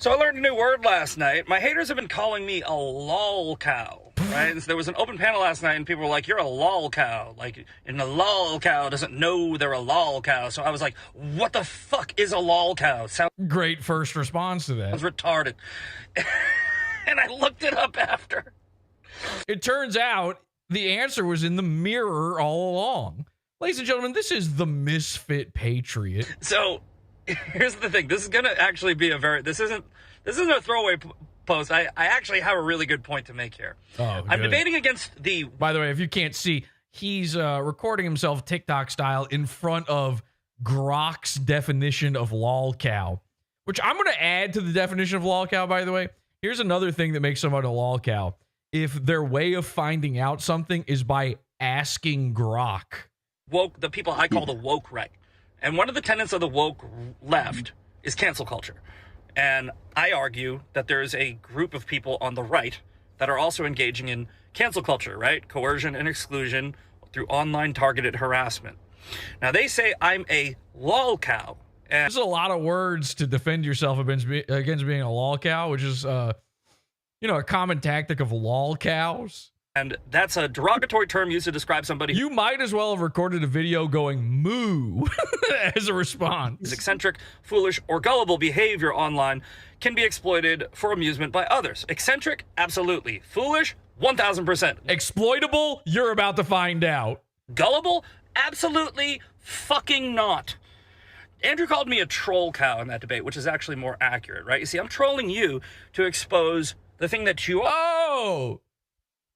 So I learned a new word last night. My haters have been calling me a lolcow, right? And so there was an open panel last night, and people were like, you're a lolcow. Like, and a lolcow doesn't know they're a lolcow. So I was like, what the fuck is a lolcow? Sounds Great first response to that. retarded. And I looked it up after. It turns out the answer was in the mirror all along. Ladies and gentlemen, this is the Misfit Patriot. So here's the thing. This is going to actually be this isn't a throwaway post. I actually have a really good point to make here. Oh, I'm debating against the... By the way, if you can't see, he's recording himself TikTok style in front of Grok's definition of lolcow, which I'm going to add to the definition of lolcow, by the way. Here's another thing that makes someone a lolcow. If their way of finding out something is by asking Grok. Woke, the people I call the woke right. And one of the tenets of the woke left is cancel culture. And I argue that there's a group of people on the right that are also engaging in cancel culture, right? Coercion and exclusion through online targeted harassment. Now, they say I'm a lolcow. And there's a lot of words to defend yourself against being a lolcow, which is, a common tactic of lolcows. And that's a derogatory term used to describe somebody. You might as well have recorded a video going moo as a response. His eccentric, foolish, or gullible behavior online can be exploited for amusement by others. Eccentric? Absolutely. Foolish? 1000%. Exploitable? You're about to find out. Gullible? Absolutely fucking not. Andrew called me a troll cow in that debate, which is actually more accurate, right? You see, I'm trolling you to expose the thing that you are. Oh!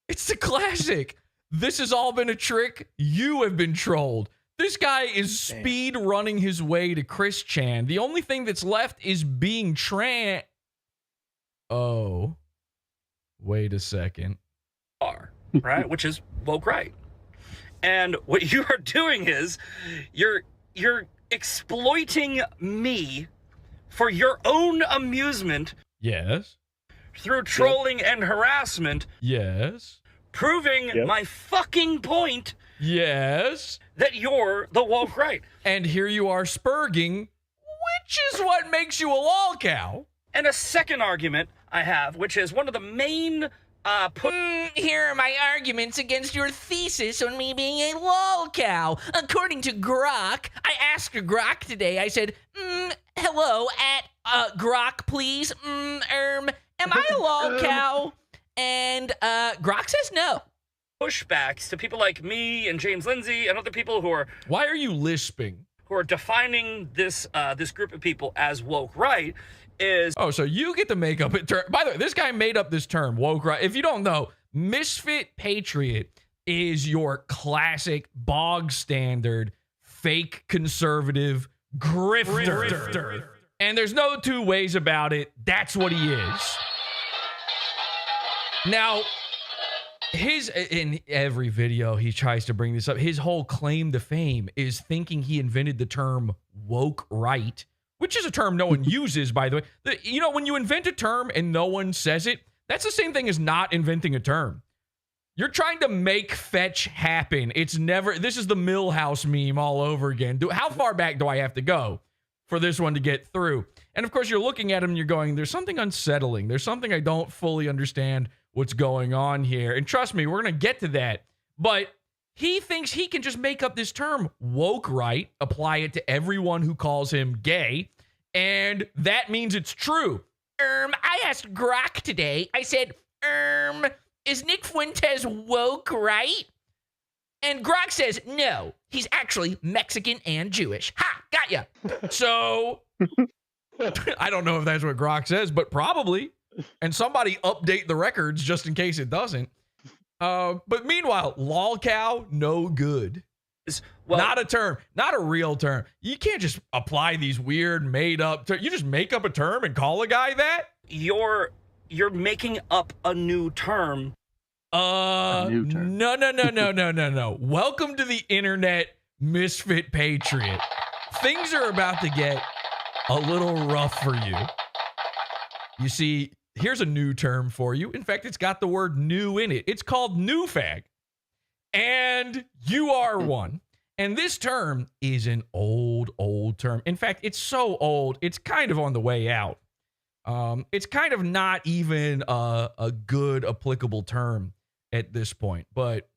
It's the classic. This has all been a trick. You have been trolled. This guy is speed running his way to Chris Chan. The only thing that's left is being Oh. Wait a second. Right? Which is woke right. And what you are doing is you're exploiting me for your own amusement. Yes. Through trolling and harassment. Yes. Proving my fucking point. Yes. That you're the woke right. And here you are spurging, which is what makes you a lolcow. And a second argument I have, which is one of the main here are my arguments against your thesis on me being a lolcow. According to Grok, I asked Grok today, I said, hello, at Grok, please, am I a lolcow? And Grok says no. Pushbacks to people like me and James Lindsay and other people who are... Why are you lisping? Who are defining this group of people as woke right is... Oh, so you get to make up a term. By the way, this guy made up this term, woke right. If you don't know, Misfit Patriot is your classic, bog standard, fake conservative grifter. And there's no two ways about it. That's what he is. Now, in every video he tries to bring this up, his whole claim to fame is thinking he invented the term woke right, which is a term no one uses, by the way. When you invent a term and no one says it, that's the same thing as not inventing a term. You're trying to make fetch happen. This is the Millhouse meme all over again. How far back do I have to go for this one to get through? And of course, you're looking at him and you're going, there's something unsettling. There's something I don't fully understand what's going on here. And trust me, we're going to get to that. But he thinks he can just make up this term, woke right, apply it to everyone who calls him gay, and that means it's true. I asked Grok today, I said, is Nick Fuentes woke right? And Grok says, no, he's actually Mexican and Jewish. Ha, got ya. So, I don't know if that's what Grok says, but probably. And somebody update the records just in case it doesn't. But meanwhile, lolcow, no good. Well, not a term, not a real term. You can't just apply these weird made up you just make up a term and call a guy that? You're making up a new term. A new term. No. Welcome to the internet, Misfit Patriot. Things are about to get a little rough for you. You see, here's a new term for you. In fact, it's got the word new in it. It's called new fag. And you are one. And this term is an old term. In fact, it's so old, it's kind of on the way out. It's kind of not even a good applicable term at this point, but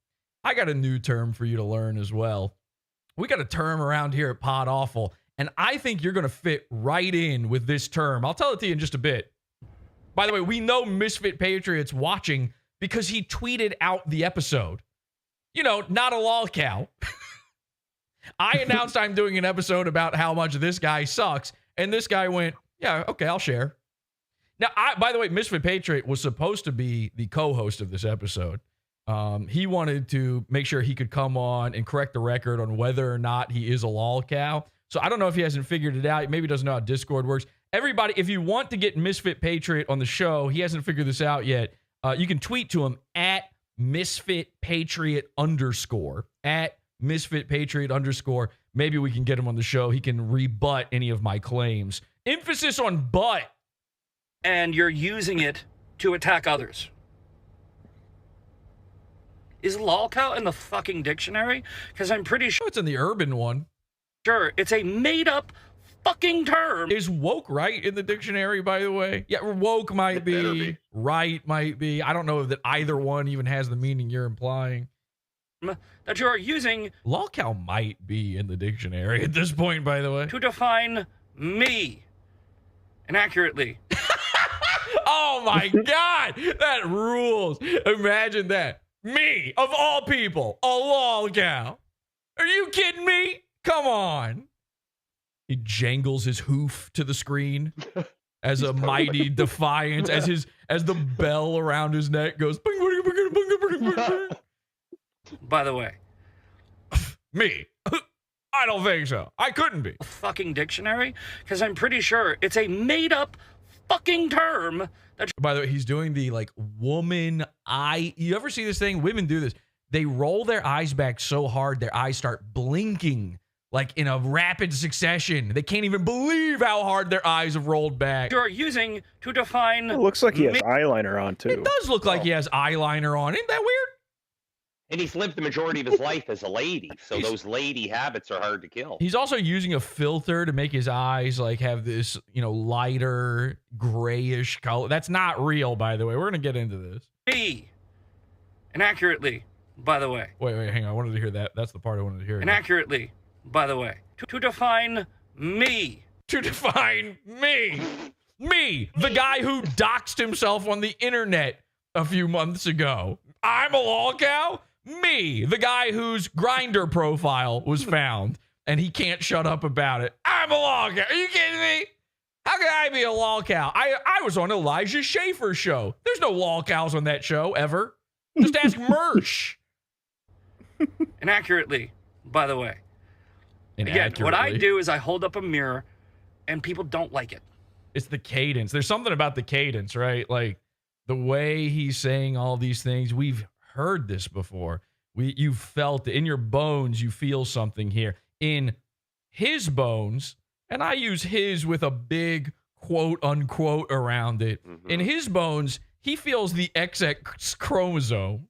I got a new term for you to learn as well. We got a term around here at PODAWFUL, and I think you're going to fit right in with this term. I'll tell it to you in just a bit. By the way, we know Misfit Patriot's watching because he tweeted out the episode. You know, not a lolcow. I announced I'm doing an episode about how much this guy sucks, and this guy went, yeah, okay, I'll share. Now, by the way, Misfit Patriot was supposed to be the co-host of this episode. He wanted to make sure he could come on and correct the record on whether or not he is a lolcow. So I don't know if he hasn't figured it out. Maybe he doesn't know how Discord works. Everybody, if you want to get Misfit Patriot on the show, he hasn't figured this out yet. You can tweet to him at Misfit Patriot _ at Misfit Patriot _ Maybe we can get him on the show. He can rebut any of my claims. Emphasis on but. And you're using it to attack others. Is lolcow in the fucking dictionary? Because I'm pretty Oh, it's in the urban one. sure it's a made-up fucking term. Is woke right in the dictionary, by the way? Yeah, woke might be. Right might be. I don't know that either one even has the meaning you're implying. That you are using Lolcow might be in the dictionary at this point, by the way. to define me inaccurately. Oh my God, that rules. Imagine that. Me, of all people, a lolcow. Are you kidding me? Come on. He jangles his hoof to the screen as a mighty defiance, as the bell around his neck goes. Bing, bing, bing, bing, bing, bing, bing. By the way, Me? I don't think so. I couldn't be. fucking dictionary, because I'm pretty sure it's a made-up fucking term that By the way, he's doing the like woman eye. You ever see this thing? Women do this. They roll their eyes back so hard their eyes start blinking like in a rapid succession. They can't even believe how hard their eyes have rolled back. you're using to define It looks like he has me. eyeliner on too. It does look like he has eyeliner on. Isn't that weird? And he's lived the majority of his life as a lady, so those lady habits are hard to kill. He's also using a filter to make his eyes like have this, you know, lighter grayish color. That's not real, by the way. We're going to get into this. Me inaccurately, by the way. Wait, hang on. I wanted to hear that. That's the part I wanted to hear. Inaccurately, by the way. To define me. To define me. Me, the guy who doxed himself on the internet a few months ago. I'm a lolcow. Me, the guy whose Grindr profile was found, and he can't shut up about it. I'm a lolcow. Are you kidding me? How can I be a lolcow? I was on Elijah Schaffer's show. There's no lolcows on that show, ever. Just ask Mersh. Inaccurately, by the way. Again, what I do is I hold up a mirror, and people don't like it. It's the cadence. There's something about the cadence, right? Like the way he's saying all these things. We've heard this before. You felt it in your bones. You feel something here in his bones, and I use his with a big quote unquote around it. In his bones, he feels the XX chromosome.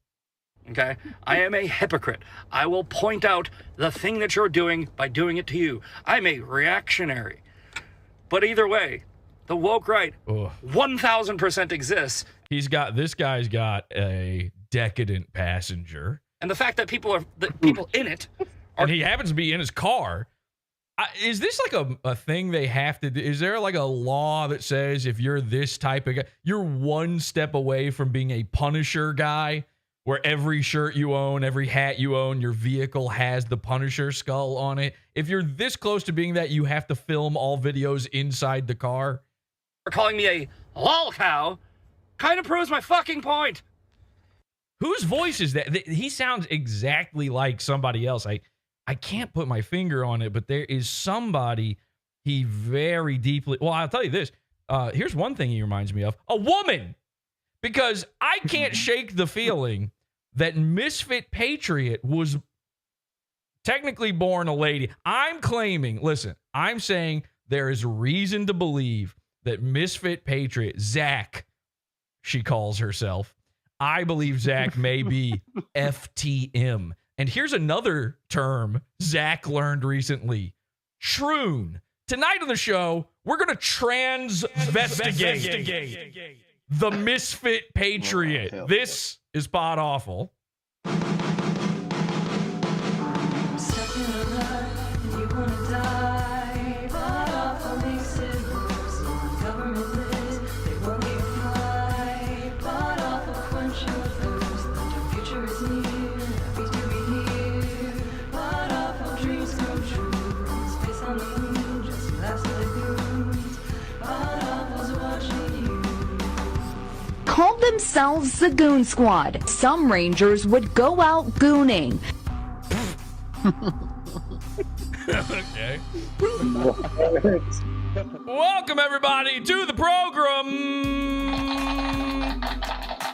Okay? I am a hypocrite. I will point out the thing that you're doing by doing it to you. I'm a reactionary. But either way, the woke right 1000% exists. This guy's got a decadent passenger. And the fact that people in it And he happens to be in his car. Is this like a thing they have to do? Is there like a law that says if you're this type of guy, you're one step away from being a Punisher guy, where every shirt you own, every hat you own, your vehicle has the Punisher skull on it? If you're this close to being that, you have to film all videos inside the car? are calling me a lolcow kind of proves my fucking point. Whose voice is that? He sounds exactly like somebody else. I can't put my finger on it, but there is somebody he very deeply... Well, I'll tell you this. Here's one thing he reminds me of. A woman! Because I can't shake the feeling that Misfit Patriot was technically born a lady. I'm claiming, listen, I'm saying there is reason to believe that Misfit Patriot, Zach, she calls herself, I believe Zach may be FTM. And here's another term Zach learned recently. Troon. Tonight on the show, we're going to transvestigate the Misfit Patriot. This is Pod Awful. Called themselves the Goon Squad. Some Rangers would go out gooning. Okay. Welcome, everybody, to the program.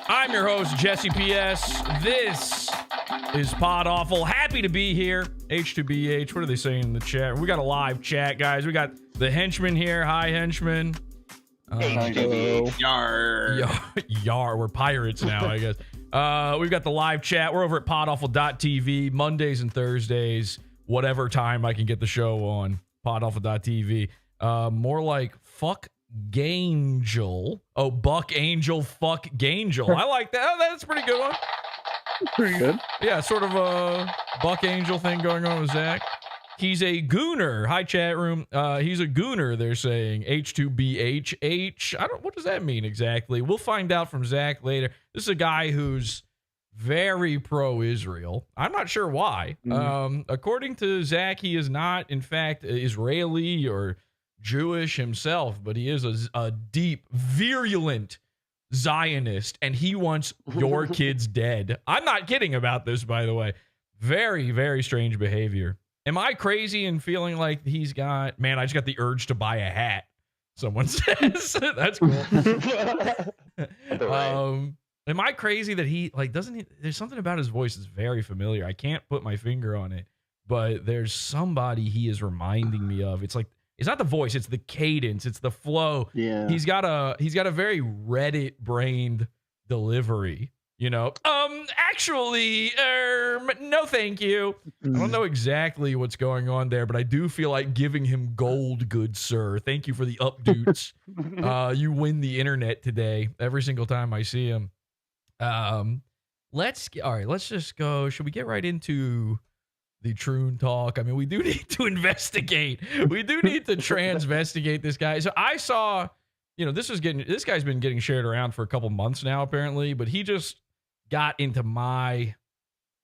I'm your host, Jesse P.S. This is Pod Awful. Happy to be here. H2BH, what are they saying in the chat? We got a live chat, guys. We got the henchman here. Hi, henchman. Yar. We're pirates now, I guess. We've got the live chat. We're over at podawful.tv Mondays and Thursdays, whatever time I can get the show on podawful.tv. More like fuck Gangel. Oh, Buck Angel, fuck Gangel. I like that. Oh, that's a pretty good one. Pretty good. Yeah, sort of a Buck Angel thing going on with Zach. He's a gooner. Hi, chat room. He's a gooner, they're saying. H2BHH. What does that mean exactly? We'll find out from Zach later. This is a guy who's very pro-Israel. I'm not sure why. According to Zach, he is not, in fact, Israeli or Jewish himself, but he is a deep, virulent Zionist, and he wants your kids dead. I'm not kidding about this, by the way. Very, very strange behavior. Am I crazy in feeling like he's got, man, I just got the urge to buy a hat, someone says. That's cool. Am I crazy that he, like, there's something about his voice that's very familiar. I can't put my finger on it, but there's somebody he is reminding me of. It's like, it's not the voice, it's the cadence, it's the flow. Yeah. He's got a very Reddit-brained delivery. You know, actually, no thank you. I don't know exactly what's going on there, but I do feel like giving him gold, good sir. Thank you for the updates. You win the internet today every single time I see him. All right, let's just go. Should we get right into the troon talk? I mean, we do need to investigate. We do need to transvestigate this guy. So I saw, this guy's been getting shared around for a couple months now, apparently, but he just got into my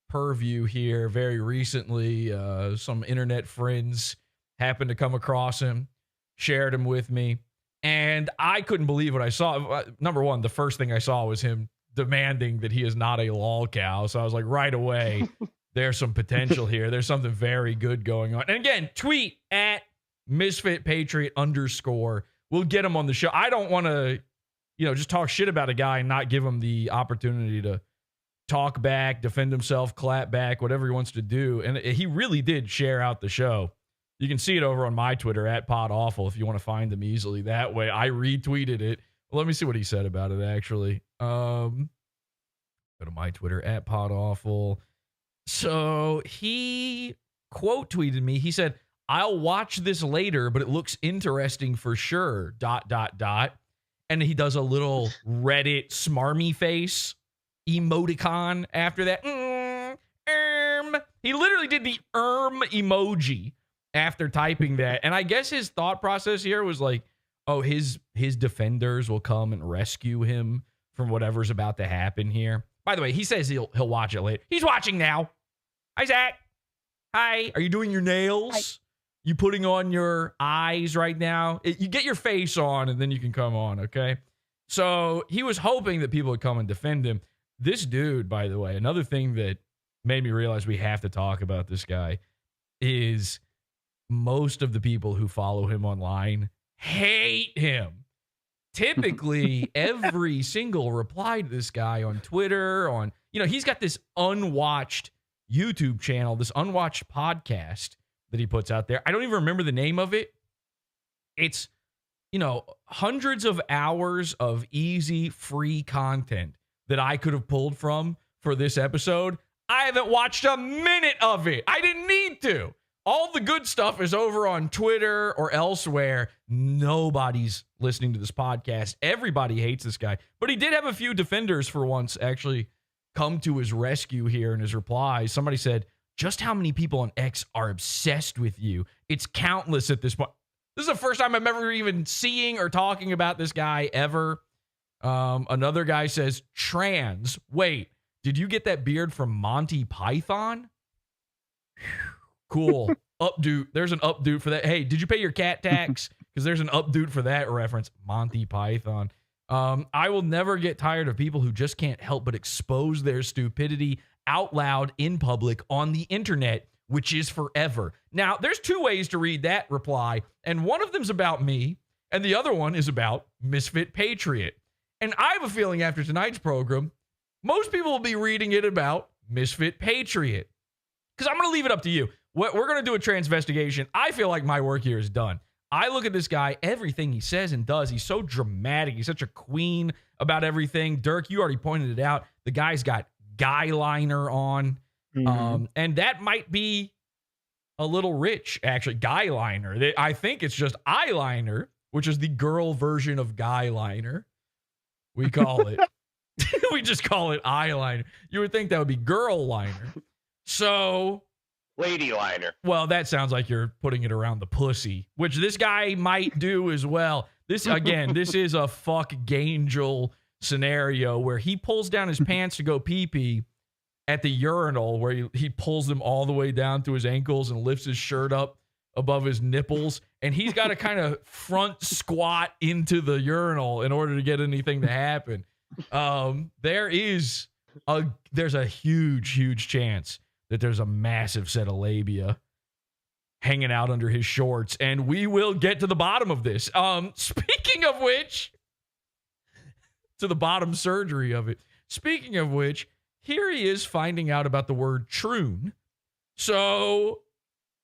purview here very recently. Some internet friends happened to come across him, shared him with me, and I couldn't believe what I saw. Number one, the first thing I saw was him demanding that he is not a lolcow. So I was like, right away, there's some potential here. There's something very good going on. And again, tweet at Misfit Patriot _. We'll get him on the show. I don't want to, just talk shit about a guy and not give him the opportunity to talk back, defend himself, clap back, whatever he wants to do. And he really did share out the show. You can see it over on my Twitter at PodAwful if you want to find him easily that way. I retweeted it. Well, let me see what he said about it, actually. Go to my Twitter at PodAwful. So he quote tweeted me. He said, "I'll watch this later, but it looks interesting for sure, ... And he does a little Reddit smarmy face emoticon after that. He literally did the emoji after typing that. And I guess his thought process here was like, oh, his defenders will come and rescue him from whatever's about to happen here. By the way, he says he'll watch it later. He's watching now. Hi, Zach. Hi. Are you doing your nails? Hi. You putting on your eyes right now? You get your face on and then you can come on, okay? So he was hoping that people would come and defend him. This dude, by the way, another thing that made me realize we have to talk about this guy is most of the people who follow him online hate him. Typically, every single reply to this guy on Twitter, he's got this unwatched YouTube channel, this unwatched podcast that he puts out there. I don't even remember the name of it. It's, hundreds of hours of easy, free content that I could have pulled from for this episode. I haven't watched a minute of it. I didn't need to. All the good stuff is over on Twitter or elsewhere. Nobody's listening to this podcast. Everybody hates this guy. But he did have a few defenders for once actually come to his rescue here in his replies. Somebody said, just how many people on X are obsessed with you? It's countless at this point. This is the first time I'm ever even seeing or talking about this guy ever. Another guy says, trans. Wait, did you get that beard from Monty Python? Cool. Updoot. There's an updoot for that. Hey, did you pay your cat tax? Because there's an updoot for that reference. Monty Python. I will never get tired of people who just can't help but expose their stupidity out loud in public on the internet, which is forever. Now, there's two ways to read that reply, and one of them's about me, and the other one is about Misfit Patriot. And I have a feeling after tonight's program, most people will be reading it about Misfit Patriot. Because I'm going to leave it up to you. We're going to do a transvestigation. I feel like my work here is done. I look at this guy, everything he says and does, he's so dramatic. He's such a queen about everything. Dirk, you already pointed it out. The guy's got guy liner on. And that might be a little rich, actually. Guy liner. I think it's just eyeliner, which is the girl version of guy liner. We call it. We just call it eyeliner. You would think that would be girl liner. So, lady liner. Well, that sounds like you're putting it around the pussy, which this guy might do as well. This, again, this is a fuck Gangel scenario where he pulls down his pants to go pee-pee at the urinal, where he pulls them all the way down to his ankles and lifts his shirt up above his nipples, and he's got to kind of front squat into the urinal in order to get anything to happen. There's a huge chance that there's a massive set of labia hanging out under his shorts, and we will get to the bottom of this. Speaking of which, to the bottom surgery of it. Speaking of which, here he is finding out about the word troon. So,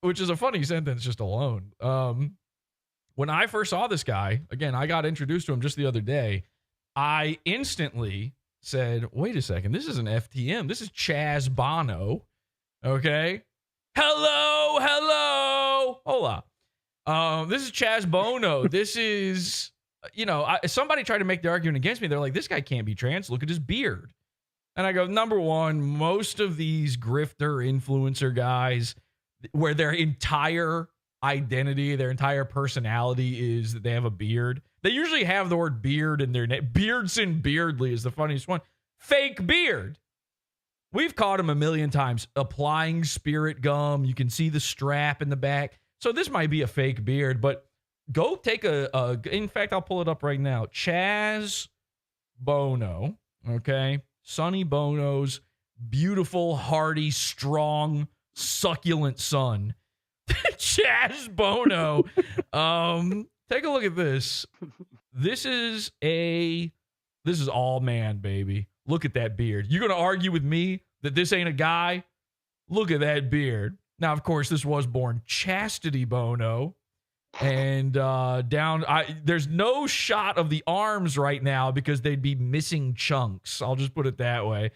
which is a funny sentence just alone. When I first saw this guy, again, I got introduced to him just the other day. I instantly said, wait a second, this is an FTM. This is Chaz Bono. Okay. Hello. Hola. This is Chaz Bono. This is, somebody tried to make the argument against me. They're like, this guy can't be trans. Look at his beard. And I go, number one, most of these grifter influencer guys, where their entire identity, their entire personality is that they have a beard. They usually have the word beard in their name. Beardson Beardly is the funniest one. Fake beard. We've caught him a million times applying spirit gum. You can see the strap in the back. So this might be a fake beard, but go take in fact, I'll pull it up right now. Chaz Bono, okay? Sonny Bono's beautiful, hearty, strong, succulent son. Chaz Bono. Take a look at this. This is all man, baby. Look at that beard. You're going to argue with me that this ain't a guy? Look at that beard. Now, of course, this was born Chastity Bono. And there's no shot of the arms right now because they'd be missing chunks. I'll just put it that way.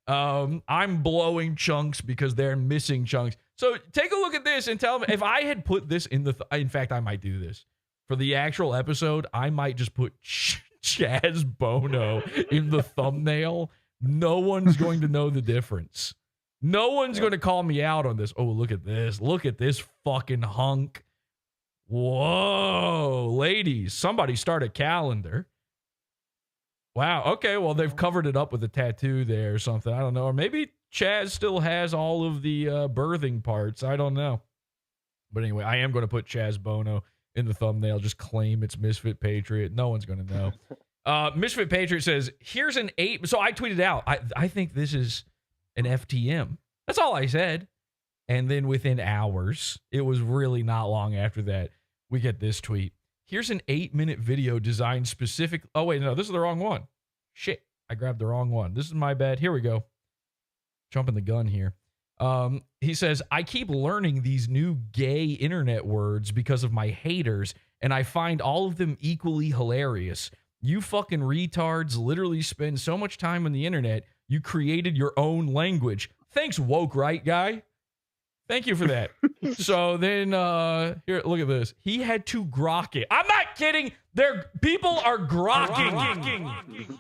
I'm blowing chunks because they're missing chunks. So take a look at this and tell me if I had put this in in fact, I might do this for the actual episode. I might just put Chaz Bono in the thumbnail. No one's going to know the difference. No one's going to call me out on this. Oh, look at this. Look at this fucking hunk. Whoa, ladies, somebody start a calendar. Wow. Okay. Well, they've covered it up with a tattoo there or something. I don't know. Or maybe Chaz still has all of the birthing parts. I don't know. But anyway, I am going to put Chaz Bono in the thumbnail. Just claim it's Misfit Patriot. No one's going to know. Misfit Patriot says, here's an 8. So I tweeted out, I think this is an FTM. That's all I said. And then within hours, it was really not long after that, we get this tweet. Here's an 8-minute video designed specific. Oh, wait, no, this is the wrong one. Shit, I grabbed the wrong one. This is my bad. Here we go. Jumping the gun here. He says, I keep learning these new gay internet words because of my haters, and I find all of them equally hilarious. You fucking retards literally spend so much time on the internet, you created your own language. Thanks, woke right guy. Thank you for that. So then, here, look at this. He had to grok it. I'm not kidding. People are grokking.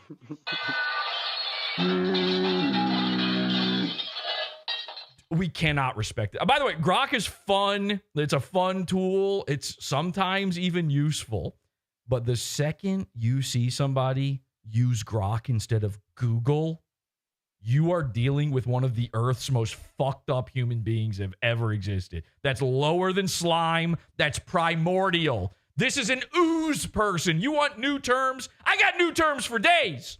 We cannot respect it. By the way, grok is fun. It's a fun tool. It's sometimes even useful. But the second you see somebody use grok instead of Google, you are dealing with one of the Earth's most fucked up human beings that have ever existed. That's lower than slime. That's primordial. This is an ooze person. You want new terms? I got new terms for days.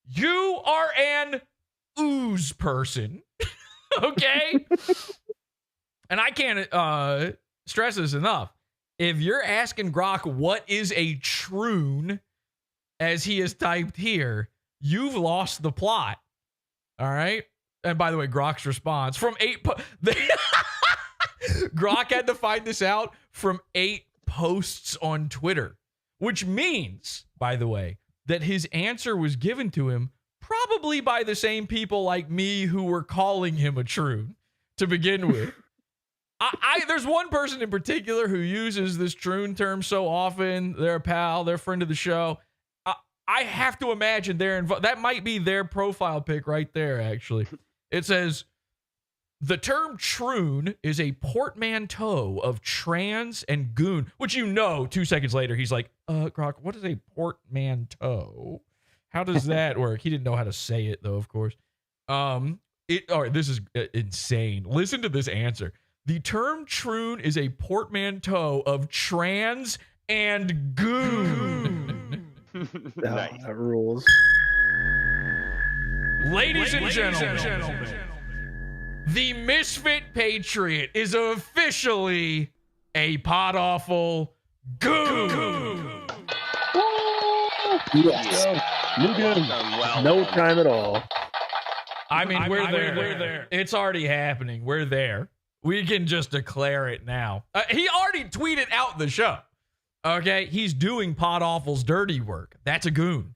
You are an ooze person. Okay? And I can't stress this enough. If you're asking Grok what is a troon, as he is typed here, you've lost the plot. All right? And by the way, Grok's response from 8... Grok had to find this out from 8 posts on Twitter, which means, by the way, that his answer was given to him probably by the same people like me who were calling him a troon to begin with. There's one person in particular who uses this troon term so often. They're a pal. They're a friend of the show. I have to imagine that might be their profile pic right there, actually. It says, the term troon is a portmanteau of trans and goon, which 2 seconds later, he's like, Grok, what is a portmanteau? How does that work? He didn't know how to say it, though, of course. All right, this is insane. Listen to this answer. The term troon is a portmanteau of trans and goon. Nice. That rules. Ladies and gentlemen, the Misfit Patriot is officially a PODAWFUL goon. Yes. No time at all. I mean, we're there. It's already happening. We're there. We can just declare it now. He already tweeted out the show. Okay? He's doing PODAWFUL's dirty work. That's a goon.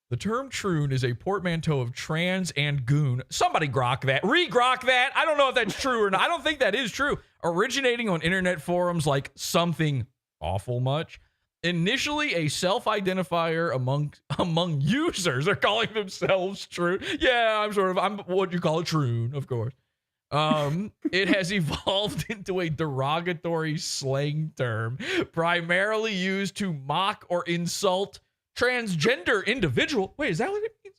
The term troon is a portmanteau of trans and goon. Somebody grok that. Re-grok that. I don't know if that's true or not. I don't think that is true. Originating on internet forums like something awful much. Initially a self-identifier among users are calling themselves troon. Yeah, I'm what you call a troon, of course. It has evolved into a derogatory slang term, primarily used to mock or insult transgender individual. Wait, is that what it means?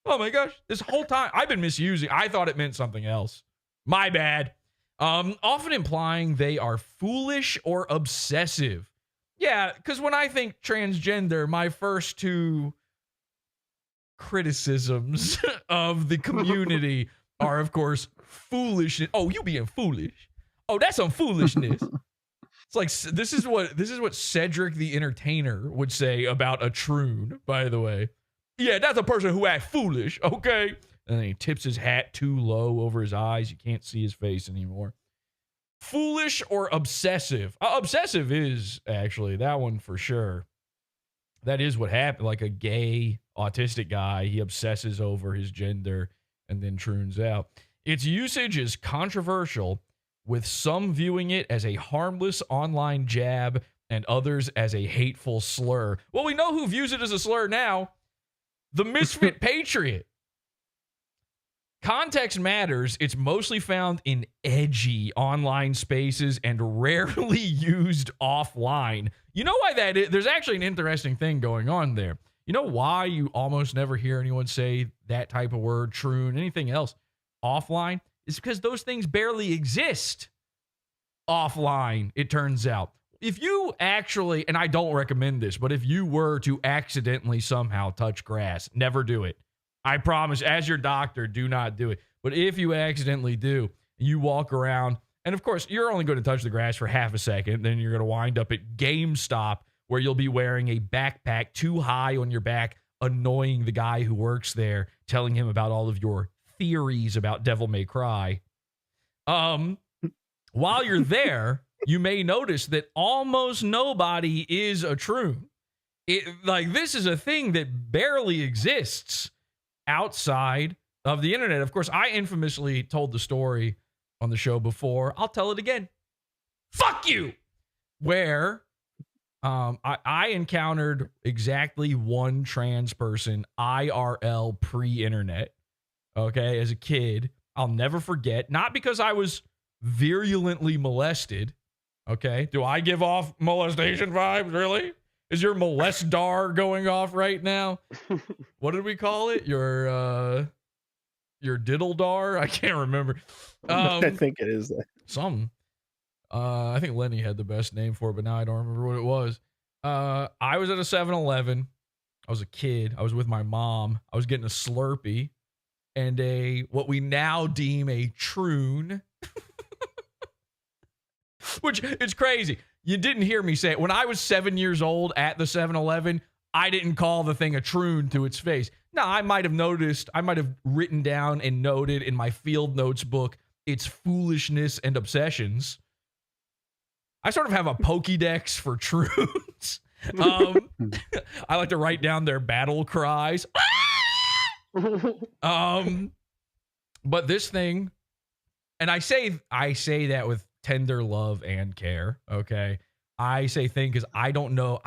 Oh my gosh. This whole time I've been misusing. I thought it meant something else. My bad. Often implying they are foolish or obsessive. Yeah, because when I think transgender, my first 2 criticisms of the community are, of course, foolishness. Oh, you being foolish. Oh, that's some foolishness. It's like this is what Cedric the Entertainer would say about a troon, by the way. Yeah, that's a person who acts foolish, okay? And then he tips his hat too low over his eyes. You can't see his face anymore. Foolish or obsessive. Obsessive is actually that one for sure. That is what happened. Like a gay autistic guy, he obsesses over his gender and then troons out. Its usage is controversial, with some viewing it as a harmless online jab and others as a hateful slur. Well, we know who views it as a slur now. The Misfit Patriot. Context matters. It's mostly found in edgy online spaces and rarely used offline. You know why that is? There's actually an interesting thing going on there. You know why you almost never hear anyone say that type of word, troon, anything else, offline? It's because those things barely exist offline, it turns out. If you actually, and I don't recommend this, but if you were to accidentally somehow touch grass, never do it. I promise, as your doctor, do not do it. But if you accidentally do, you walk around, and of course, you're only going to touch the grass for half a second, then you're going to wind up at GameStop, where you'll be wearing a backpack too high on your back, annoying the guy who works there, telling him about all of your theories about Devil May Cry. While you're there, you may notice that almost nobody is a troon. This is a thing that barely exists outside of the internet. Of course, I infamously told the story on the show before. I'll tell it again. Fuck you! Where I encountered exactly one trans person IRL pre-internet, okay, as a kid. I'll never forget. Not because I was virulently molested, okay? Do I give off molestation vibes, really? Is your molestar going off right now? What did we call it? Your diddledar? I can't remember. I think it is. Something. I think Lenny had the best name for it, but now I don't remember what it was. I was at a 7-Eleven. I was a kid. I was with my mom. I was getting a Slurpee and what we now deem a troon. Which is crazy. You didn't hear me say it. When I was 7 years old at the 7-Eleven, I didn't call the thing a troon to its face. Now, I might have noticed, I might have written down and noted in my field notes book its foolishness and obsessions. I sort of have a Pokédex for troons. I like to write down their battle cries. But this thing, and I say that with tender love and care, okay? I say thing because I don't know.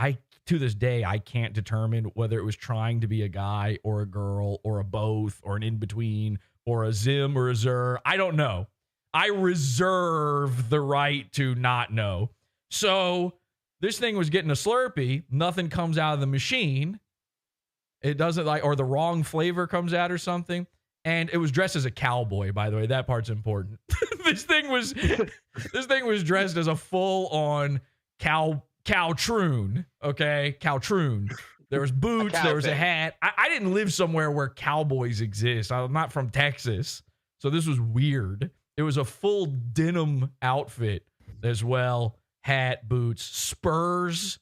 To this day, I can't determine whether it was trying to be a guy or a girl or a both or an in-between or a zim or a zer. I don't know. I reserve the right to not know. So this thing was getting a Slurpee. Nothing comes out of the machine. It doesn't or the wrong flavor comes out or something. And it was dressed as a cowboy, by the way. That part's important. This thing was dressed as a full-on cow troon. Okay, cow troon. There was boots. There was a hat. I didn't live somewhere where cowboys exist. I'm not from Texas, so this was weird. It was a full denim outfit as well. Hat, boots, spurs.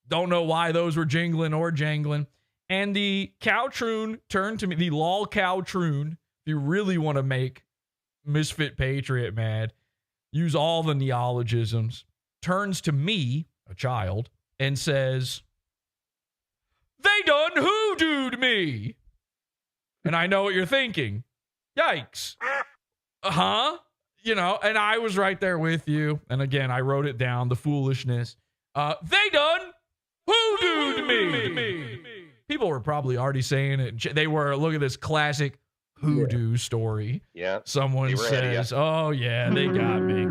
Don't know why those were jingling or jangling. And the cow troon turned to me, the lolcow troon. If you really want to make Misfit Patriot mad, use all the neologisms. Turns to me, a child, and says, "They done hoodooed me." And I know what you're thinking. Yikes. Uh-huh. You know, and I was right there with you. And again, I wrote it down, the foolishness. They done hoodooed me. People were probably already saying it. They were, look at this classic hoodoo story. Yeah. Someone says, "Oh, yeah, they got me.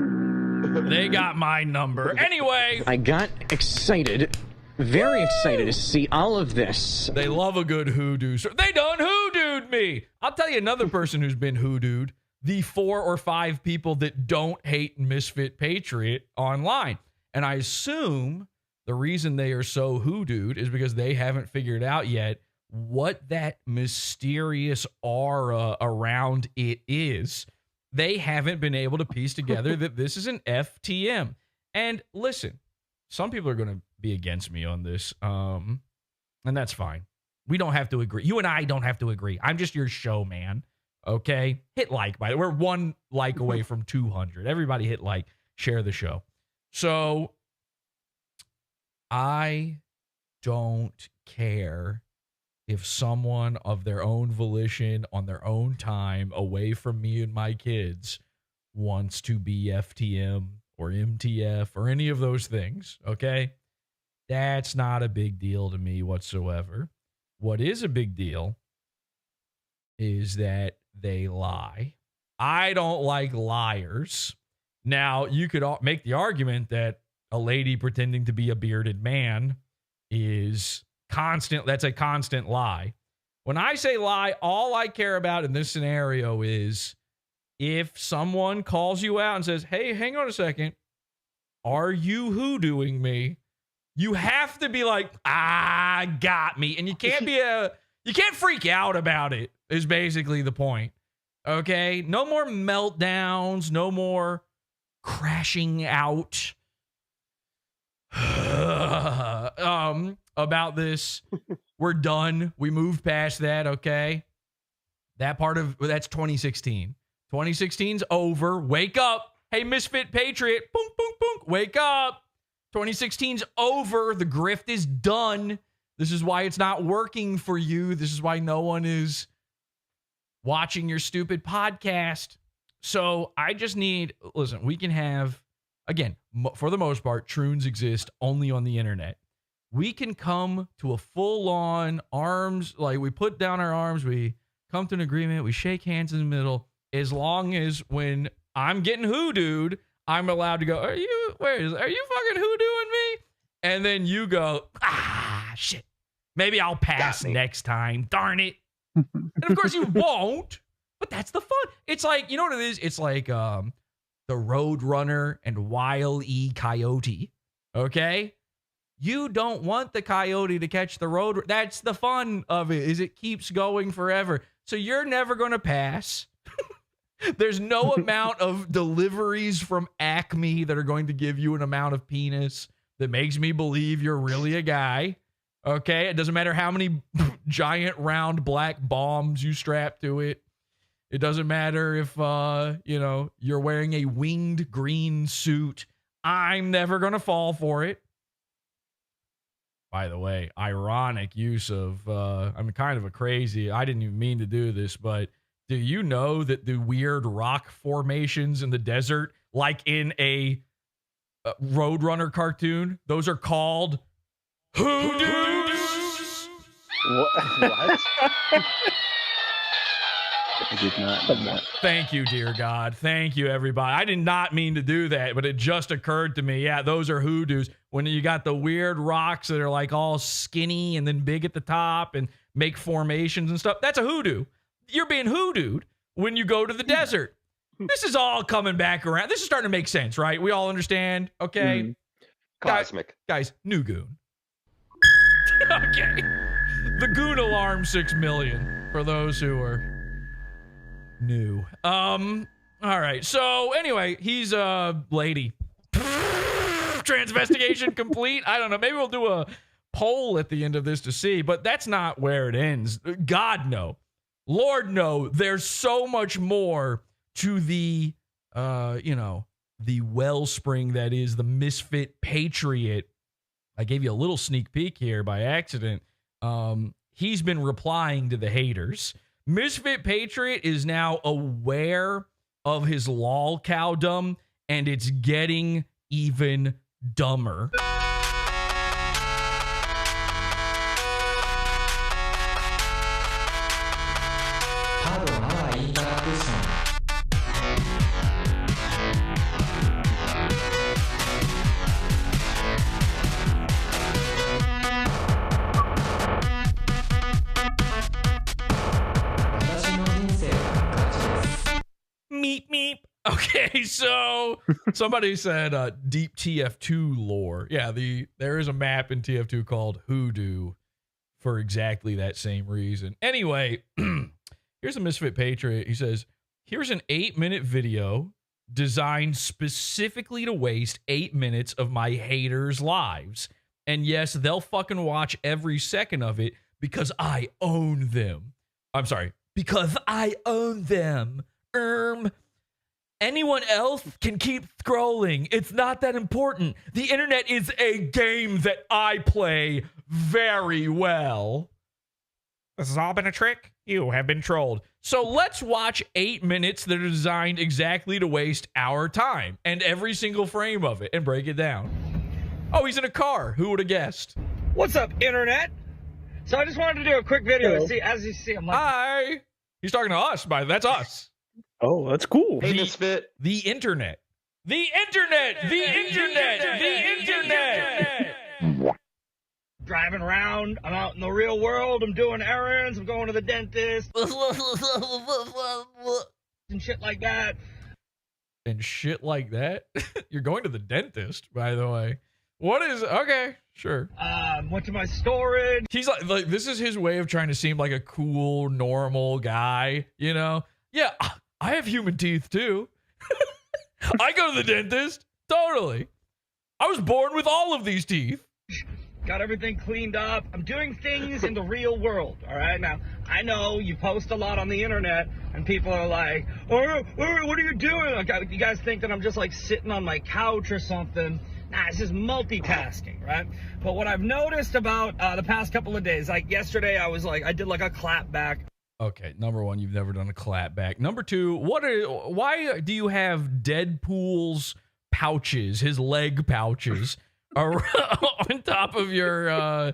They got my number." Anyway. I got excited, very excited to see all of this. They love a good hoodoo. They done hoodooed me. I'll tell you another person who's been hoodooed. The 4 or 5 people that don't hate Misfit Patriot online. And I assume the reason they are so hoodooed is because they haven't figured out yet what that mysterious aura around it is. They haven't been able to piece together that this is an FTM. And listen, some people are going to be against me on this, and that's fine. We don't have to agree. You and I don't have to agree. I'm just your show, man. Okay? Hit like, by the way. We're 1 like away from 200. Everybody hit like, share the show. So I don't care if someone of their own volition, on their own time, away from me and my kids, wants to be FTM or MTF or any of those things, okay? That's not a big deal to me whatsoever. What is a big deal is that they lie. I don't like liars. Now, you could make the argument that a lady pretending to be a bearded man is constant. That's a constant lie. When I say lie, all I care about in this scenario is if someone calls you out and says, "Hey, hang on a second. Are you hoodooing me?" You have to be like, got me. And you can't you can't freak out about it, is basically the point. Okay? No more meltdowns, no more crashing out about this. We're done. We moved past that, okay? That's 2016. 2016's over. Wake up. Hey, Misfit Patriot. Boom, boom, boom. Wake up. 2016's over. The grift is done. This is why it's not working for you. This is why no one is watching your stupid podcast. So I just need, listen, we can have, again, for the most part, troons exist only on the internet. We can come to a full-on arms, like we put down our arms, we come to an agreement, we shake hands in the middle, as long as when I'm getting hoodooed, I'm allowed to go, are you fucking hoodooing me? And then you go, shit, maybe I'll pass next time, darn it. And of course you won't, but that's the fun. It's like, you know what it is? It's like the Road Runner and Wile E. Coyote, okay? You don't want the coyote to catch the road. That's the fun of it, is it keeps going forever. So you're never going to pass. There's no amount of deliveries from Acme that are going to give you an amount of penis that makes me believe you're really a guy. Okay? It doesn't matter how many giant round black bombs you strap to it. It doesn't matter if, you're wearing a winged green suit. I'm never going to fall for it. By the way, ironic use of, I'm kind of a crazy, I didn't even mean to do this, but do you know that the weird rock formations in the desert, like in a Roadrunner cartoon, those are called hoodoos? What? I did not know that. Thank you, dear God. Thank you, everybody. I did not mean to do that, but it just occurred to me. Yeah, those are hoodoos. When you got the weird rocks that are like all skinny and then big at the top and make formations and stuff, that's a hoodoo. You're being hoodooed when you go to the desert. This is all coming back around. This is starting to make sense, right? We all understand, okay? Cosmic. Guys, new goon. Okay. The goon alarm 6 million for those who are new. All right. So anyway, he's a lady. Transvestigation complete. I don't know. Maybe we'll do a poll at the end of this to see, but that's not where it ends. God, no. Lord, no. There's so much more to the, the wellspring that is the Misfit Patriot. I gave you a little sneak peek here by accident. He's been replying to the haters. Misfit Patriot is now aware of his lolcowdom, and it's getting even dumber. Meep, meep. Okay, so somebody said deep TF2 lore. Yeah, there is a map in TF2 called Hoodoo for exactly that same reason. Anyway, here's a Misfit Patriot. He says, here's an 8-minute video designed specifically to waste 8 minutes of my haters' lives. And yes, they'll fucking watch every second of it because I own them. I'm sorry, because I own them. Anyone else can keep scrolling. It's not that important. The internet is a game that I play very well. This has all been a trick. You have been trolled. So let's watch 8 minutes that are designed exactly to waste our time and every single frame of it and break it down. Oh, he's in a car. Who would have guessed? What's up, internet? So I just wanted to do a quick video. Hello. See, as you see, I'm like, Hi. He's talking to us, that's us. Oh, that's cool. Hey, Misfit. The internet. The internet. The internet. The internet. driving around. I'm out in the real world. I'm doing errands. I'm going to the dentist. And shit like that. And shit like that? You're going to the dentist, by the way. What is... Okay, sure. Went to my storage. He's like, this is his way of trying to seem like a cool, normal guy, you know? Yeah, I have human teeth, too. I go to the dentist. Totally. I was born with all of these teeth. Got everything cleaned up. I'm doing things in the real world, all right? Now, I know you post a lot on the internet, and people are like, oh, what are you doing? Like, you guys think that I'm just, like, sitting on my couch or something. Nah, it's just multitasking, right? But what I've noticed about the past couple of days, like yesterday, I did, like, a clap back. Okay, number one, you've never done a clap back. Number two, why do you have Deadpool's pouches, his leg pouches, are on top of your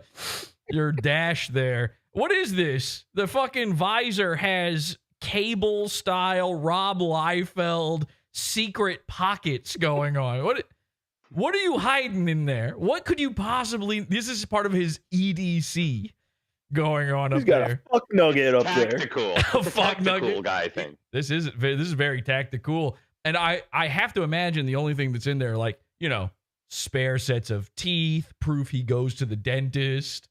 dash there? What is this? The fucking visor has cable style Rob Liefeld secret pockets going on. What are you hiding in there? What could you possibly? This is part of his EDC going on up there. He's got a fuck nugget up there. Tactical. A fuck Tactical guy, I think. This is very tactical, and I have to imagine the only thing that's in there, like, you know, spare sets of teeth, proof he goes to the dentist,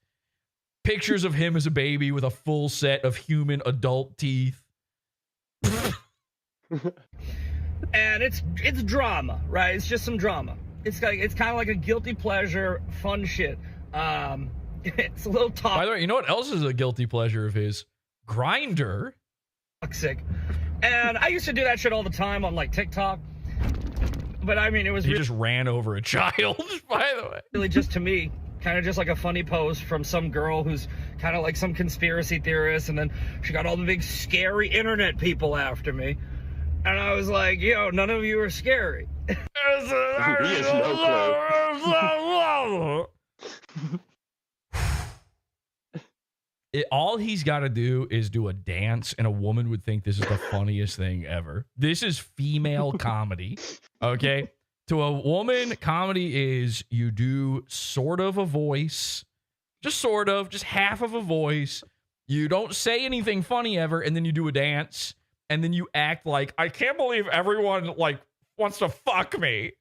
pictures of him as a baby with a full set of human adult teeth. And it's drama, right? It's just some drama. It's kind of like a guilty pleasure, fun shit. It's a little By the way, you know what else is a guilty pleasure of his? Grindr. toxic. And I used to do that shit all the time on like TikTok. But I mean, it was He just ran over a child, by the way. really just to me, kind of just like a funny post from some girl who's kind of like some conspiracy theorist, and then she got all the big scary internet people after me. And I was like, yo, none of you are scary. He has no clue. All he's got to do is do a dance, and a woman would think this is the funniest thing ever. This is female comedy, okay? To a woman, comedy is you do sort of a voice, just half of a voice. You don't say anything funny ever, and then you do a dance, and then you act like, I can't believe everyone like wants to fuck me.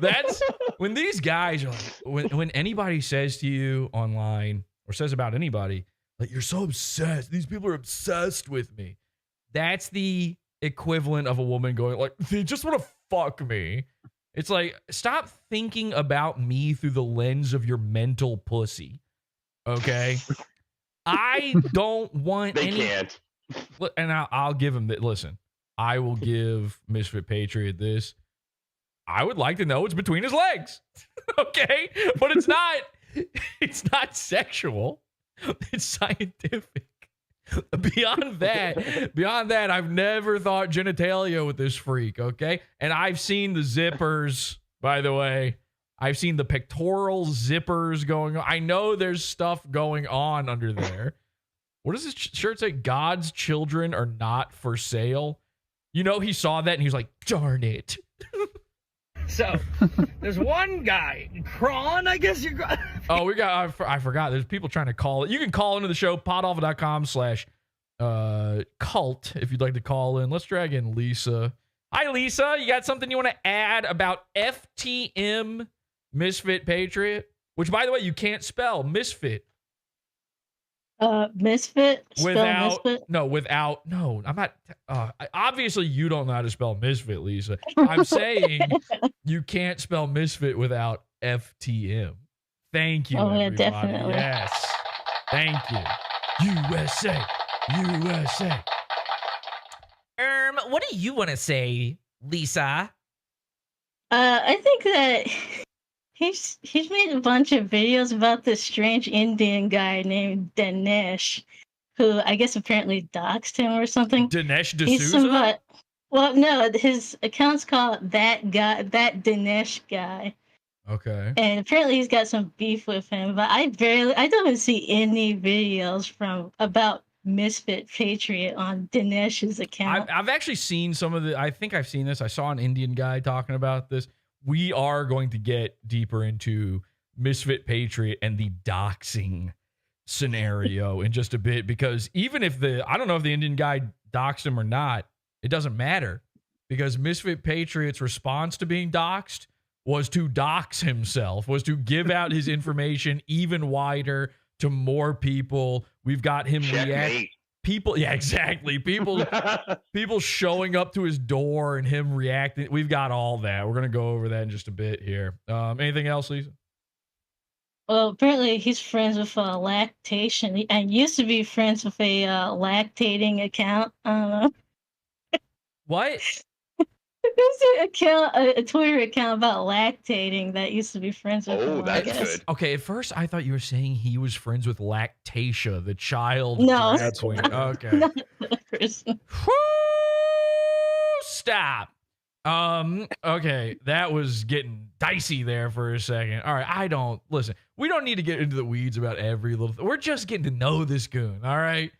That's when these guys are like, when anybody says to you online or says about anybody, like, you're so obsessed. These people are obsessed with me. That's the equivalent of a woman going like, they just want to fuck me. It's like, stop thinking about me through the lens of your mental pussy. Okay? I don't want They any. can't. And I'll give him that. Listen, I will give Misfit Patriot this. I would like to know what's between his legs. Okay? But it's not sexual. It's scientific. Beyond that, I've never thought genitalia with this freak, okay? And I've seen the zippers, by the way. I've seen the pectoral zippers going on. I know there's stuff going on under there. What does this shirt say? God's children are not for sale. You know, he saw that and he was like, darn it. So, there's one guy, Kron, I guess you're... Oh, I forgot. There's people trying to call it. You can call into the show, podawful.com/cult if you'd like to call in. Let's drag in Lisa. Hi, Lisa. You got something you want to add about FTM Misfit Patriot? Which, by the way, you can't spell Misfit. Misfit? I'm not. Obviously, you don't know how to spell Misfit, Lisa. I'm saying you can't spell Misfit without FTM. Thank you, everybody. Yeah, definitely. Yes. Thank you. USA. USA. What do you want to say, Lisa? I think that he's made a bunch of videos about this strange Indian guy named Dinesh, who I guess apparently doxed him or something. Dinesh D'Souza? Well, no, his account's called that Dinesh guy. Okay. And apparently he's got some beef with him, but I don't see any videos about Misfit Patriot on Dinesh's account. I've actually seen some of I think I've seen this. I saw an Indian guy talking about this. We are going to get deeper into Misfit Patriot and the doxing scenario in just a bit, because even if I don't know if the Indian guy doxed him or not, it doesn't matter, because Misfit Patriot's response to being doxed was to dox himself, was to give out his information even wider to more people. We've got him react. People, yeah, exactly. People showing up to his door and him reacting. We've got all that. We're gonna go over that in just a bit here. Anything else, Lisa? Well, apparently he's friends with lactation, and used to be friends with a lactating account. I don't know. What? There's a Twitter account about lactating that used to be friends with Oh, him, I that's guess. good. Okay, at first I thought you were saying he was friends with Lactatia, the child No. drag queen. Okay. Not the person. Whoo! Stop. Okay, that was getting dicey there for a second. All right, listen. We don't need to get into the weeds about every little we're just getting to know this goon, all right?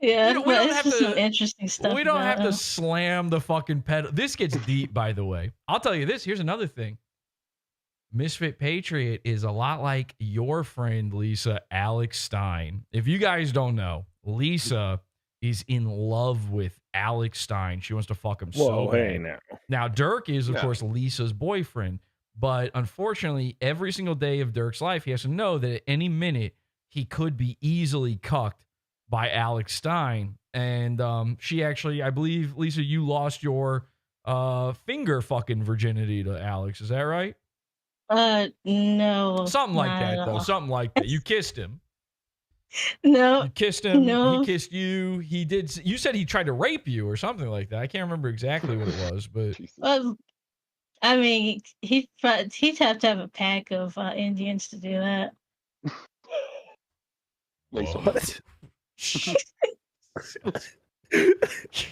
Yeah, We don't but have it's just to- some interesting stuff. We don't about have to him. slam the fucking pedal. This gets deep, by the way. I'll tell you this. Here's another thing. Misfit Patriot is a lot like your friend, Lisa, Alex Stein. If you guys don't know, Lisa is in love with Alex Stein. She wants to fuck him so Whoa, hey bad. now. Now, Dirk is, of Yeah. course, Lisa's boyfriend. But unfortunately, every single day of Dirk's life, he has to know that at any minute, he could be easily cucked by Alex Stein. And she actually, I believe, Lisa, you lost your finger fucking virginity to Alex. Is that right? No. Something like not that, at though. all. Something like that. You kissed him. No. You kissed him. No. He kissed you. He did. You said he tried to rape you or something like that. I can't remember exactly what it was, but I mean, he'd have to have a pack of Indians to do that. Lisa, What?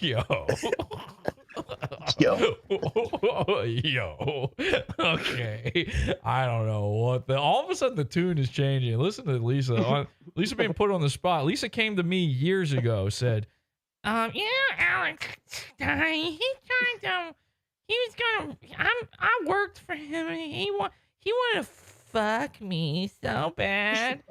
yo. Yo. Yo. Okay. I don't know what all of a sudden the tune is changing. Listen to Lisa. Lisa being put on the spot. Lisa came to me years ago, said, Yeah, Alex Stein. I worked for him, and he wanted to fuck me so bad.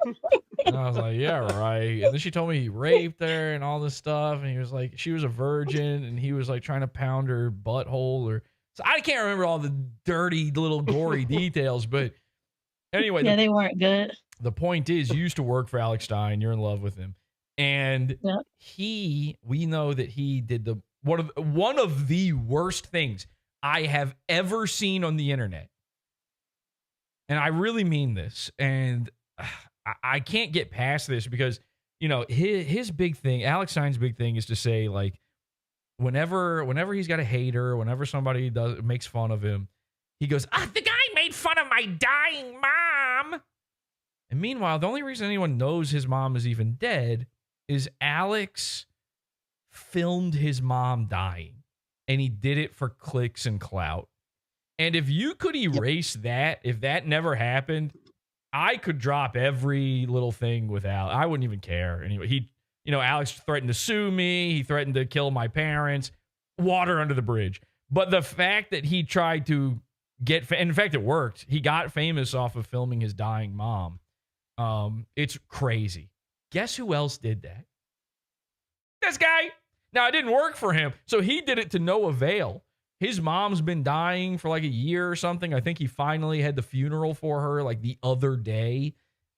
and I was like, yeah, right. And then she told me he raped her and all this stuff. And he was like, she was a virgin and he was like trying to pound her butthole or so I can't remember all the dirty little gory details, but anyway, Yeah, they weren't good. the point is you used to work for Alex Stein. You're in love with him. And Yep. we know that he did one of the worst things I have ever seen on the internet. And I really mean this. And I can't get past this because, you know, his big thing, Alex Stein's big thing is to say, like, whenever he's got a hater, whenever somebody makes fun of him, he goes, The guy made fun of my dying mom. and meanwhile, the only reason anyone knows his mom is even dead is Alex filmed his mom dying. And he did it for clicks and clout. And if you could erase that, if that never happened, I could drop every little thing with Alex. I wouldn't even care. Anyway, Alex threatened to sue me. He threatened to kill my parents. Water under the bridge. But the fact that he tried to and in fact, it worked. He got famous off of filming his dying mom. It's crazy. Guess who else did that? This guy. Now, it didn't work for him, so he did it to no avail. His mom's been dying for like a year or something. I think he finally had the funeral for her like the other day.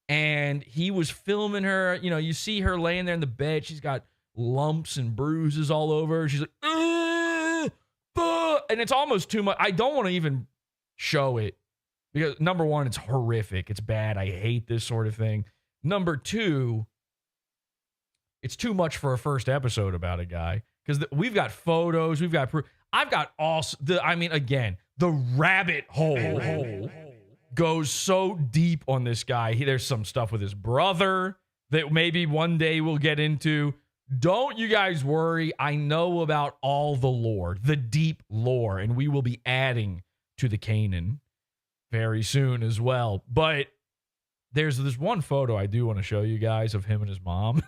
And he was filming her. You know, you see her laying there in the bed. She's got lumps and bruises all over her. She's like, ugh, and it's almost too much. I don't want to even show it because, number one, it's horrific. It's bad. I hate this sort of thing. Number two, it's too much for a first episode about a guy because we've got photos, we've got proof. I've got the rabbit hole goes so deep on this guy. There's some stuff with his brother that maybe one day we'll get into. Don't you guys worry. I know about all the lore, the deep lore, and we will be adding to the canon very soon as well. But there's this one photo I do want to show you guys of him and his mom.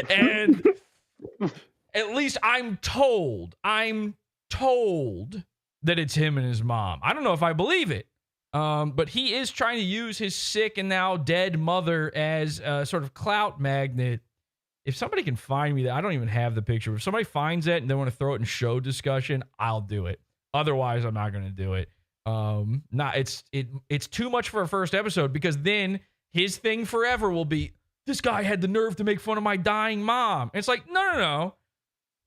And at least I'm told that it's him and his mom. I don't know if I believe it. But he is trying to use his sick and now dead mother as a sort of clout magnet. If somebody can find me that, I don't even have the picture. If somebody finds it and they want to throw it in show discussion, I'll do it. Otherwise, I'm not going to do it. It's too much for a first episode because then his thing forever will be, this guy had the nerve to make fun of my dying mom. And it's like, no.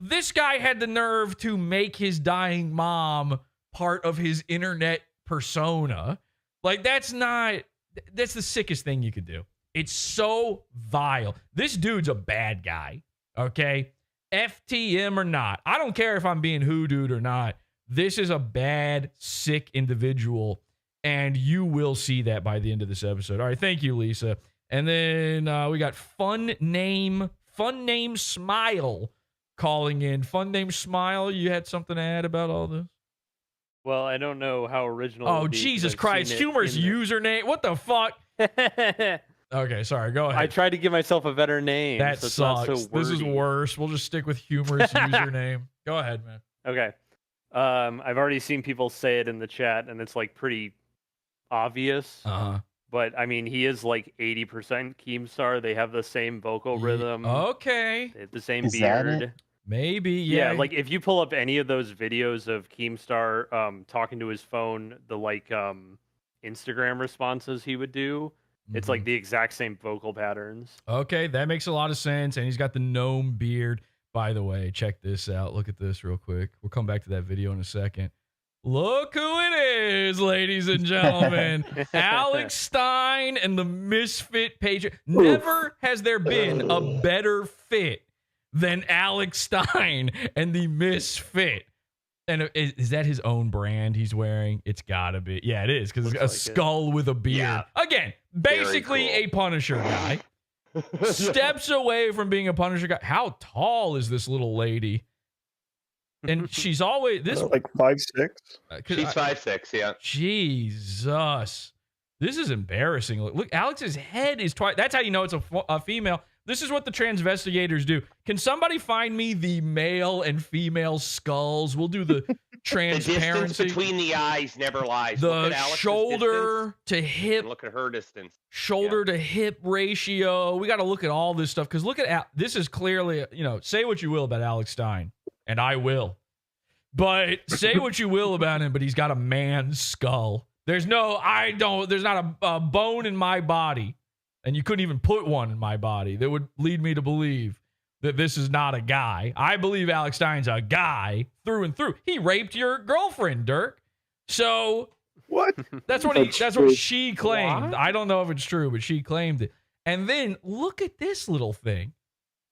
This guy had the nerve to make his dying mom part of his internet persona. Like, that's the sickest thing you could do. It's so vile. This dude's a bad guy, okay? FTM or not. I don't care if I'm being hoodooed or not. This is a bad, sick individual, and you will see that by the end of this episode. All right, thank you, Lisa. And then we got Fun Name Smile calling in. Fun Name Smile, you had something to add about all this? Well, I don't know how original. Oh, Jesus Christ. Humor's username. What the fuck? Okay, sorry. Go ahead. I tried to give myself a better name. That so it's sucks. not so This is wordy. worse. We'll just stick with humorous username. Go ahead, man. Okay. I've already seen people say it in the chat, and it's like pretty obvious. Uh-huh. But I mean, he is like 80% Keemstar. They have the same vocal rhythm. Okay. They have the same Is that beard. it? Maybe, Yeah, yeah. like if you pull up any of those videos of Keemstar talking to his phone, the like Instagram responses he would do, it's like the exact same vocal patterns. Okay, that makes a lot of sense. And he's got the gnome beard. By the way, check this out. Look at this real quick. We'll come back to that video in a second. Look who it is, ladies and gentlemen. Alex Stein and the Misfit Patriot. Never has there been a better fit than Alex Stein and the Misfit. And is that his own brand he's wearing? It's gotta be. Yeah, it is, because it's a skull with a beard. Yeah. Again, basically cool. a Punisher guy. Steps away from being a Punisher guy. How tall is this little lady? And she's always this Like 5'6". She's 5'6", yeah. Jesus, this is embarrassing. Look, Alex's head is twice. That's how you know it's a female. This is what the transvestigators do. Can somebody find me the male and female skulls? We'll do the transparency. The distance between the eyes never lies. The Look at Alex's shoulder to hip. and look at her distance. Shoulder to hip ratio. We got to look at all this stuff, because look at this is clearly, say what you will about Alex Stein, and I will. But say what you will about him, but he's got a man's skull. There's not a bone in my body, and you couldn't even put one in my body that would lead me to believe that this is not a guy. I believe Alex Stein's a guy through and through. He raped your girlfriend, Dirk. So What? that's what she claimed. What? I don't know if it's true, but she claimed it. And then look at this little thing.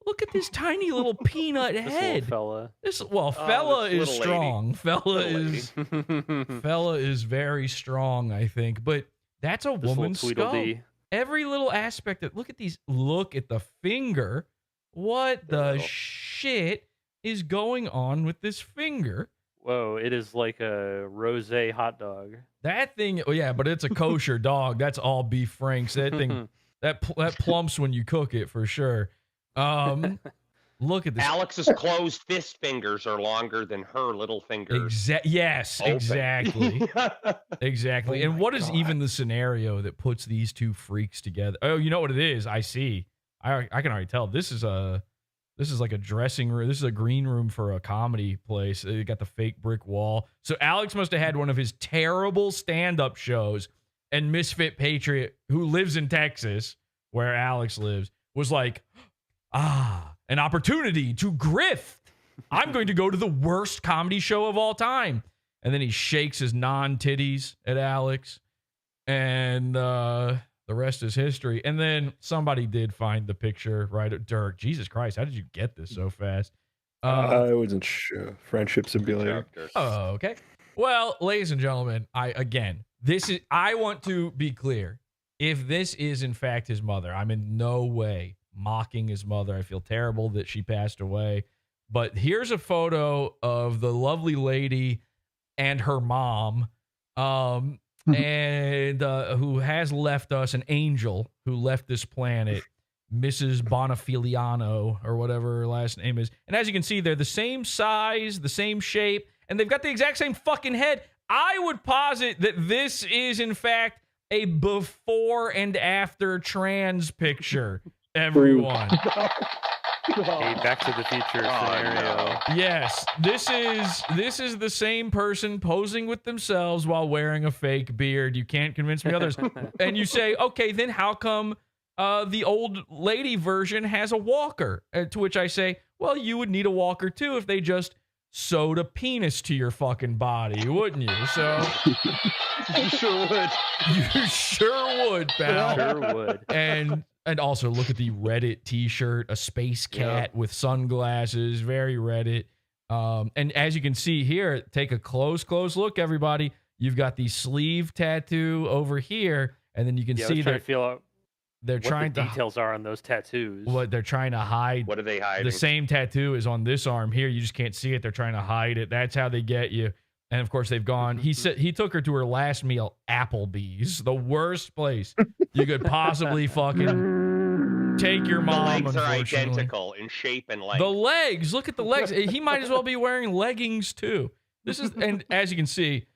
Look at this tiny little peanut This head. little Fella this is little strong. Little Fella is very strong, I think. But that's a woman's skull. Tweedledee. Every little aspect of look at the finger. What the Little. shit is going on with this finger? Whoa, it is like a rosé hot dog. That thing, yeah, but it's a kosher dog. That's all beef franks. That thing, that plumps when you cook it for sure. Look at this. Alex's closed fist fingers are longer than her little fingers. Yes, open. exactly. Exactly. Oh And my what is God. even the scenario that puts these two freaks together? Oh, you know what it is? I see. I can already tell. This is like a dressing room. This is a green room for a comedy place. They got the fake brick wall. So Alex must have had one of his terrible stand-up shows, and Misfit Patriot, who lives in Texas, where Alex lives, was like, an opportunity to grift. I'm going to go to the worst comedy show of all time. And then he shakes his non-titties at Alex, and the rest is history. And then somebody did find the picture, right? Dirk, Jesus Christ, how did you get this so fast? I wasn't sure. Friendship simulator. Oh, okay. Well, ladies and gentlemen, I want to be clear. If this is in fact his mother, I'm in no way mocking his mother. I feel terrible that she passed away. But here's a photo of the lovely lady and her mom, and who has left us, an angel who left this planet, Mrs. Bonafiliano, or whatever her last name is. And as you can see, they're the same size, the same shape, and they've got the exact same fucking head. I would posit that this is, in fact, a before and after trans picture, everyone. A Back to the Future scenario. Yes, this is the same person posing with themselves while wearing a fake beard. You can't convince me others. And you say, okay, then how come the old lady version has a walker? To which I say, well, you would need a walker too if they just sewed a penis to your fucking body, wouldn't you? So You sure would. you sure would, pal. Sure would. And also look at the Reddit t-shirt, a space cat with sunglasses, very Reddit. And as you can see here, take a close look, everybody. You've got the sleeve tattoo over here, and then you can see that they're trying to details are on those tattoos. What they're trying to hide. What are they hiding? The same tattoo is on this arm here. You just can't see it. They're trying to hide it. That's how they get you. And of course, they've gone. He said he took her to her last meal, Applebee's, the worst place you could possibly fucking take your mom. The legs are identical in shape and length. The legs. Look at the legs. He might as well be wearing leggings too. This is, and as you can see,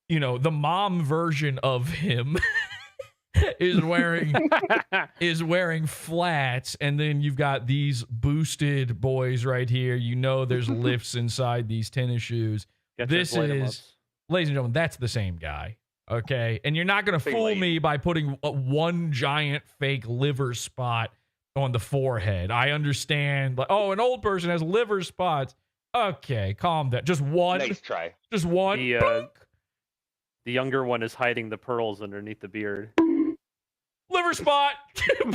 you know, the mom version of him is wearing flats, and then you've got these boosted boys right here. You know, there's lifts inside these tennis shoes. This is, ladies and gentlemen, that's the same guy. Okay, and you're not gonna fool me by putting one giant fake liver spot on the forehead. I understand, like, oh, an old person has liver spots. Okay, calm down. Just one. Nice try. Just one. The younger one is hiding the pearls underneath the beard. Liver spot.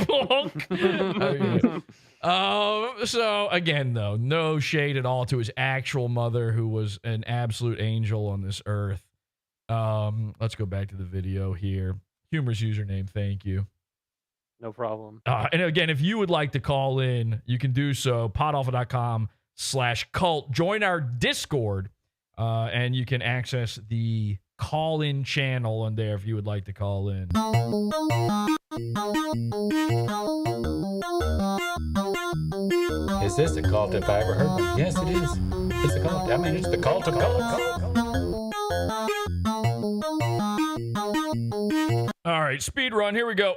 Okay. So again, though, no shade at all to his actual mother, who was an absolute angel on this earth. Let's go back to the video here. Humorous username, thank you. No problem. And again, if you would like to call in, you can do so. PODAWFUL.com/cult. Join our Discord, and you can access the call-in channel on there if you would like to call in. Is this a cult if I ever heard one? Yes, it is. It's a cult. I mean, it's the cult of cults. All right, speed run. Here we go.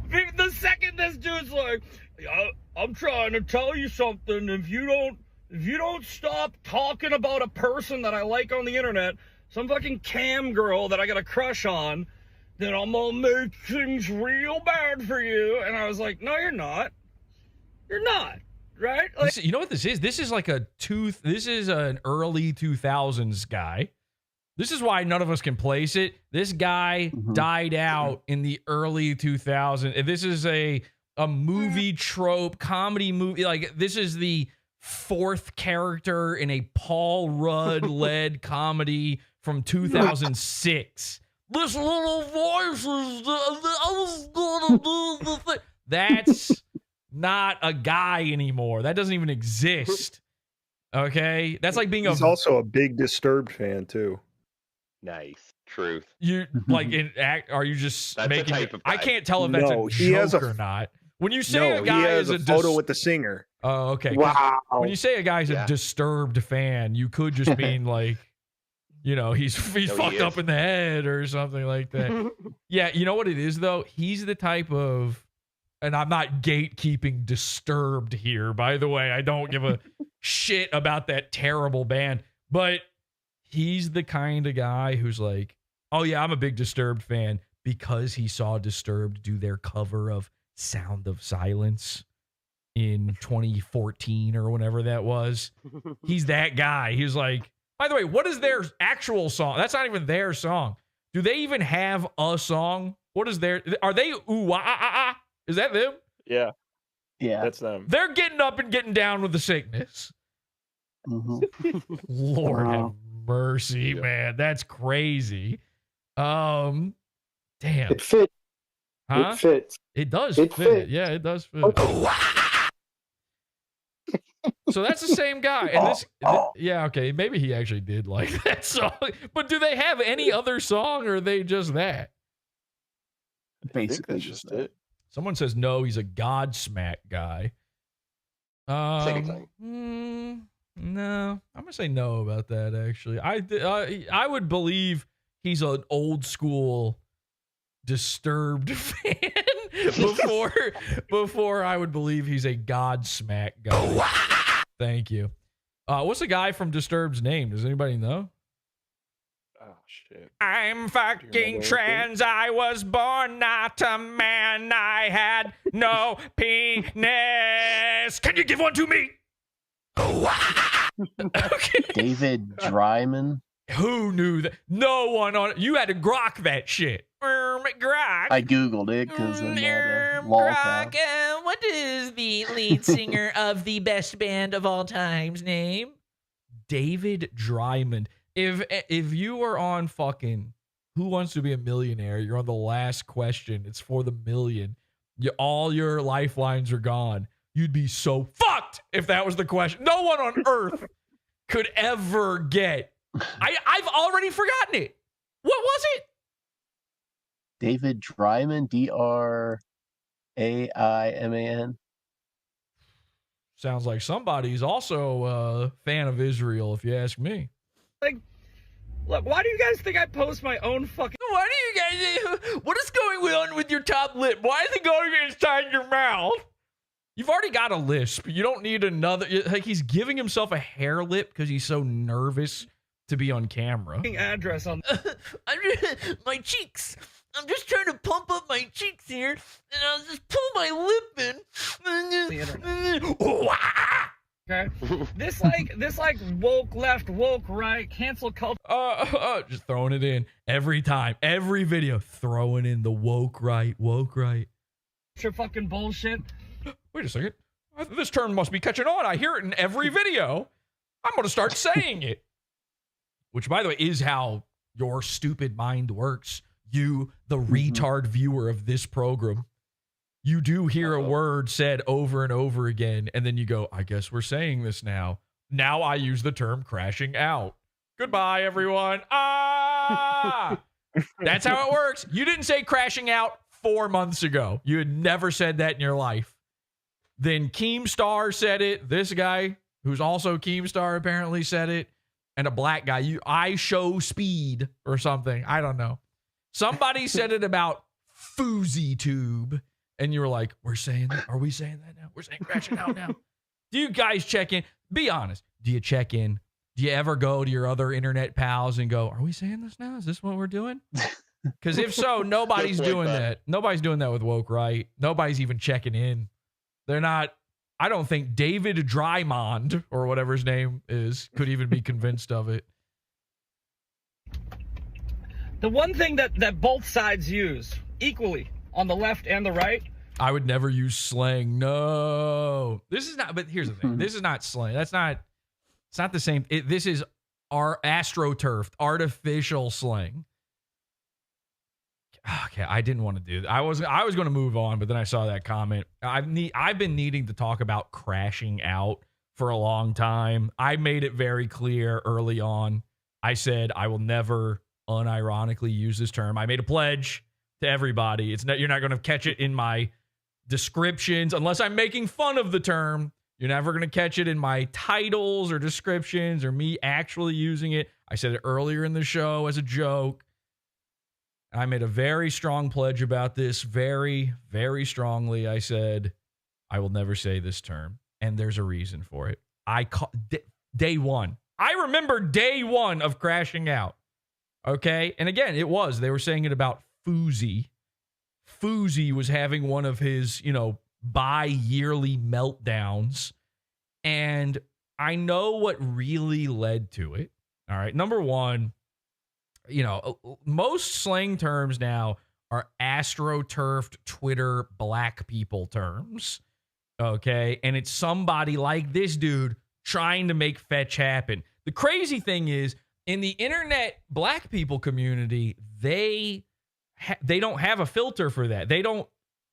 The second this dude's like, I'm trying to tell you something. If you don't stop talking about a person that I like on the internet, some fucking cam girl that I got a crush on, then I'm gonna make things real bad for you. And I was like, no, you're not. You're not. Right? Like, you know what this is? This is like this is an early 2000s guy. This is why none of us can place it. This guy died out in the early 2000s. This is a movie trope, comedy movie. Like, this is the fourth character in a Paul Rudd-led comedy from 2006. This little voice is, I was gonna do the thing. That's not a guy anymore. That doesn't even exist. Okay? That's like being He's also a big Disturbed fan, too. Nice. Truth. You like are you just that's making type of guy. I can't tell if that's a joke or not. When you say a guy is a photo with the singer. Oh, okay. Wow. When you say a guy's a Disturbed fan, you could just mean like, you know, he's fucked up in the head or something like that. Yeah, you know what it is though? He's the type of, and I'm not gatekeeping Disturbed here, by the way. I don't give a shit about that terrible band, but he's the kind of guy who's like, oh yeah, I'm a big Disturbed fan because he saw Disturbed do their cover of Sound of Silence in 2014 or whenever that was. He's that guy. He's like, by the way, what is their actual song? That's not even their song. Do they even have a song? What is their, are they ooh ah ah ah? Is that them? Yeah. Yeah. That's them. They're getting up and getting down with the sickness. Lord have mercy, man. That's crazy. Damn. It fit. Huh? It fits. It does It fit. fit. Yeah, it does fit. So that's the same guy. And this, yeah, okay. Maybe he actually did like that song. But do they have any other song or are they just that? Basically, that's just it. Someone says no, he's a Godsmack guy. Same No, I'm gonna say no about that. Actually, I would believe he's an old school Disturbed fan before I would believe he's a Godsmack guy. Thank you. What's the guy from Disturbed's name? Does anybody know? Oh shit. I'm fucking trans. I was born not a man. I had no penis. Can you give one to me? Okay. David Dryman. Who knew that? No one on it. You had to grok that shit. Grok. I googled it because Lolcow. Grok. What is the lead singer of the best band of all time's name? David Dryman. If you are on fucking Who Wants to Be a Millionaire, you're on the last question. It's for the million. All your lifelines are gone. You'd be so fucked if that was the question. No one on earth could ever get. I've already forgotten it. What was it? David Dryman, D-R-A-I-M-A-N. Sounds like somebody's also a fan of Israel, if you ask me. Like, look, why do you guys think I post my own fucking... Why do you guys... What is going on with your top lip? Why is it going inside your mouth? You've already got a lisp. You don't need another. Like, he's giving himself a hair lip because he's so nervous to be on camera. Address on... my cheeks. I'm just trying to pump up my cheeks here, and I'll just pull my lip in. The internet. Okay. This woke left, woke right, cancel culture. Just throwing it in every time, every video, throwing in the woke right, woke right. Fucking bullshit. Wait a second. This term must be catching on. I hear it in every video. I'm going to start saying it. Which, by the way, is how your stupid mind works. You, the retard viewer of this program, you do hear a word said over and over again, and then you go, I guess we're saying this now. Now I use the term crashing out. Goodbye, everyone. Ah! That's how it works. You didn't say crashing out 4 months ago. You had never said that in your life. Then Keemstar said it. This guy, who's also Keemstar, apparently said it. And a black guy, I show speed or something. I don't know. Somebody said it about Fousey Tube. And you were like, we're saying that? Are we saying that now? We're saying crashing out now. Do you guys check in? Be honest. Do you check in? Do you ever go to your other internet pals and go, are we saying this now? Is this what we're doing? Because if so, nobody's doing that. Nobody's doing that with woke right. Nobody's even checking in. They're not. I don't think David Drymond, or whatever his name is, could even be convinced of it. The one thing that both sides use equally on the left and the right. I would never use slang. No. This is not, but here's the thing. This is not slang. It's not the same. This is our astroturfed, artificial slang. Okay, I didn't want to do that. I was going to move on, but then I saw that comment. I've been needing to talk about crashing out for a long time. I made it very clear early on. I said I will never unironically use this term. I made a pledge to everybody. You're not going to catch it in my descriptions unless I'm making fun of the term. You're never going to catch it in my titles or descriptions or me actually using it. I said it earlier in the show as a joke. I made a very strong pledge about this, very, very strongly. I said, I will never say this term, and there's a reason for it. Day one. I remember day one of crashing out, okay? And again, they were saying it about Fousey. Fousey was having one of his, bi-yearly meltdowns, and I know what really led to it. All right, number one, most slang terms now are astroturfed Twitter black people terms, okay? And it's somebody like this dude trying to make fetch happen. The crazy thing is, in the internet black people community, they don't have a filter for that. They don't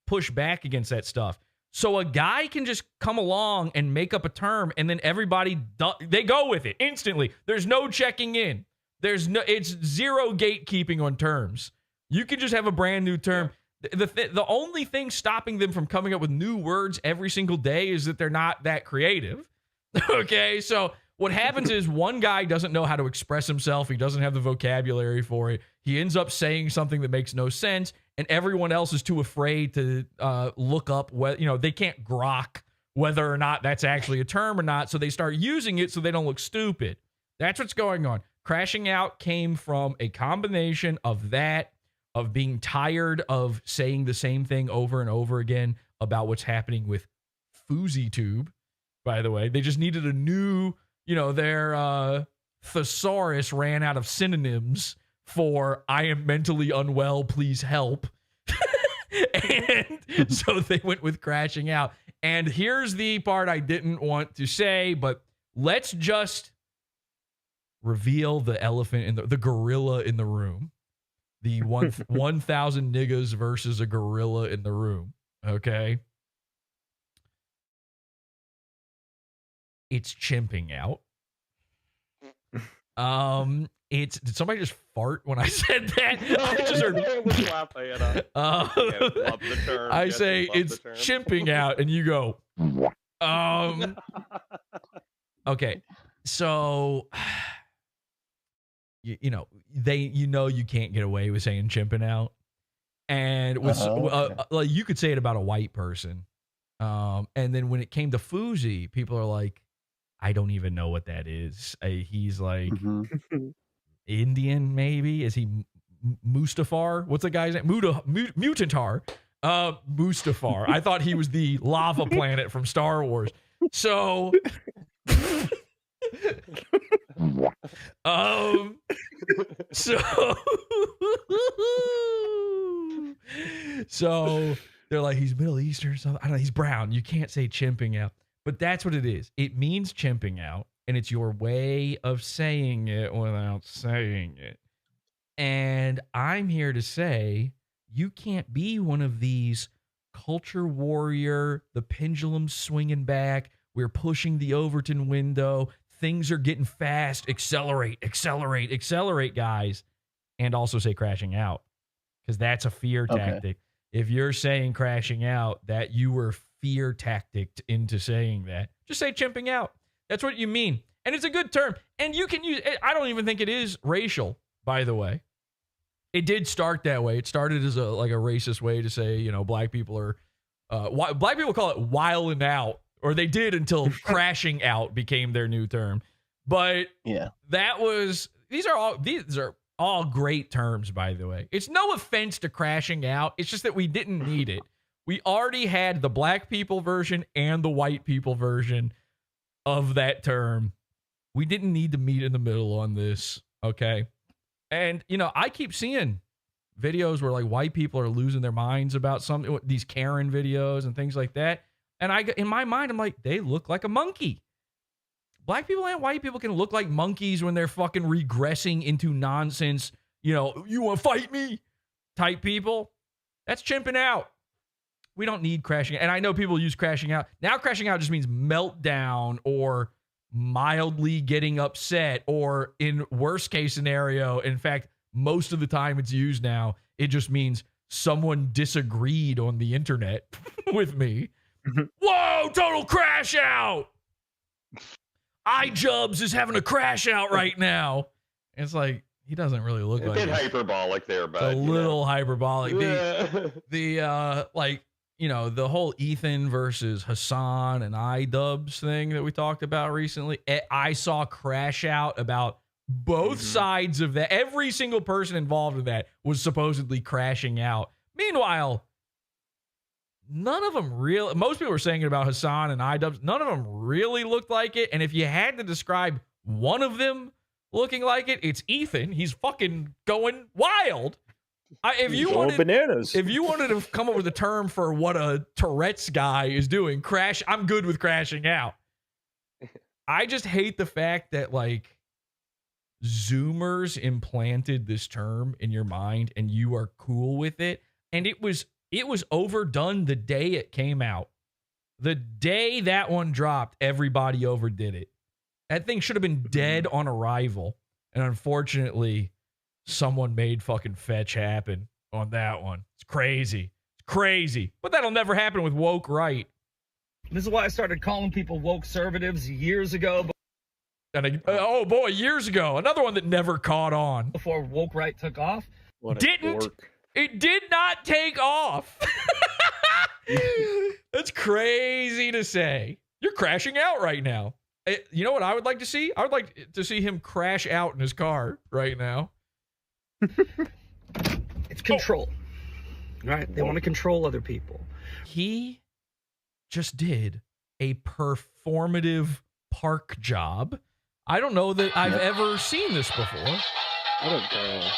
push back against that stuff. So a guy can just come along and make up a term, and then everybody, they go with it instantly. There's no checking in. It's zero gatekeeping on terms. You can just have a brand new term. The only thing stopping them from coming up with new words every single day is that they're not that creative. Okay, so what happens is one guy doesn't know how to express himself. He doesn't have the vocabulary for it. He ends up saying something that makes no sense, and everyone else is too afraid to look up they can't grok whether or not that's actually a term or not, so they start using it so they don't look stupid. That's what's going on. Crashing out came from a combination of that, of being tired of saying the same thing over and over again about what's happening with Fousey Tube, by the way. They just needed a new, their thesaurus ran out of synonyms for I am mentally unwell, please help. And so they went with crashing out. And here's the part I didn't want to say, but let's just reveal the elephant in the gorilla in the room. The 1,000 niggas versus a gorilla in the room. Okay. It's chimping out. Did somebody just fart when I said that? I just heard. Love the term. I Yes, say love it's the term. chimping out, and you go. Okay, so you know you can't get away with saying chimping out, and with like you could say it about a white person, and then when it came to Fousey, people are like, I don't even know what that is. He's like Indian, maybe? Is he Mustafar? What's the guy's name? Mutantar. Mustafar. I thought he was the lava planet from Star Wars. So, so they're like, he's Middle Eastern or something. I don't know. He's brown. You can't say chimping out. But that's what it is. It means chimping out, and it's your way of saying it without saying it. And I'm here to say you can't be one of these culture warrior, the pendulum's swinging back, we're pushing the Overton window, things are getting fast, accelerate, accelerate, accelerate, guys, and also say crashing out, because that's a fear tactic. If you're saying crashing out, that you were fear tacticked into saying that. Just say chimping out. That's what you mean. And it's a good term. And you can use it. I don't even think it is racial, by the way. It did start that way. It started as a racist way to say, black people are black people call it wilding out, or they did until crashing out became their new term. But these are all great terms, by the way. It's no offense to crashing out. It's just that we didn't need it. We already had the black people version and the white people version of that term. We didn't need to meet in the middle on this, okay? And, I keep seeing videos where, white people are losing their minds about these Karen videos and things like that. And in my mind, I'm like, they look like a monkey. Black people and white people can look like monkeys when they're fucking regressing into nonsense, you want to fight me type people. That's chimping out. We don't need crashing. And I know people use crashing out. Now crashing out just means meltdown or mildly getting upset, or in worst case scenario, in fact, most of the time it's used now, it just means someone disagreed on the internet with me. Whoa, total crash out. iJubs is having a crash out right now. And it's like, he doesn't really look like a bit hyperbolic there, but a little hyperbolic. The whole Ethan versus Hassan and iDubbbz thing that we talked about recently. I saw crash out about both sides of that. Every single person involved in that was supposedly crashing out. Meanwhile, none of them really, most people were saying it about Hassan and iDubbbz. None of them really looked like it. And if you had to describe one of them looking like it, it's Ethan. He's fucking going wild. If you wanted to come up with a term for what a Tourette's guy is doing, I'm good with crashing out. I just hate the fact that Zoomers implanted this term in your mind and you are cool with it. And it was overdone the day it came out. The day that one dropped, everybody overdid it. That thing should have been dead on arrival. And unfortunately, someone made fucking fetch happen on that one. It's crazy. It's crazy. But that'll never happen with woke right. This is why I started calling people woke conservatives years ago. And years ago. Another one that never caught on. Before woke right took off. It did not take off. That's crazy to say. You're crashing out right now. You know what I would like to see? I would like to see him crash out in his car right now. It's control. Right? They want to control other people. He just did a performative park job. I don't know that I've ever seen this before. I don't know.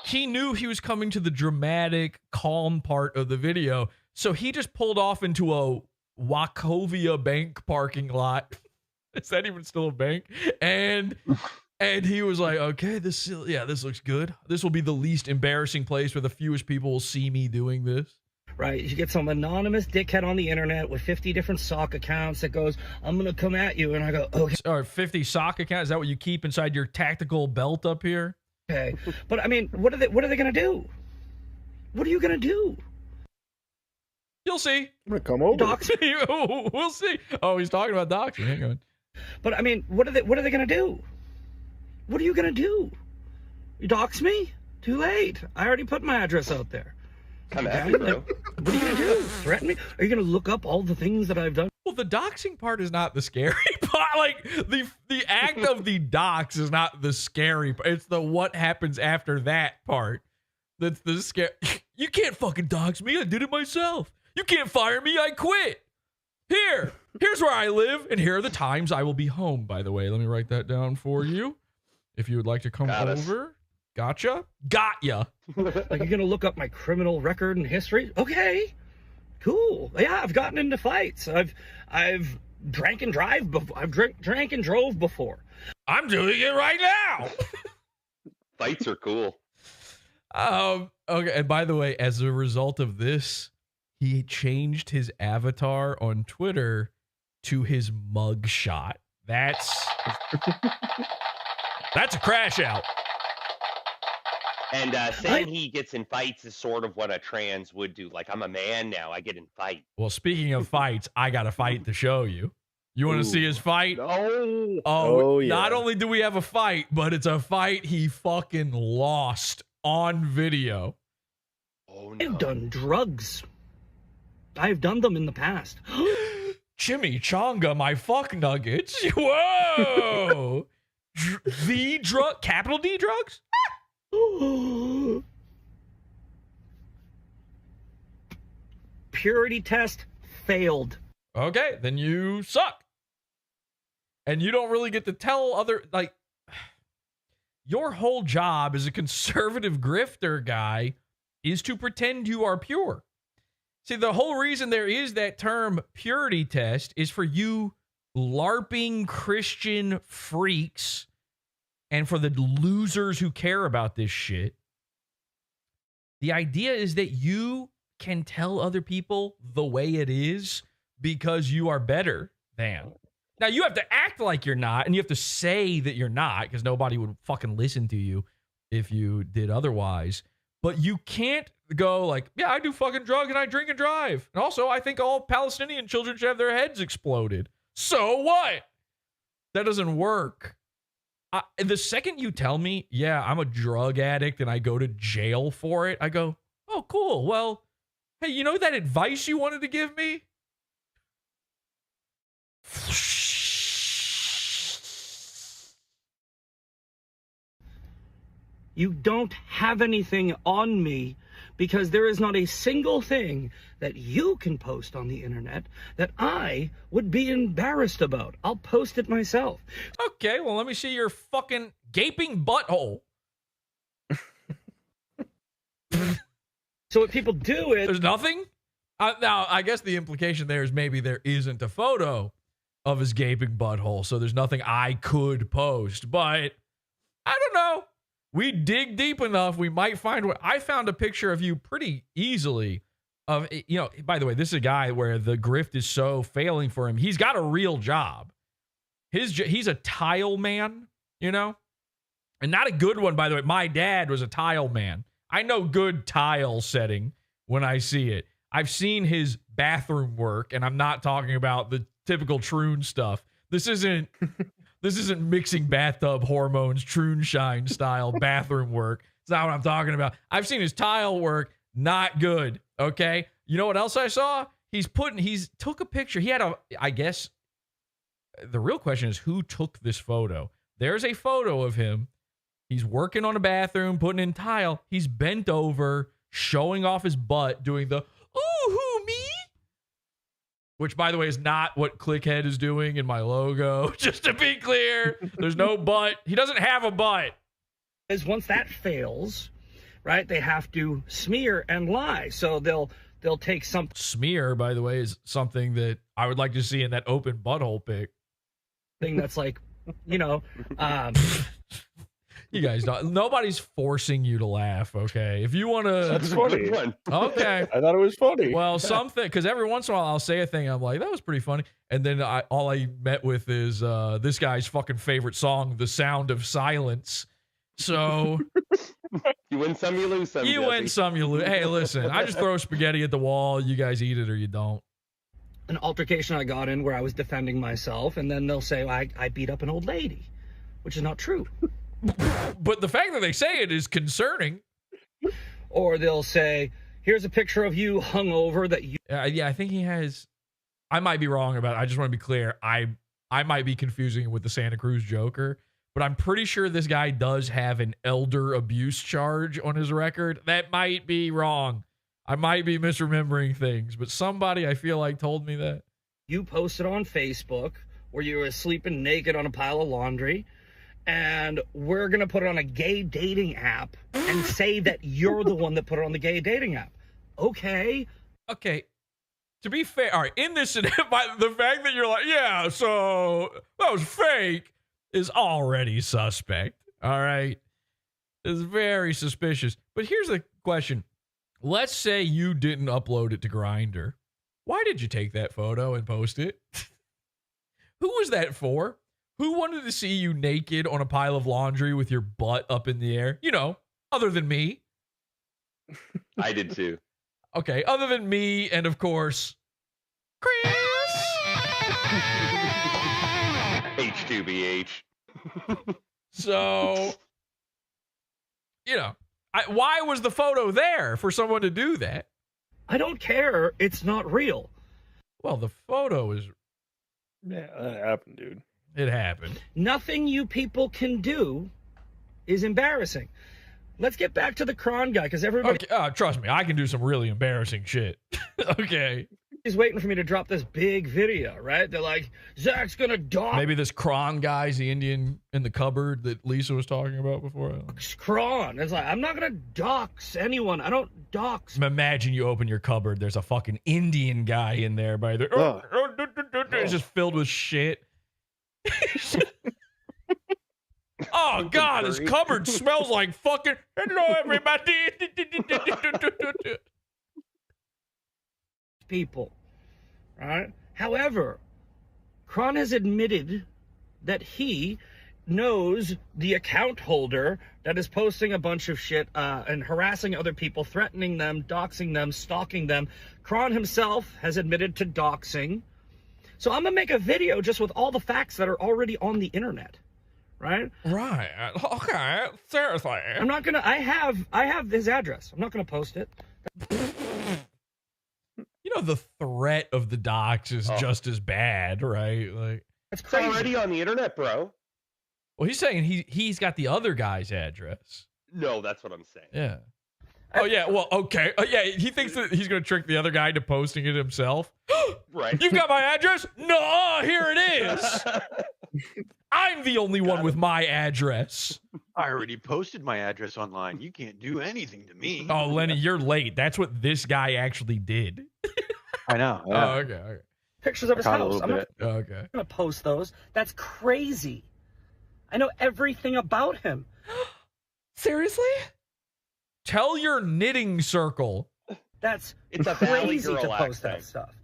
he knew he was coming to the dramatic, calm part of the video, so he just pulled off into a Wachovia bank parking lot. Is that even still a bank? And he was like, okay, this looks good. This will be the least embarrassing place where the fewest people will see me doing this. Right, you get some anonymous dickhead on the internet with 50 different sock accounts that goes, I'm gonna come at you, and I go, okay. Or 50 sock accounts, is that what you keep inside your tactical belt up here? Okay, but I mean, what are they gonna do? What are you gonna do? You'll see. I'm gonna come over. Doxxing. We'll see. Oh, he's talking about doxing. Hang on. But I mean, what are they gonna do? What are you gonna do? You dox me? Too late. I already put my address out there. Come at me, bro. What are you gonna do? Threaten me? Are you gonna look up all the things that I've done? Well, the doxing part is not the scary part. Like the act of the dox is not the scary part. It's the what happens after that part. That's the scary. You can't fucking dox me. I did it myself. You can't fire me. I quit. Here's where I live, and here are the times I will be home. By the way, let me write that down for you. If you would like to come over. Gotcha. Got ya. Like, you're gonna look up my criminal record and history? Okay, cool. Yeah, I've gotten into fights. I've drank and drive. I've drank and drove before. I'm doing it right now. Fights are cool. Okay. And by the way, as a result of this, he changed his avatar on Twitter to his mug shot. That's a crash out. And saying he gets in fights is sort of what a trans would do. Like, I'm a man now. I get in fights. Well, speaking of fights, I got a fight to show you. You want to see his fight? No. Oh, yeah. Not only do we have a fight, but it's a fight he fucking lost on video. Oh, no. I've done drugs. I've done them in the past. Chimichanga, my fuck nuggets. Whoa. The drug, capital D drugs? Purity test failed. Okay, then you suck. And you don't really get to tell other, like, your whole job as a conservative grifter guy is to pretend you are pure. See, the whole reason there is that term purity test is for you LARPing Christian freaks and for the losers who care about this shit. The idea is that you can tell other people the way it is because you are better than. Now, you have to act like you're not, and you have to say that you're not, because nobody would fucking listen to you if you did otherwise. But you can't go like, yeah, I do fucking drugs and I drink and drive. And also, I think all Palestinian children should have their heads exploded. So what? That doesn't work. The second you tell me, yeah, I'm a drug addict and I go to jail for it, I go, oh, cool. Well, hey, you know that advice you wanted to give me? You don't have anything on me because there is not a single thing that you can post on the internet that I would be embarrassed about. I'll post it myself. Okay, well, let me see your fucking gaping butthole. So what people do is... There's nothing? Now, I guess the implication there is maybe there isn't a photo of his gaping butthole, so there's nothing I could post. But, I don't know. We dig deep enough, we might find what... I found a picture of you pretty easily. Of, you know, by the way, this is a guy where the grift is so failing for him. He's got a real job. He's a tile man, you know? And not a good one, by the way. My dad was a tile man. I know good tile setting when I see it. I've seen his bathroom work, and I'm not talking about the typical troon stuff. This isn't mixing bathtub hormones, troon shine style bathroom work. It's not what I'm talking about. I've seen his tile work, not good. Okay. You know what else I saw? He's took a picture. He had I guess the real question is who took this photo? There's a photo of him. He's working on a bathroom, putting in tile. He's bent over, showing off his butt, doing the, ooh, who, me? Which, by the way, is not what Clickhead is doing in my logo. Just to be clear, there's no butt. He doesn't have a butt. Is once that fails, right? They have to smear and lie. So they'll take something. Smear, by the way, is something that I would like to see in that open butthole pic. That's like, you know, you guys don't. Nobody's forcing you to laugh, okay? If you want to, That's funny. Okay. I thought it was funny. Well, something, because every once in a while I'll say a thing, I'm like, that was pretty funny, and then all I met with is this guy's fucking favorite song, "The Sound of Silence." So you win some, you lose some. You Jesse. win some, you lose. Hey, listen, I just throw spaghetti at the wall. You guys eat it or you don't. An altercation I got in where I was defending myself, and then they'll say I beat up an old lady, which is not true. But the fact that they say it is concerning. Or they'll say, here's a picture of you hungover that you... Yeah, I think he has... I might be wrong about it. I just want to be clear. I might be confusing it with the Santa Cruz Joker, but I'm pretty sure this guy does have an elder abuse charge on his record. That might be wrong. I might be misremembering things, but somebody I feel like told me that. You posted on Facebook where you were sleeping naked on a pile of laundry, and we're going to put it on a gay dating app and say that you're the one that put it on the gay dating app. Okay. Okay. To be fair, all right, in this scenario, the fact that you're like, yeah, so that was fake is already suspect. All right. It's very suspicious. But here's the question. Let's say you didn't upload it to Grindr. Why did you take that photo and post it? Who was that for? Who wanted to see you naked on a pile of laundry with your butt up in the air? You know, other than me. I did too. Okay, other than me and, of course, Chris. H2BH. So, you know, why was the photo there for someone to do that? I don't care. It's not real. Well, the photo is... Yeah, that happened, dude. It happened. Nothing you people can do is embarrassing. Let's get back to the Cron guy, because everybody... Okay, trust me, I can do some really embarrassing shit. Okay. He's waiting for me to drop this big video, right? They're like, Zach's gonna dox. Maybe this Cron guy's the Indian in the cupboard that Lisa was talking about before. Cron. It's like, I'm not gonna dox anyone. I don't dox. Imagine you open your cupboard, there's a fucking Indian guy in there by the... It's just filled with shit. Oh, God, this cupboard smells like fucking... Hello, everybody. People, right? However, Cron has admitted that he knows the account holder that is posting a bunch of shit and harassing other people, threatening them, doxing them, stalking them. Cron himself has admitted to doxing. So I'm gonna make a video just with all the facts that are already on the internet, right? Right. Okay. Seriously. I'm not gonna. I have his address. I'm not gonna post it. You know, the threat of the dox is just as bad, right? Like, it's crazy. Already on the internet, bro. Well, he's saying he's got the other guy's address. No, that's what I'm saying. Yeah. Oh, yeah. Well, okay. Yeah, he thinks that he's going to trick the other guy into posting it himself. Right. You've got my address? No, here it is. I'm the only one with my address. I already posted my address online. You can't do anything to me. Oh, Lenny, you're late. That's what this guy actually did. I know. Yeah. Oh, okay. Pictures of his house. I'm not okay. gonna post those. That's crazy. I know everything about him. Seriously? Tell your knitting circle. It's a Valley crazy Girl to post that stuff.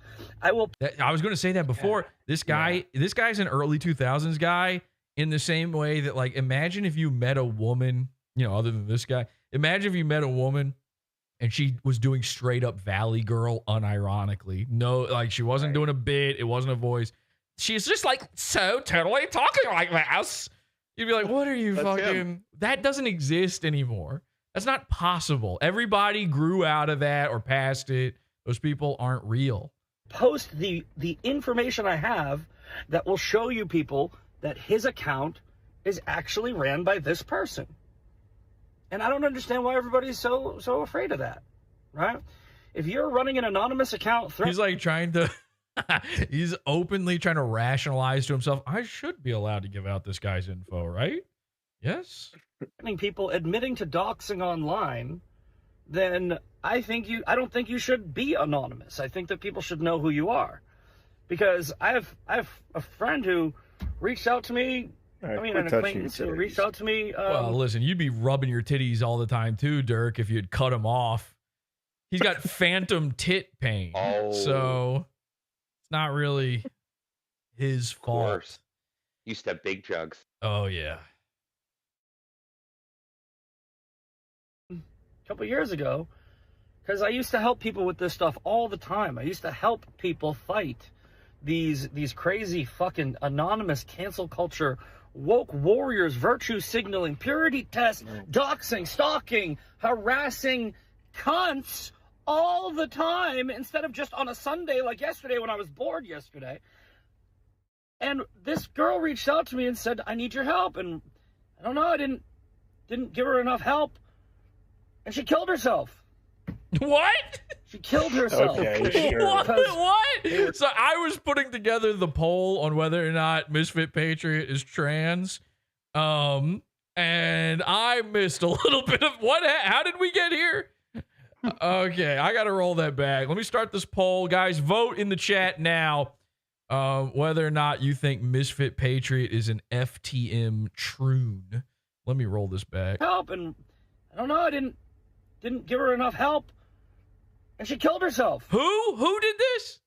I will. I was going to say that before. Yeah. This guy's an early 2000s guy in the same way that, like, imagine if you met a woman, you know, other than this guy. Imagine if you met a woman and she was doing straight up Valley Girl unironically. No, like, she wasn't doing a bit. It wasn't a voice. She's just like, so totally talking like that. You'd be like, what are you fucking... That doesn't exist anymore. That's not possible. Everybody grew out of that or past it. Those people aren't real. Post the information I have that will show you people that his account is actually ran by this person. And I don't understand why everybody's so afraid of that, right? If you're running an anonymous account... He's like trying to... he's openly trying to rationalize to himself, I should be allowed to give out this guy's info, right? Yes? People admitting to doxing online, then I don't think you should be anonymous. I think that people should know who you are. Because I have a friend who reached out to me. Right, an acquaintance who reached out to me. Well, listen, you'd be rubbing your titties all the time too, Dirk, if you'd cut him off. He's got phantom tit pain. So it's not really his fault. Used to have big jugs. Oh, yeah. A couple years ago, because I used to help people with this stuff all the time. I used to help people fight these crazy fucking anonymous cancel culture woke warriors, virtue signaling, purity tests, doxing, stalking, harassing cunts all the time instead of just on a Sunday like yesterday when I was bored yesterday. And this girl reached out to me and said, I need your help. And I don't know, I didn't give her enough help. And she killed herself. What? She killed herself. Okay, sure. What? So I was putting together the poll on whether or not Misfit Patriot is trans. And I missed a little bit of what? How did we get here? Okay, I got to roll that back. Let me start this poll. Guys, vote in the chat now whether or not you think Misfit Patriot is an FTM troon. Let me roll this back. Help, and I don't know, I didn't give her enough help. And she killed herself. Who did this?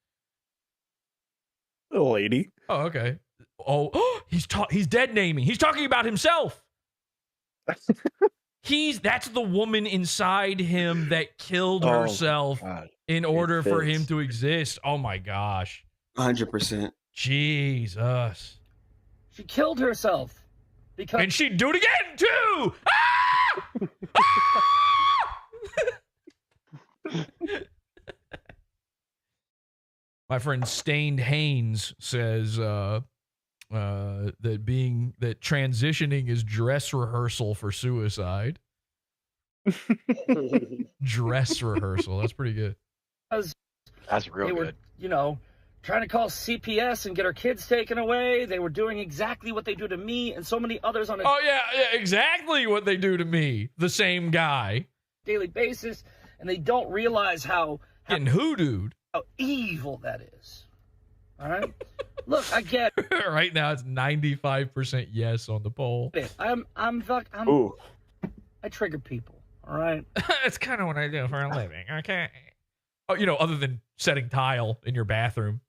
The lady. Oh, okay. Oh, he's dead naming. He's talking about himself. That's the woman inside him that killed herself in order for him to exist. Oh my gosh. 100%. Jesus. She killed herself because and she'd do it again too. Ah! My friend Stained Haynes says that transitioning is dress rehearsal for suicide. Dress rehearsal. That's pretty good. That's real good. Trying to call CPS and get our kids taken away. They were doing exactly what they do to me and so many others on a exactly what they do to me. The same guy. Daily basis, and they don't realize how getting hoodooed. How evil that is. All right? Look, I get it. Right now it's 95% yes on the poll. I trigger people, all right? That's kind of what I do for a living, okay? Oh, other than setting tile in your bathroom.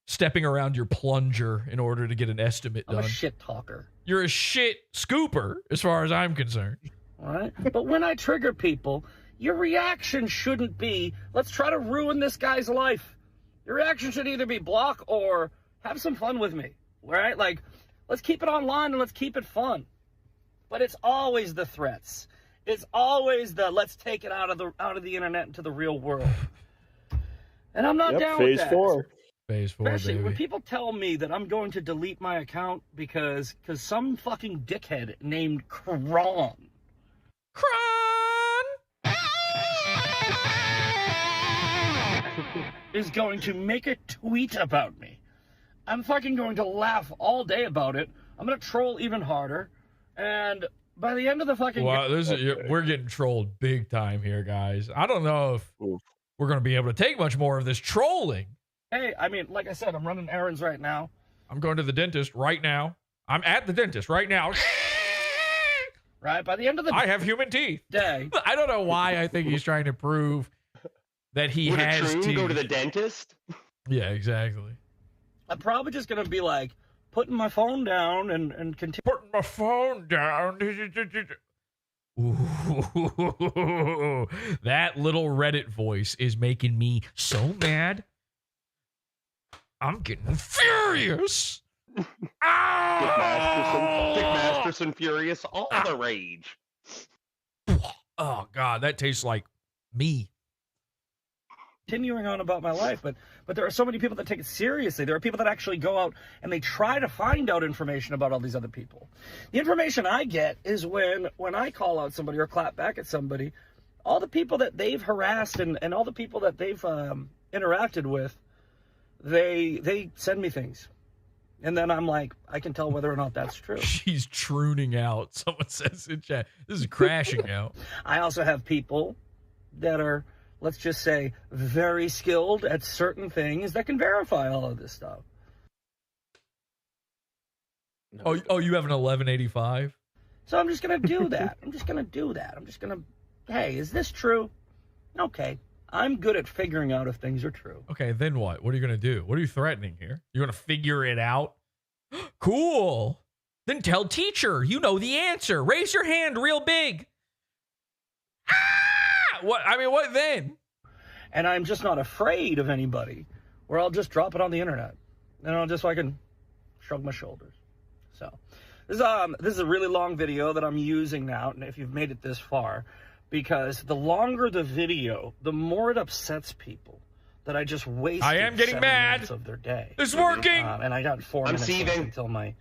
Stepping around your plunger in order to get an estimate done. I'm a shit talker. You're a shit scooper, as far as I'm concerned. All right? But when I trigger people, your reaction shouldn't be, let's try to ruin this guy's life. Your reaction should either be block or have some fun with me, right? Like, let's keep it online and let's keep it fun. But it's always the threats. It's always the let's take it out of the internet into the real world. And I'm not down with that. Phase 4, Especially baby. when people tell me that I'm going to delete my account because some fucking dickhead named Kron is going to make a tweet about me. I'm fucking going to laugh all day about it. I'm going to troll even harder. And by the end of the fucking we're getting trolled big time here, guys. I don't know if we're going to be able to take much more of this trolling. Hey, I mean, like I said, I'm running errands right now. I'm going to the dentist right now. I'm at the dentist right now. Right? By the end of the I have human teeth. Day. I don't know why I think he's trying to prove that he has Would a troon teeth. go to the dentist? Yeah, exactly. I'm probably just going to be like, putting my phone down and continue. Putting my phone down. Ooh, that little Reddit voice is making me so mad. I'm getting furious. Dick Masterson furious, all the rage. Oh God, that tastes like me. Continuing on about my life, but there are so many people that take it seriously. There are people that actually go out and they try to find out information about all these other people. The information I get is when I call out somebody or clap back at somebody, all the people that they've harassed and all the people that they've interacted with, they send me things. And then I'm like, I can tell whether or not that's true. She's trooning out. Someone says in chat, this is crashing out. I also have people that are, let's just say, very skilled at certain things that can verify all of this stuff. Oh, you have an 1185? So I'm just going to do that. I'm just going to do that. I'm just going to, hey, is this true? Okay. I'm good at figuring out if things are true. Okay, then what? What are you going to do? What are you threatening here? You're going to figure it out? Cool. Then tell teacher. You know the answer. Raise your hand real big. Ah! What? I mean, what then? And I'm just not afraid of anybody, where I'll just drop it on the internet. And I'll just, so I can shrug my shoulders. So this is a really long video that I'm using now, and if you've made it this far, because the longer the video, the more it upsets people that I just wasted I am getting 7 mad. minutes of their day. It's working. And I got 4 minutes left until my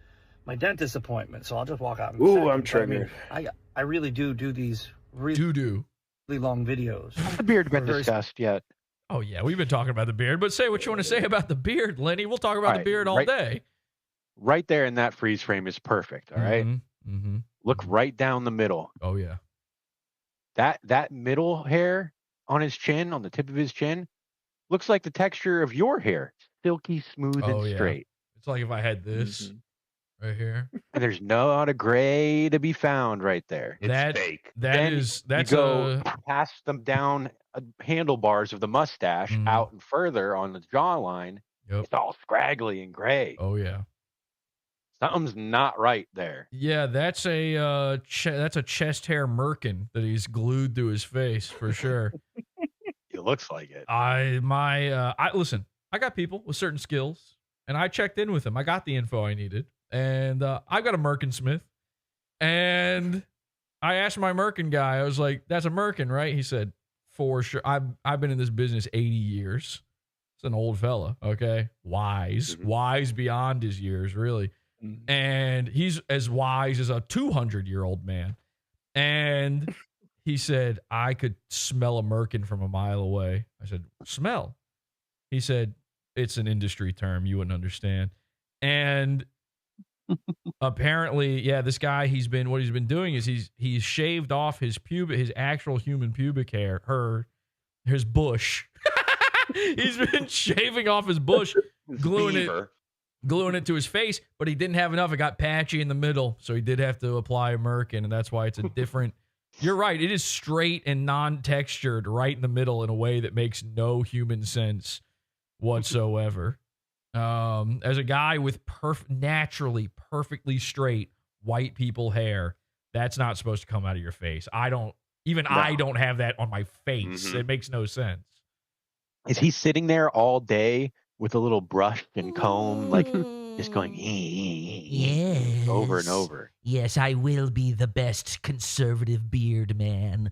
dentist appointment, so I'll just walk out. Ooh, I'm triggered. I really do these really long videos. Has the beard been discussed yet? Oh, yeah, we've been talking about the beard, but say what you want to say about the beard, Lenny. We'll talk about the beard all day. Right there in that freeze frame is perfect, all right? Mm-hmm. Look right down the middle. Oh, yeah. That middle hair on his chin, on the tip of his chin, looks like the texture of your hair. Silky, smooth, and straight. It's like if I had this right here. And there's not a gray to be found right there. It's fake. That's you go past them down handlebars of the mustache out and further on the jawline. Yep. It's all scraggly and gray. Oh, yeah. Something's not right there. Yeah, that's a chest hair merkin that he's glued to his face for sure. It looks like it. Listen, I got people with certain skills, and I checked in with them. I got the info I needed, and I've got a merkin smith, and I asked my merkin guy. I was like, "That's a merkin, right?" He said, "For sure." I've been in this business 80 years. It's an old fella, okay, wise beyond his years, really. And he's as wise as a 200-year-old man. And he said, I could smell a merkin from a mile away. I said, smell? He said, it's an industry term. You wouldn't understand. And apparently, yeah, this guy, what he's been doing is he's shaved off his actual human pubic hair, his bush. He's been shaving off his bush, gluing it to his face, but he didn't have enough. It got patchy in the middle, so he did have to apply a merkin, and that's why it's a different. You're right. It is straight and non-textured right in the middle in a way that makes no human sense whatsoever. As a guy with naturally perfectly straight white people hair, that's not supposed to come out of your face. I don't have that on my face. It makes no sense. Is he sitting there all day with a little brush and comb, like just going yes, over and over? Yes, I will be the best conservative beard man.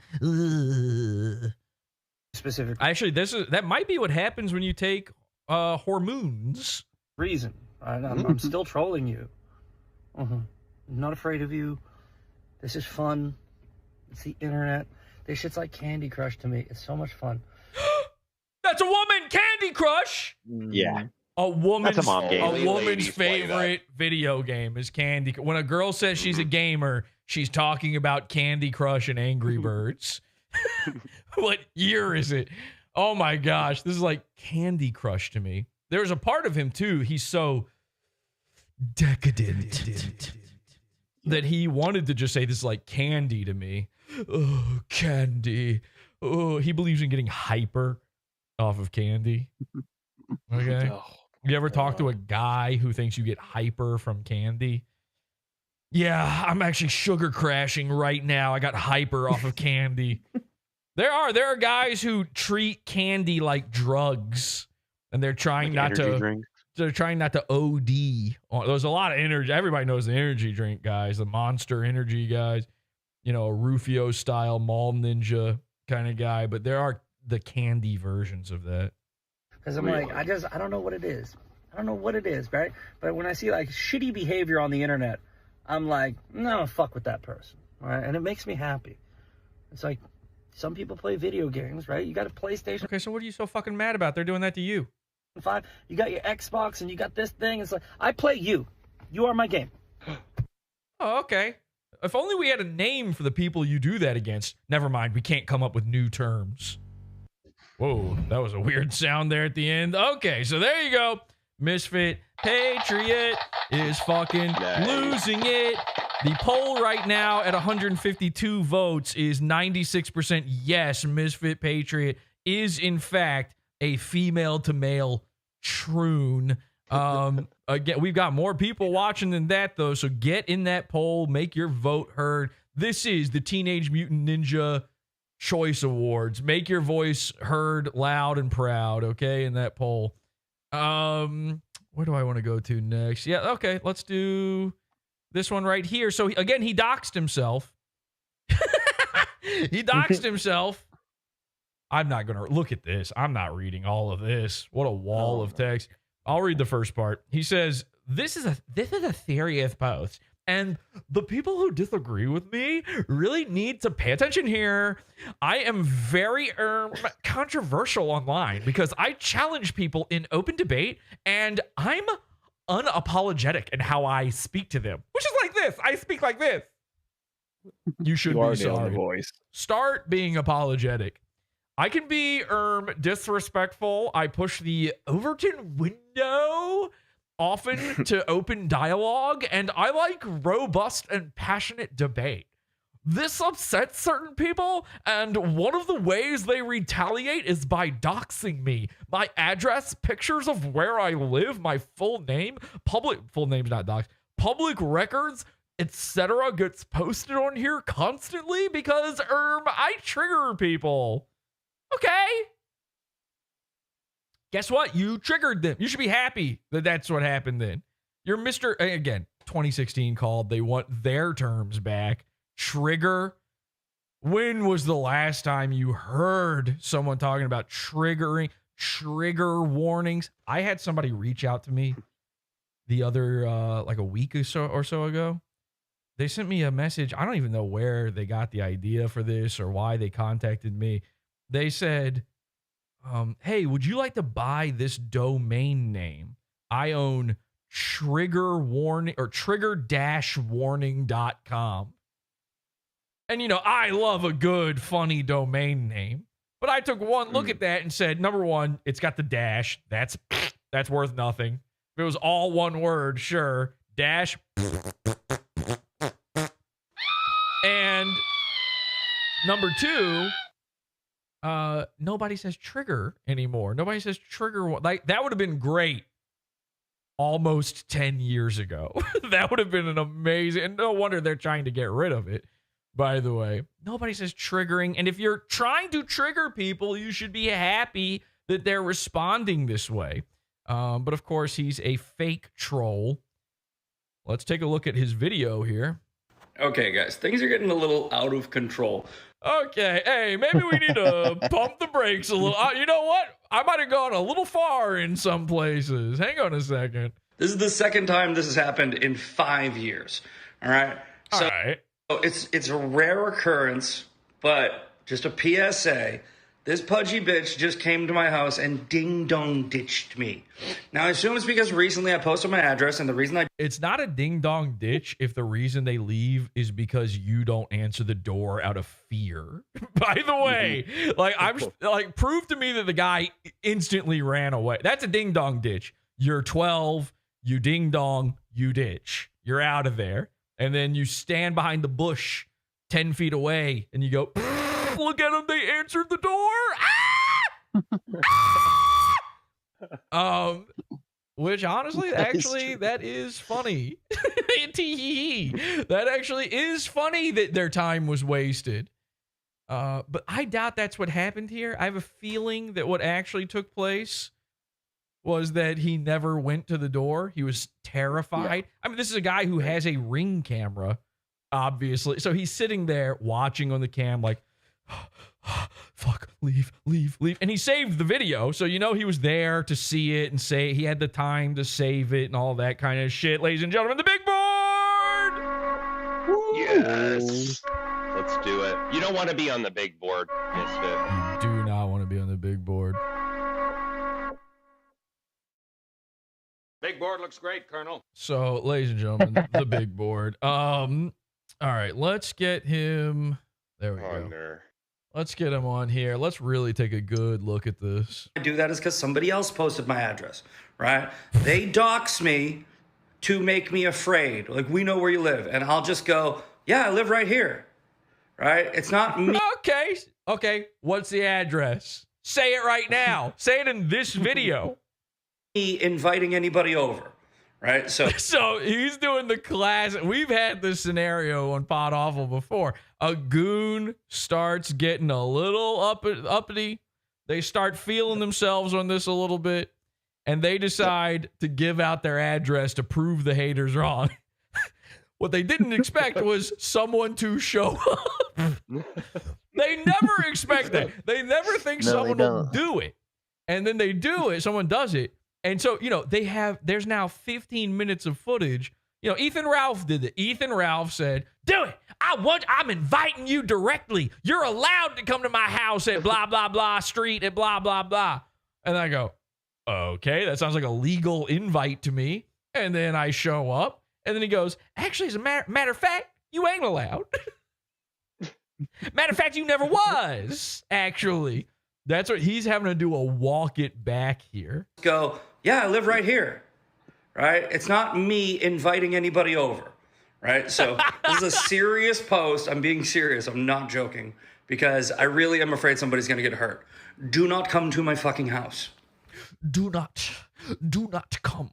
Specific. Actually, that might be what happens when you take hormones. Reason. I'm still trolling you. I'm not afraid of you. This is fun. It's the internet. This shit's like Candy Crush to me. It's so much fun. That's a woman, Candy Crush. Yeah. A woman's That's a mom game. A woman's favorite video game is Candy. When a girl says she's a gamer, she's talking about Candy Crush and Angry Birds. What year is it? Oh my gosh, this is like Candy Crush to me. There's a part of him too. He's so decadent that he wanted to just say this is like candy to me. Oh, candy. Oh, he believes in getting hyper off of candy. Okay. You ever talk to a guy who thinks you get hyper from candy? Yeah, I'm actually sugar crashing right now. I got hyper off of candy. There are guys who treat candy like drugs, and they're trying not to. They're trying not to OD. There's a lot of energy. Everybody knows the energy drink guys, the Monster Energy guys. You know, a Rufio style Mall Ninja kind of guy, but there are the candy versions of that. Because I'm like, I don't know what it is. I don't know what it is, right? But when I see like shitty behavior on the internet, I'm like, no, fuck with that person, right? And it makes me happy. It's like, some people play video games, right? You got a PlayStation. Okay, so what are you so fucking mad about? They're doing that to you. 5. You got your Xbox and you got this thing. It's like, I play you. You are my game. Oh, okay. If only we had a name for the people you do that against. Never mind, we can't come up with new terms. Whoa, that was a weird sound there at the end. Okay, so there you go. Misfit Patriot is fucking losing it. The poll right now at 152 votes is 96% yes, Misfit Patriot is in fact a female to male troon. Again, we've got more people watching than that though, so get in that poll, make your vote heard. This is the Teenage Mutant Ninja Choice Awards. Make your voice heard loud and proud, okay, in that poll. Where do I want to go to next? Yeah, okay, let's do this one right here. So again, he doxed himself. He doxed himself. I'm not going to look at this. I'm not reading all of this. What a wall of text. I'll read the first part. He says, this is a serious post, and the people who disagree with me really need to pay attention here. I am very controversial online because I challenge people in open debate, and I'm unapologetic in how I speak to them, which is like this. I speak like this. You should be sorry. Voice. Start being apologetic. I can be disrespectful. I push the Overton window often to open dialogue, and I like robust and passionate debate. This upsets certain people, and one of the ways they retaliate is by doxing me. My address, pictures of where I live, my full name, full name's not doxed, public records, etc. gets posted on here constantly because I trigger people. Okay. Guess what? You triggered them. You should be happy that that's what happened then. You're Mr. Again, 2016 called. They want their terms back. Trigger. When was the last time you heard someone talking about trigger warnings? I had somebody reach out to me the other, like a week or so ago. They sent me a message. I don't even know where they got the idea for this or why they contacted me. They said, hey, would you like to buy this domain name? I own trigger-warning.com. And, you know, I love a good, funny domain name. But I took one look at that and said, number one, it's got the dash. That's worth nothing. If it was all one word, sure. Dash. And number two, nobody says trigger anymore. Nobody says trigger. Like, that would have been great almost 10 years ago. That would have been an amazing, and no wonder they're trying to get rid of it, by the way. Nobody says triggering, and if you're trying to trigger people, you should be happy that they're responding this way. But of course, he's a fake troll. Let's take a look at his video here. Okay, guys, things are getting a little out of control. Okay, hey, maybe we need to pump the brakes a little. You know what? I might have gone a little far in some places. Hang on a second. This is the second time this has happened in 5 years. All right? So it's a rare occurrence, but just a PSA. This pudgy bitch just came to my house and ding-dong ditched me. Now, I assume it's because recently I posted my address, and the reason It's not a ding-dong ditch if the reason they leave is because you don't answer the door out of fear. By the way, prove to me that the guy instantly ran away. That's a ding-dong ditch. You're 12, you ding-dong, you ditch. You're out of there. And then you stand behind the bush 10 feet away, and you go... Look at them, they answered the door. Which honestly, actually, that is funny. That actually is funny that their time was wasted. But I doubt that's what happened here. I have a feeling that what actually took place was that he never went to the door. He was terrified. Yeah. I mean, this is a guy who has a Ring camera, obviously. So he's sitting there watching on the cam like, fuck, leave. And he saved the video, so you know he was there to see it and say he had the time to save it and all that kind of shit. Ladies and gentlemen, the big board! Yes. Let's do it. You don't want to be on the big board, Misfit. You do not want to be on the big board. Big board looks great, Colonel. So, ladies and gentlemen, the big board. All right, let's get him. There we go. There. Let's get him on here. Let's really take a good look at this. I do that is because somebody else posted my address, right? They dox me to make me afraid. Like, we know where you live. And I'll just go, yeah, I live right here, right? It's not me. Okay. What's the address? Say it right now. Say it in this video. Me inviting anybody over, right? So he's doing the classic. We've had this scenario on PODAWFUL before. A goon starts getting a little uppity. They start feeling themselves on this a little bit, and they decide to give out their address to prove the haters wrong. What they didn't expect was someone to show up. They never expect that. They never think someone will do it. And then they do it. Someone does it. And so, there's now 15 minutes of footage. Ethan Ralph did it. Ethan Ralph said, do it. I'm inviting you directly. You're allowed to come to my house at blah, blah, blah street at blah, blah, blah. And I go, okay, that sounds like a legal invite to me. And then I show up. And then he goes, actually, as a matter of fact, you ain't allowed. Matter of fact, you never was, actually. That's what he's having to do, a walk it back here. Go, yeah, I live right here, right? It's not me inviting anybody over, right? So this is a serious post. I'm being serious. I'm not joking because I really am afraid somebody's going to get hurt. Do not come to my fucking house. Do not come.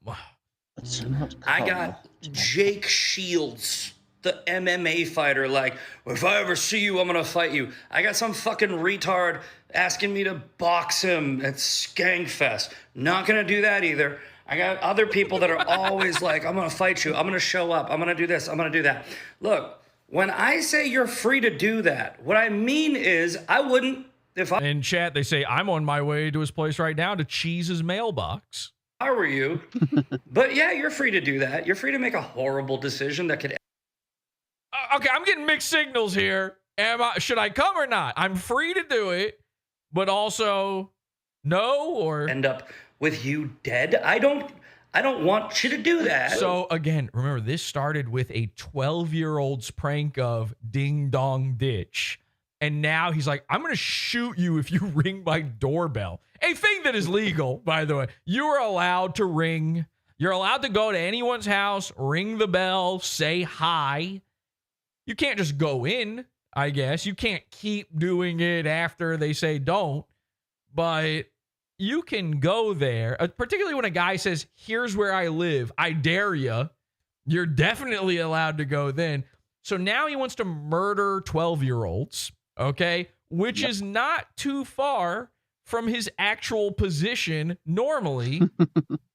I got Jake Shields, the MMA fighter, like, if I ever see you, I'm going to fight you. I got some fucking retard asking me to box him at Skankfest. Not going to do that either. I got other people that are always like, I'm going to fight you. I'm going to show up. I'm going to do this. I'm going to do that. Look, when I say you're free to do that, what I mean is I wouldn't. In chat, they say, I'm on my way to his place right now to cheese his mailbox. How are you? But yeah, you're free to do that. You're free to make a horrible decision that could. Okay, I'm getting mixed signals here. Should I come or not? I'm free to do it, but also no, or end up with you dead. I don't want you to do that. So again, remember, this started with a 12-year-old's prank of ding dong ditch. And now he's like, I'm going to shoot you if you ring my doorbell. A thing that is legal, by the way. You are allowed to ring. You're allowed to go to anyone's house, ring the bell, say hi. You can't just go in, I guess. You can't keep doing it after they say don't. But you can go there, particularly when a guy says, here's where I live. I dare you. You're definitely allowed to go then. So now he wants to murder 12-year-olds. Okay, which is not too far from his actual position normally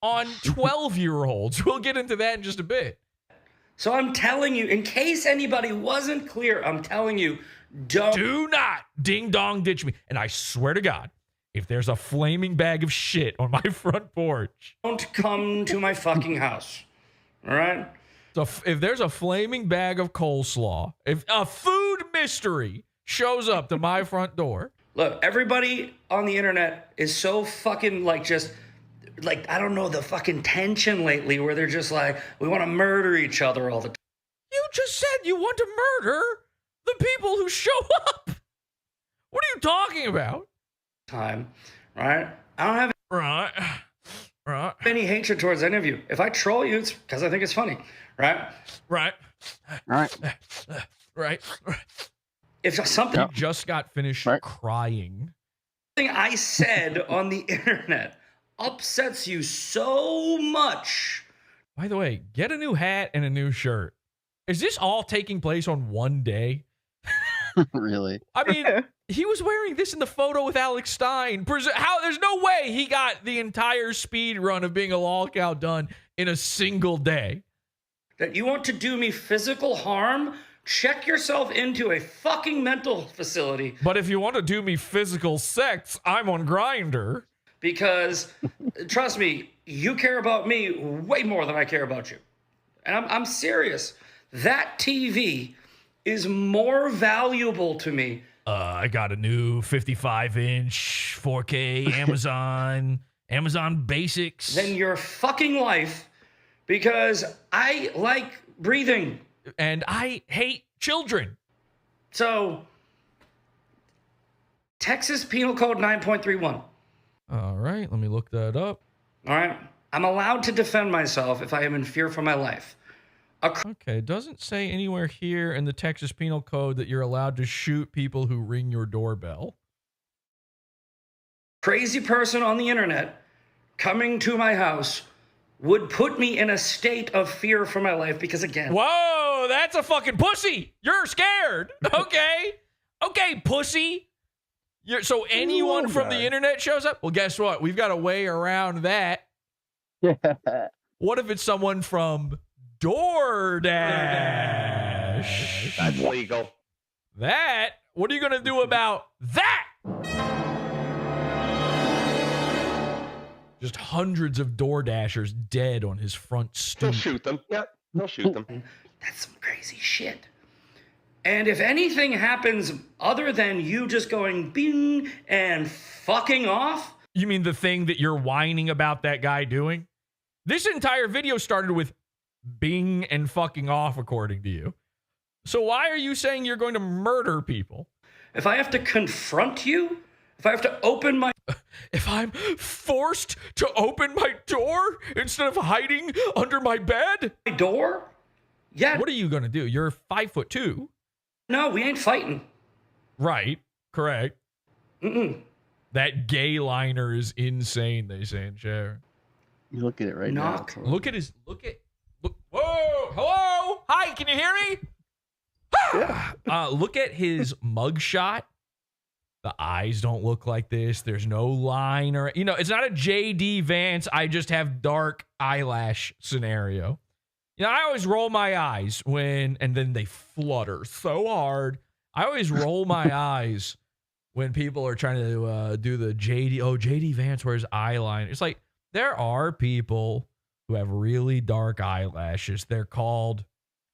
on 12-year-olds. We'll get into that in just a bit. So I'm telling you, in case anybody wasn't clear, I'm telling you, do not ding dong ditch me. And I swear to God, if there's a flaming bag of shit on my front porch, don't come to my fucking house. All right? So if there's a flaming bag of coleslaw, if a food mystery shows up to my front door. Look, everybody on the internet is so fucking I don't know, the fucking tension lately where they're just like, we want to murder each other all the time. You just said you want to murder the people who show up. What are you talking about? Time, right? I don't have any hatred towards any of you. If I troll you, it's because I think it's funny, right? Right. If something you just got finished crying. Something I said on the internet upsets you so much. By the way, get a new hat and a new shirt. Is this all taking place on one day? Really? I mean, he was wearing this in the photo with Alex Stein. There's no way he got the entire speed run of being a lolcow done in a single day. That you want to do me physical harm? Check yourself into a fucking mental facility. But if you want to do me physical sex, I'm on Grindr. Because, trust me, you care about me way more than I care about you. And I'm serious. That TV is more valuable to me. I got a new 55-inch 4K Amazon Amazon Basics. than your fucking life because I like breathing. And I hate children. So, Texas Penal Code 9.31. All right, let me look that up. All right. I'm allowed to defend myself if I am in fear for my life. Okay, it doesn't say anywhere here in the Texas Penal Code that you're allowed to shoot people who ring your doorbell. Crazy person on the internet coming to my house would put me in a state of fear for my life because, again... Whoa, that's a fucking pussy. You're scared. Okay. Okay, pussy. So anyone from the internet shows up? Well, guess what? We've got a way around that. What if it's someone from DoorDash? That's legal. That? What are you going to do about that? Just hundreds of DoorDashers dead on his front stoop. He'll shoot them. Yep, he'll shoot them. That's some crazy shit. And if anything happens other than you just going bing and fucking off... You mean the thing that you're whining about that guy doing? This entire video started with bing and fucking off, according to you. So why are you saying you're going to murder people? If I have to confront you, if I have to open my... If I'm forced to open my door instead of hiding under my bed? My door? Yeah. What are you going to do? You're 5'2". No, we ain't fighting. Right. Correct. Mm-mm. That gay liner is insane, they say in chat. You look at it right now. Look. Whoa! Hello? Hi, can you hear me? Look at his mugshot. The eyes don't look like this. There's no line or, it's not a JD Vance, I just have dark eyelash scenario. I always roll my eyes and then they flutter so hard. I always roll my eyes when people are trying to do the JD. Oh, JD Vance wears eyeliner. It's like, there are people who have really dark eyelashes. They're called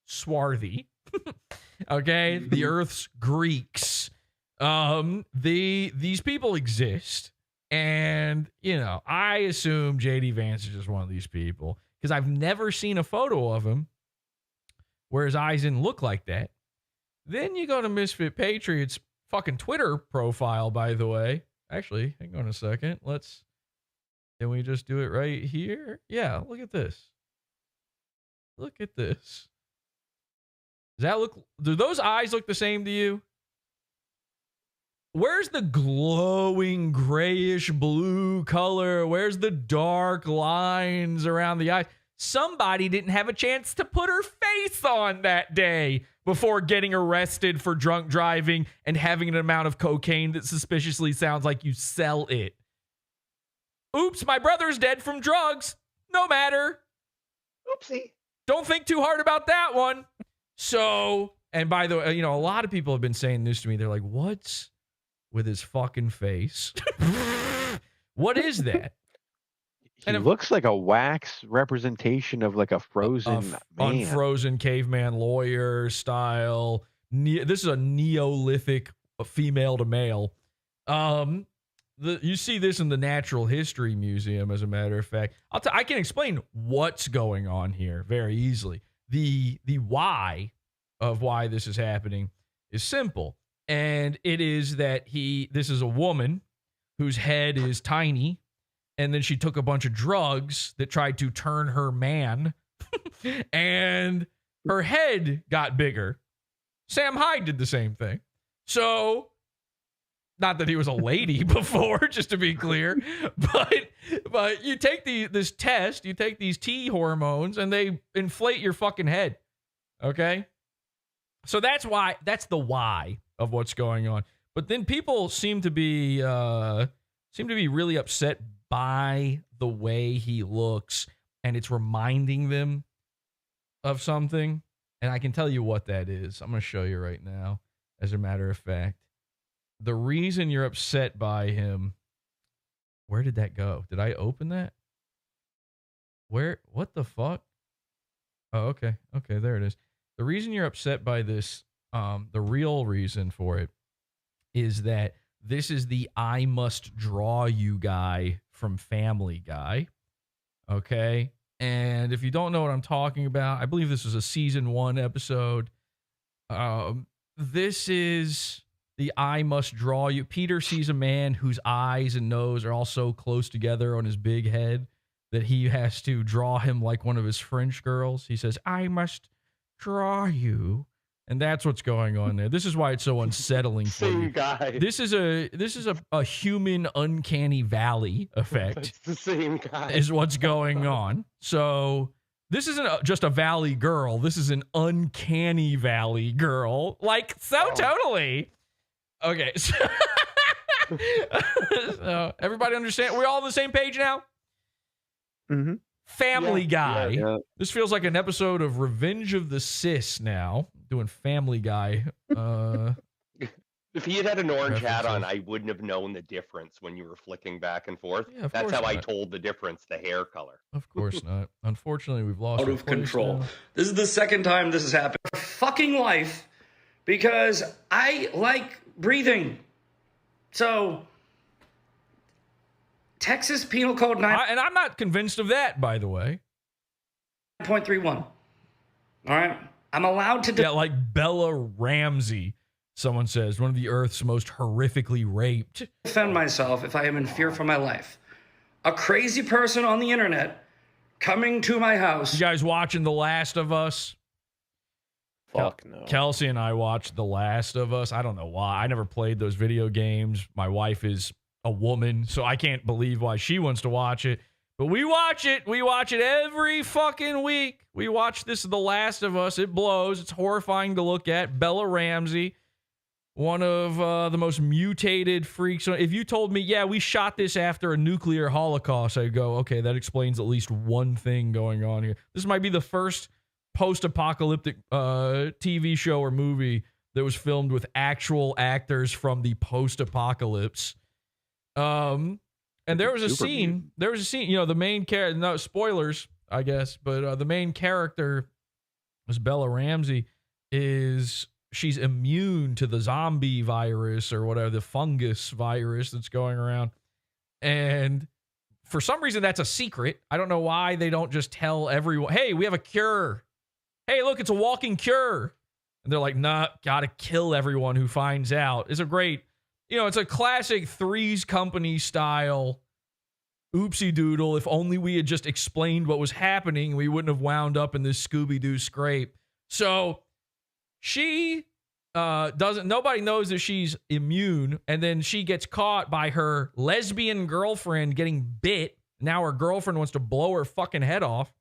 swarthy. Okay? The Earth's Greeks. These people exist, and I assume JD Vance is just one of these people because I've never seen a photo of him where his eyes didn't look like that. Then you go to Misfit Patriot's fucking Twitter profile, by the way. Actually, hang on a second. Can we just do it right here? Yeah, look at this. Look at this. Do those eyes look the same to you? Where's the glowing grayish blue color? Where's the dark lines around the eyes? Somebody didn't have a chance to put her face on that day before getting arrested for drunk driving and having an amount of cocaine that suspiciously sounds like you sell it. Oops, my brother's dead from drugs. No matter. Oopsie. Don't think too hard about that one. So, and by the way, a lot of people have been saying this to me. They're like, what's with his fucking face? What is that? He looks like a wax representation of like a frozen man. Unfrozen caveman lawyer style. This is a Neolithic female to male. You see this in the Natural History Museum, as a matter of fact. I can explain what's going on here very easily. The why of why this is happening is simple. And it is that this is a woman whose head is tiny, and then she took a bunch of drugs that tried to turn her man, and her head got bigger. Sam Hyde did the same thing. So, not that he was a lady before, just to be clear, but you take this test, you take these T hormones, and they inflate your fucking head. Okay? So that's the why of what's going on. But then people seem to be really upset by the way he looks, and it's reminding them of something. And I can tell you what that is. I'm going to show you right now, as a matter of fact. The reason you're upset by him, where did that go? Did I open that? What the fuck? Oh, okay. Okay, there it is. The reason you're upset by this, the real reason for it, is that This is the I must draw you guy from Family Guy. Okay. And if you don't know what I'm talking about, I believe this is a season 1 episode. This is the I must draw you. Peter sees a man whose eyes and nose are all so close together on his big head that he has to draw him like one of his French girls. He says, I must draw you. And that's what's going on there. This is why it's so unsettling for you. Guy. This is a human uncanny valley effect. It's the same guy. Is what's going on. So this isn't just a valley girl. This is an uncanny valley girl. Like, so totally. Okay. So, so everybody understand? We're all on the same page now? Mm-hmm. Family Guy. Yeah. This feels like an episode of Revenge of the Sis now. Doing Family Guy. If he had had an orange hat on, references. I wouldn't have known the difference when you were flicking back and forth. Yeah, of That's course how I not. told the difference, the hair color. Of course not. Unfortunately, we've lost Out our of place control. now. This is the second time this has happened. Fucking life, because I like breathing. So, Texas Penal Code 9. And I'm not convinced of that, by the way. 9.31. All right. I'm allowed to. Yeah, like Bella Ramsey, someone says, one of the Earth's most horrifically raped. Defend myself if I am in fear for my life. A crazy person on the internet coming to my house. You guys watching The Last of Us? Fuck no. Kelsey and I watched The Last of Us. I don't know why. I never played those video games. My wife is a woman, so I can't believe why she wants to watch it. But we watch it. We watch it every fucking week. We watch this The Last of Us. It blows. It's horrifying to look at. Bella Ramsey, one of the most mutated freaks. If you told me, yeah, we shot this after a nuclear holocaust, I'd go, okay, that explains at least one thing going on here. This might be the first post-apocalyptic TV show or movie that was filmed with actual actors from the post-apocalypse. And there was a scene, you know, the main character, no spoilers, I guess, but the main character was Bella Ramsey, she's immune to the zombie virus or whatever, the fungus virus that's going around. And for some reason, that's a secret. I don't know why they don't just tell everyone, hey, we have a cure. Hey, look, it's a walking cure. And they're like, nah, gotta kill everyone who finds out. It's a great, you know, it's a classic Three's Company style oopsie doodle. If only we had just explained what was happening, we wouldn't have wound up in this Scooby-Doo scrape. So she nobody knows that she's immune, and then she gets caught by her lesbian girlfriend getting bit. Now her girlfriend wants to blow her fucking head off.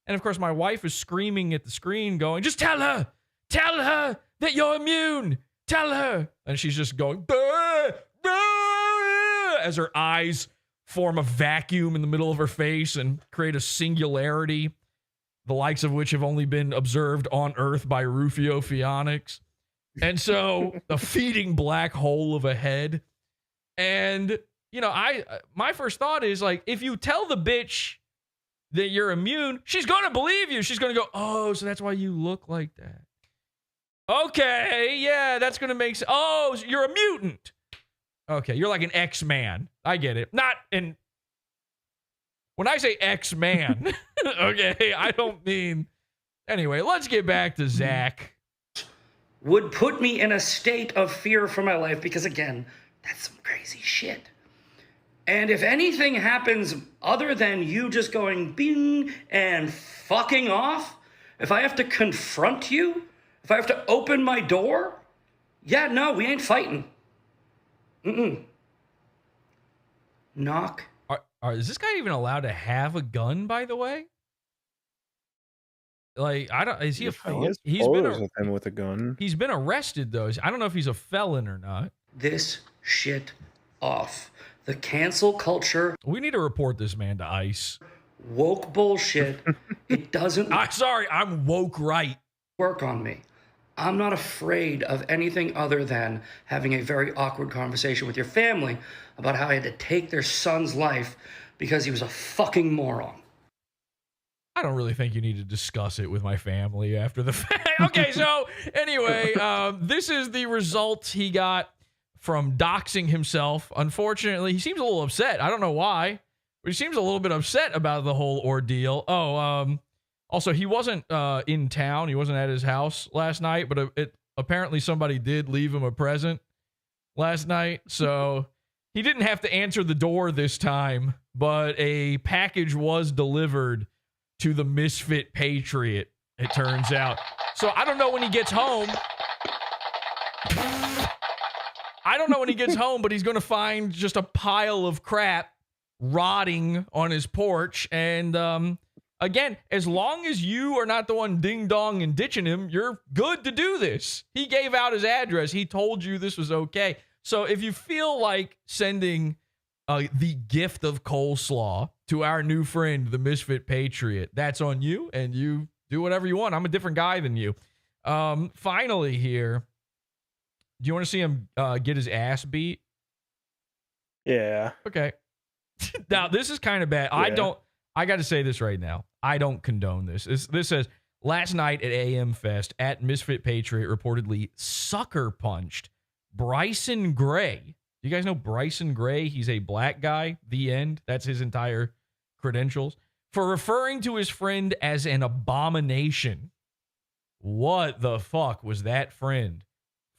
And of course, my wife is screaming at the screen going, just tell her that you're immune. Tell her. And she's just going, bah, bah, as her eyes form a vacuum in the middle of her face and create a singularity, the likes of which have only been observed on Earth by Rufio Phoenix. And so a feeding black hole of a head. And, you know, my first thought is like, if you tell the bitch that you're immune, she's going to believe you. She's going to go, oh, so that's why you look like that. Okay, yeah, that's going to make sense. Oh, so you're a mutant. Okay, you're like an X-Man. I get it. When I say X-Man, okay, I don't mean... Anyway, let's get back to Zach. Would put me in a state of fear for my life because, again, that's some crazy shit. And if anything happens other than you just going bing and fucking off, if I have to confront you, if I have to open my door, yeah, no, we ain't fighting. Knock. Is this guy even allowed to have a gun, by the way? Like, I don't. Is he he's been with him with a gun. He's been arrested though. I don't know if he's a felon or not. This shit off. The cancel culture. We need to report this man to ICE. Woke bullshit. It doesn't. I'm woke right. Work on me. I'm not afraid of anything other than having a very awkward conversation with your family about how I had to take their son's life because he was a fucking moron. I don't really think you need to discuss it with my family after the fact. Okay, so anyway, this is the result he got from doxing himself. Unfortunately, he seems a little upset. I don't know why, but he seems a little bit upset about the whole ordeal. Also, he wasn't in town. He wasn't at his house last night, but apparently somebody did leave him a present last night. So he didn't have to answer the door this time, but a package was delivered to the Misfit Patriot, it turns out. So I don't know when he gets home. But he's going to find just a pile of crap rotting on his porch. And again, as long as you are not the one ding-dong and ditching him, you're good to do this. He gave out his address. He told you this was okay. So if you feel like sending the gift of coleslaw to our new friend, the Misfit Patriot, that's on you, and you do whatever you want. I'm a different guy than you. Finally here, do you want to see him get his ass beat? Yeah. Okay. Now, this is kind of bad. Yeah. I got to say this right now. I don't condone this. This says, last night at AM Fest, at Misfit Patriot reportedly sucker punched Bryson Gray. Do you guys know Bryson Gray? He's a black guy. The end. That's his entire credentials. For referring to his friend as an abomination. What the fuck was that friend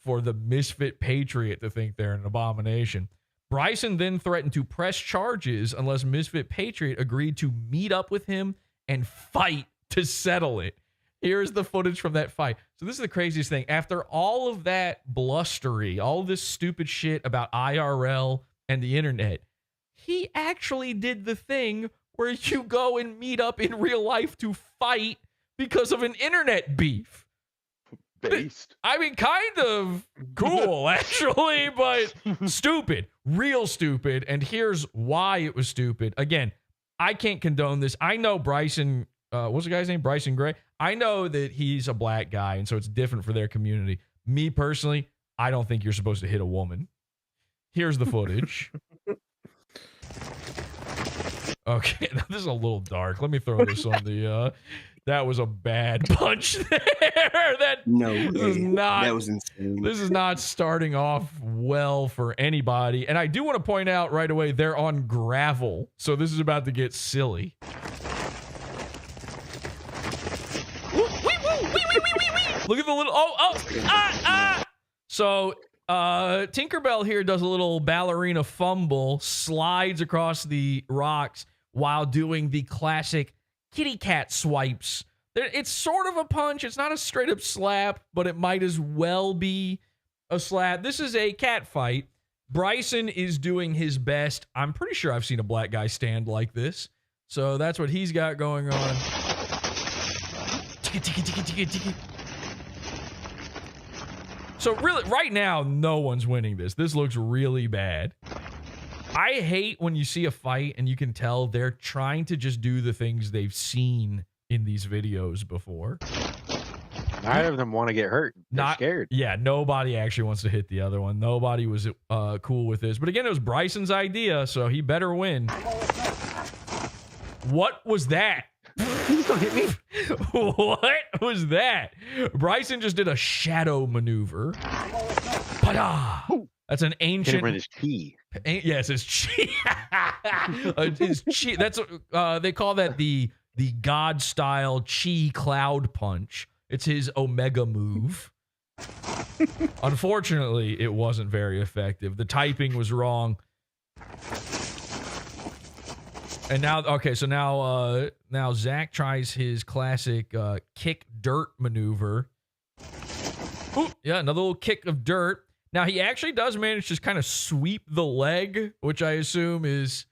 for the Misfit Patriot to think they're an abomination? Bryson then threatened to press charges unless Misfit Patriot agreed to meet up with him and fight to settle it. Here's the footage from that fight. So this is the craziest thing. After all of that blustery, all this stupid shit about IRL and the internet, he actually did the thing where you go and meet up in real life to fight because of an internet beef. Based. I mean, kind of cool, actually, but stupid. Real stupid. And here's why it was stupid. Again, I can't condone this. I know Bryson, what's the guy's name? Bryson Gray. I know that he's a black guy, and so it's different for their community. Me, personally, I don't think you're supposed to hit a woman. Here's the footage. Okay, now this is a little dark. Let me throw this on the... that was a bad punch there. That was insane. This is not starting off well for anybody. And I do want to point out right away, they're on gravel. So this is about to get silly. Look at the little... So Tinkerbell here does a little ballerina fumble, slides across the rocks while doing the classic kitty cat swipes. It's sort of a punch. It's not a straight up slap, but it might as well be a slap. This is a cat fight. Bryson is doing his best. I'm pretty sure I've seen a black guy stand like this. So that's what he's got going on. So really, right now, no one's winning this. This looks really bad. I hate when you see a fight and you can tell they're trying to just do the things they've seen in these videos before. Neither of them want to get hurt. They're scared. Yeah, nobody actually wants to hit the other one. Nobody was cool with this. But again, it was Bryson's idea, so he better win. What was that? Please don't hit me. What was that? Bryson just did a shadow maneuver. Pada! That's an ancient... His chi. Yes, his chi. His chi. That's they call that the God style chi cloud punch. It's his Omega move. Unfortunately, it wasn't very effective. The typing was wrong. And now, okay, so now Zach tries his classic kick dirt maneuver. Ooh, yeah, another little kick of dirt. Now, he actually does manage to just kind of sweep the leg, which I assume is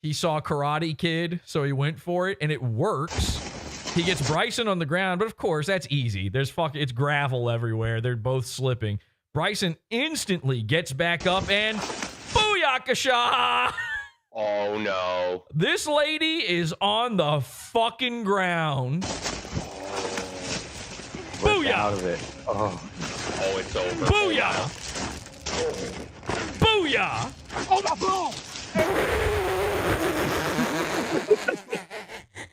he saw Karate Kid, so he went for it, and it works. He gets Bryson on the ground, but of course, that's easy. It's gravel everywhere. They're both slipping. Bryson instantly gets back up and booyakasha! Oh, no. This lady is on the fucking ground. Booyah! Out of it. Oh, it's over. Booyah! Booyah! Oh, my balls!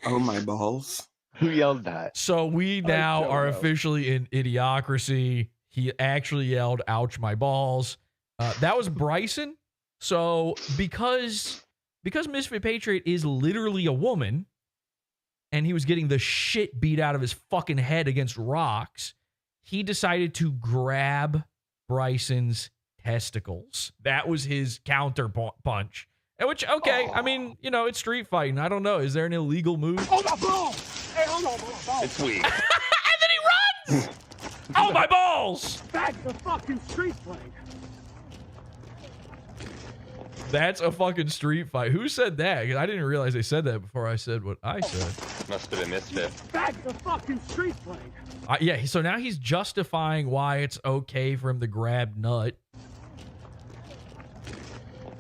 Oh, my balls. Who yelled that? So we now are officially in Idiocracy. He actually yelled, ouch, my balls. That was Bryson. So because Misfit Patriot is literally a woman, and he was getting the shit beat out of his fucking head against rocks, he decided to grab Bryson's testicles. That was his counter punch. Which, okay, I mean, you know, it's street fighting. I don't know. Is there an illegal move? Hold my balls! Hey, hold on, It's weak. And then he runs! Oh, my balls! That's the fucking street fight. That's a fucking street fight. Who said that? 'Cause I didn't realize they said that before I said what I said. Must have been Misfit. That's the fucking street fight. Yeah, so now he's justifying why it's okay for him to grab nut.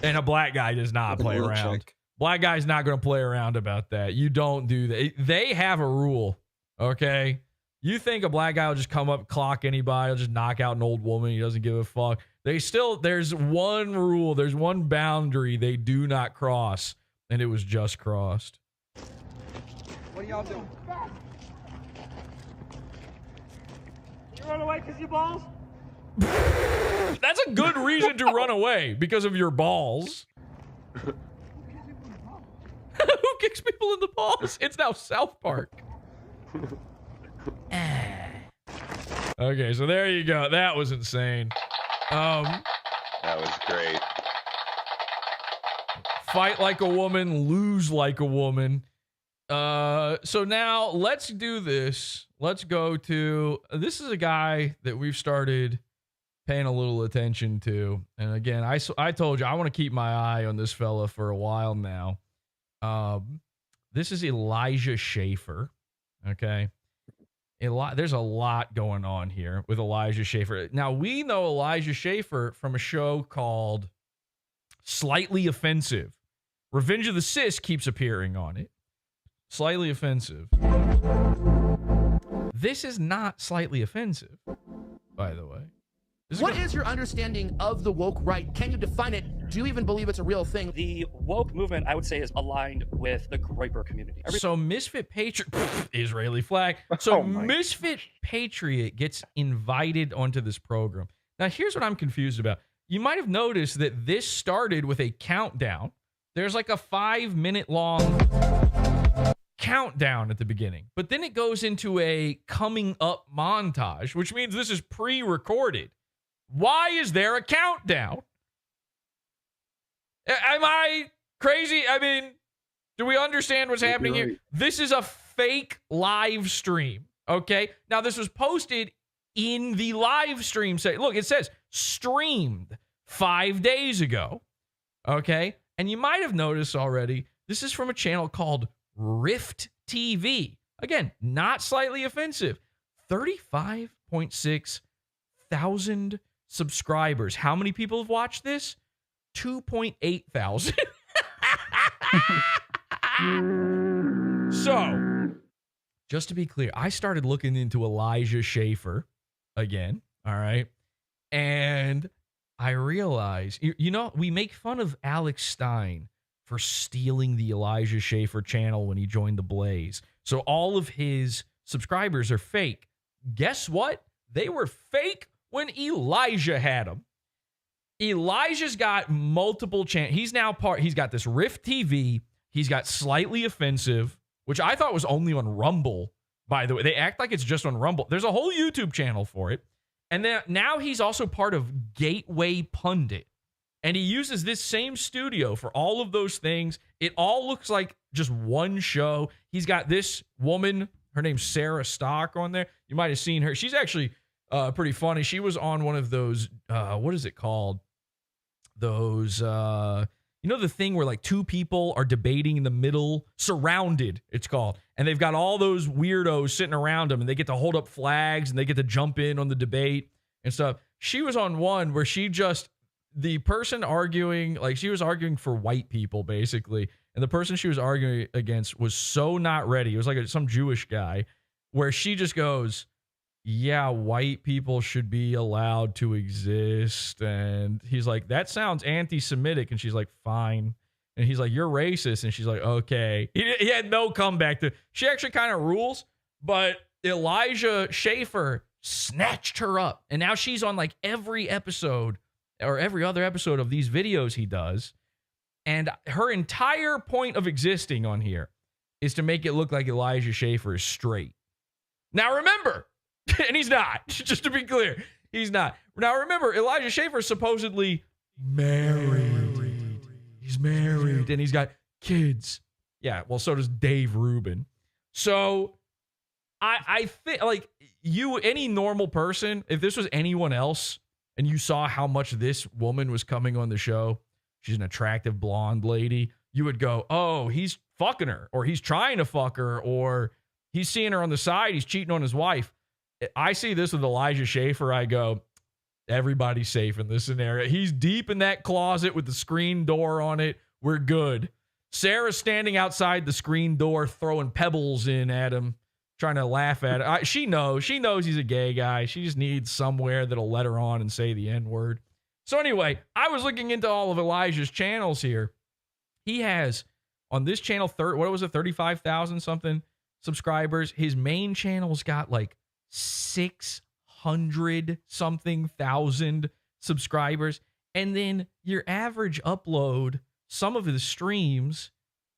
And a black guy does not play around. Black guy's not going to play around about that. You don't do that. They have a rule, okay? You think a black guy will just come up, clock anybody, will just knock out an old woman, he doesn't give a fuck. There's one rule, there's one boundary they do not cross, and it was just crossed. What are y'all doing? You run away because your balls? That's a good reason to run away, because of your balls. Who kicks people in the balls? It's now South Park. Okay, so there you go. That was insane. That was great. Fight like a woman, lose like a woman. So now let's do this. Let's go to, this is a guy that we've started paying a little attention to. And again, I told you, I want to keep my eye on this fella for a while now. This is Elijah Schaffer. Okay. There's a lot going on here with Elijah Schaffer. Now, we know Elijah Schaffer from a show called Slightly Offensive. Revenge of the Sis keeps appearing on it. Slightly Offensive. This is not slightly offensive, by the way. What is your understanding of the woke right? Can you define it? Do you even believe it's a real thing? The woke movement, I would say, is aligned with the grifter community. So Misfit Patriot, Israeli flag. So Misfit Patriot gets invited onto this program. Now, here's what I'm confused about. You might have noticed that this started with a countdown. There's like a 5-minute long countdown at the beginning, but then it goes into a coming up montage, which means this is pre-recorded. Why is there a countdown? Am I crazy? I mean, do we understand what's happening here? This is a fake live stream, okay? Now, this was posted in the live stream. Look, it says streamed 5 days ago, okay? And you might have noticed already, this is from a channel called Rift TV. Again, not slightly offensive. 35.6 thousand subscribers. How many people have watched this? 2.8 thousand. So, just to be clear, I started looking into Elijah Schaffer again, all right? And I realized, you know, we make fun of Alex Stein for stealing the Elijah Schaffer channel when he joined the Blaze. So all of his subscribers are fake. Guess what? They were fake when Elijah had them. Elijah's got multiple channels. He's got this Rift TV. He's got Slightly Offensive, which I thought was only on Rumble, by the way. They act like it's just on Rumble. There's a whole YouTube channel for it. And then now he's also part of Gateway Pundit. And he uses this same studio for all of those things. It all looks like just one show. He's got this woman, her name's Sarah Stock, on there. You might have seen her. She's actually pretty funny. She was on one of those, what is it called? Those, you know, the thing where like two people are debating in the middle, Surrounded, it's called. And they've got all those weirdos sitting around them, and they get to hold up flags, and they get to jump in on the debate and stuff. She was on one where the person arguing, like she was arguing for white people, basically. And the person she was arguing against was so not ready. It was like some Jewish guy, where she just goes, yeah, white people should be allowed to exist. And he's like, that sounds anti-Semitic. And she's like, fine. And he's like, you're racist. And she's like, okay. He had no comeback. She actually kind of rules. But Elijah Schaffer snatched her up. And now she's on like every episode or every other episode of these videos he does. And her entire point of existing on here is to make it look like Elijah Schaffer is straight. Now remember, and he's not, just to be clear, he's not. Now remember, Elijah Schaffer is supposedly married. He's married and he's got kids. Yeah, well, so does Dave Rubin. So I think, like, any normal person, if this was anyone else and you saw how much this woman was coming on the show, she's an attractive blonde lady, you would go, oh, he's fucking her, or he's trying to fuck her, or he's seeing her on the side, he's cheating on his wife. I see this with Elijah Schaffer, I go, everybody's safe in this scenario. He's deep in that closet with the screen door on it. We're good. Sarah's standing outside the screen door throwing pebbles in at him, trying to laugh at it. She knows he's a gay guy. She just needs somewhere that'll let her on and say the N-word. So anyway, I was looking into all of Elijah's channels here. He has, on this channel, 35,000 something subscribers. His main channel's got like 600 something thousand subscribers. And then your average upload, some of his streams,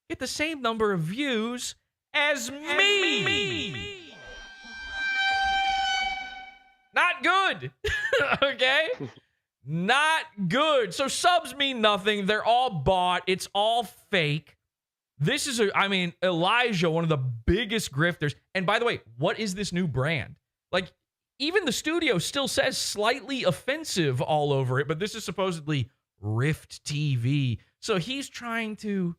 get the same number of views as me. Not good. Okay? Not good. So subs mean nothing. They're all bought. It's all fake. This is Elijah, one of the biggest grifters. And by the way, what is this new brand? Like, even the studio still says slightly offensive all over it, but this is supposedly Rift TV. So he's trying to,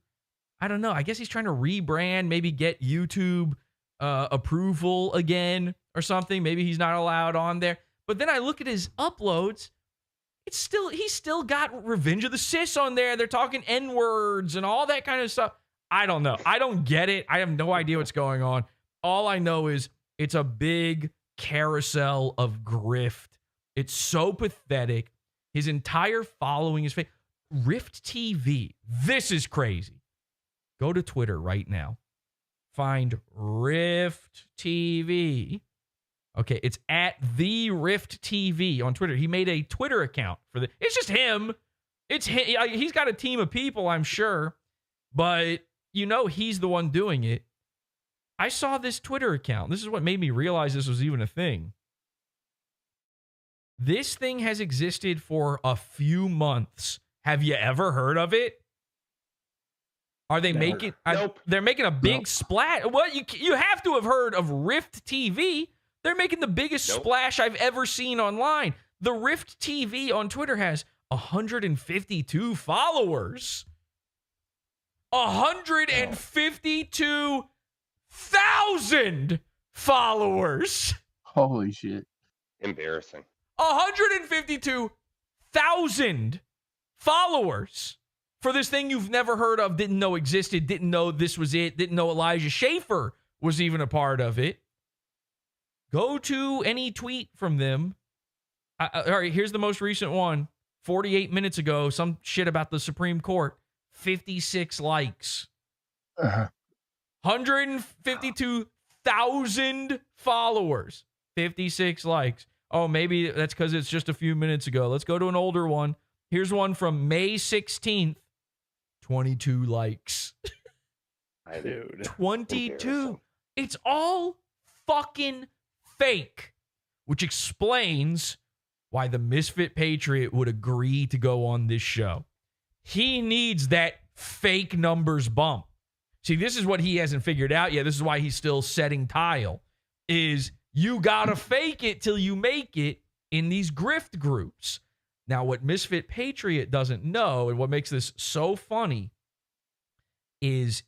I don't know, I guess he's trying to rebrand, maybe get YouTube approval again or something. Maybe he's not allowed on there. But then I look at his uploads. He's still got Revenge of the Sis on there. They're talking N-words and all that kind of stuff. I don't know. I don't get it. I have no idea what's going on. All I know is it's a big carousel of grift. It's so pathetic. His entire following is fake. Rift TV. This is crazy. Go to Twitter right now. Find Rift TV. Okay, it's at the Rift TV on Twitter. He made a Twitter account for the. It's just him. It's him. He's got a team of people, I'm sure, but he's the one doing it. I saw this Twitter account. This is what made me realize this was even a thing. This thing has existed for a few months. Have you ever heard of it? Are they making? Nope. They're making a big splash. Well, you have to have heard of Rift TV. They're making the biggest splash I've ever seen online. The Rift TV on Twitter has 152 followers. 152,000 followers. Holy shit. Embarrassing. 152,000 followers for this thing you've never heard of, didn't know existed, didn't know this was it, didn't know Elijah Schaffer was even a part of it. Go to any tweet from them. All right, here's the most recent one. 48 minutes ago, some shit about the Supreme Court. 56 likes. 152,000 followers. 56 likes. Oh, maybe that's because it's just a few minutes ago. Let's go to an older one. Here's one from May 16th. 22 likes. Dude. 22. It's all fucking fake, which explains why the Misfit Patriot would agree to go on this show. He needs that fake numbers bump. See, this is what he hasn't figured out yet. This is why he's still setting tile, is you gotta fake it till you make it in these grift groups. Now, what Misfit Patriot doesn't know, and what makes this so funny, is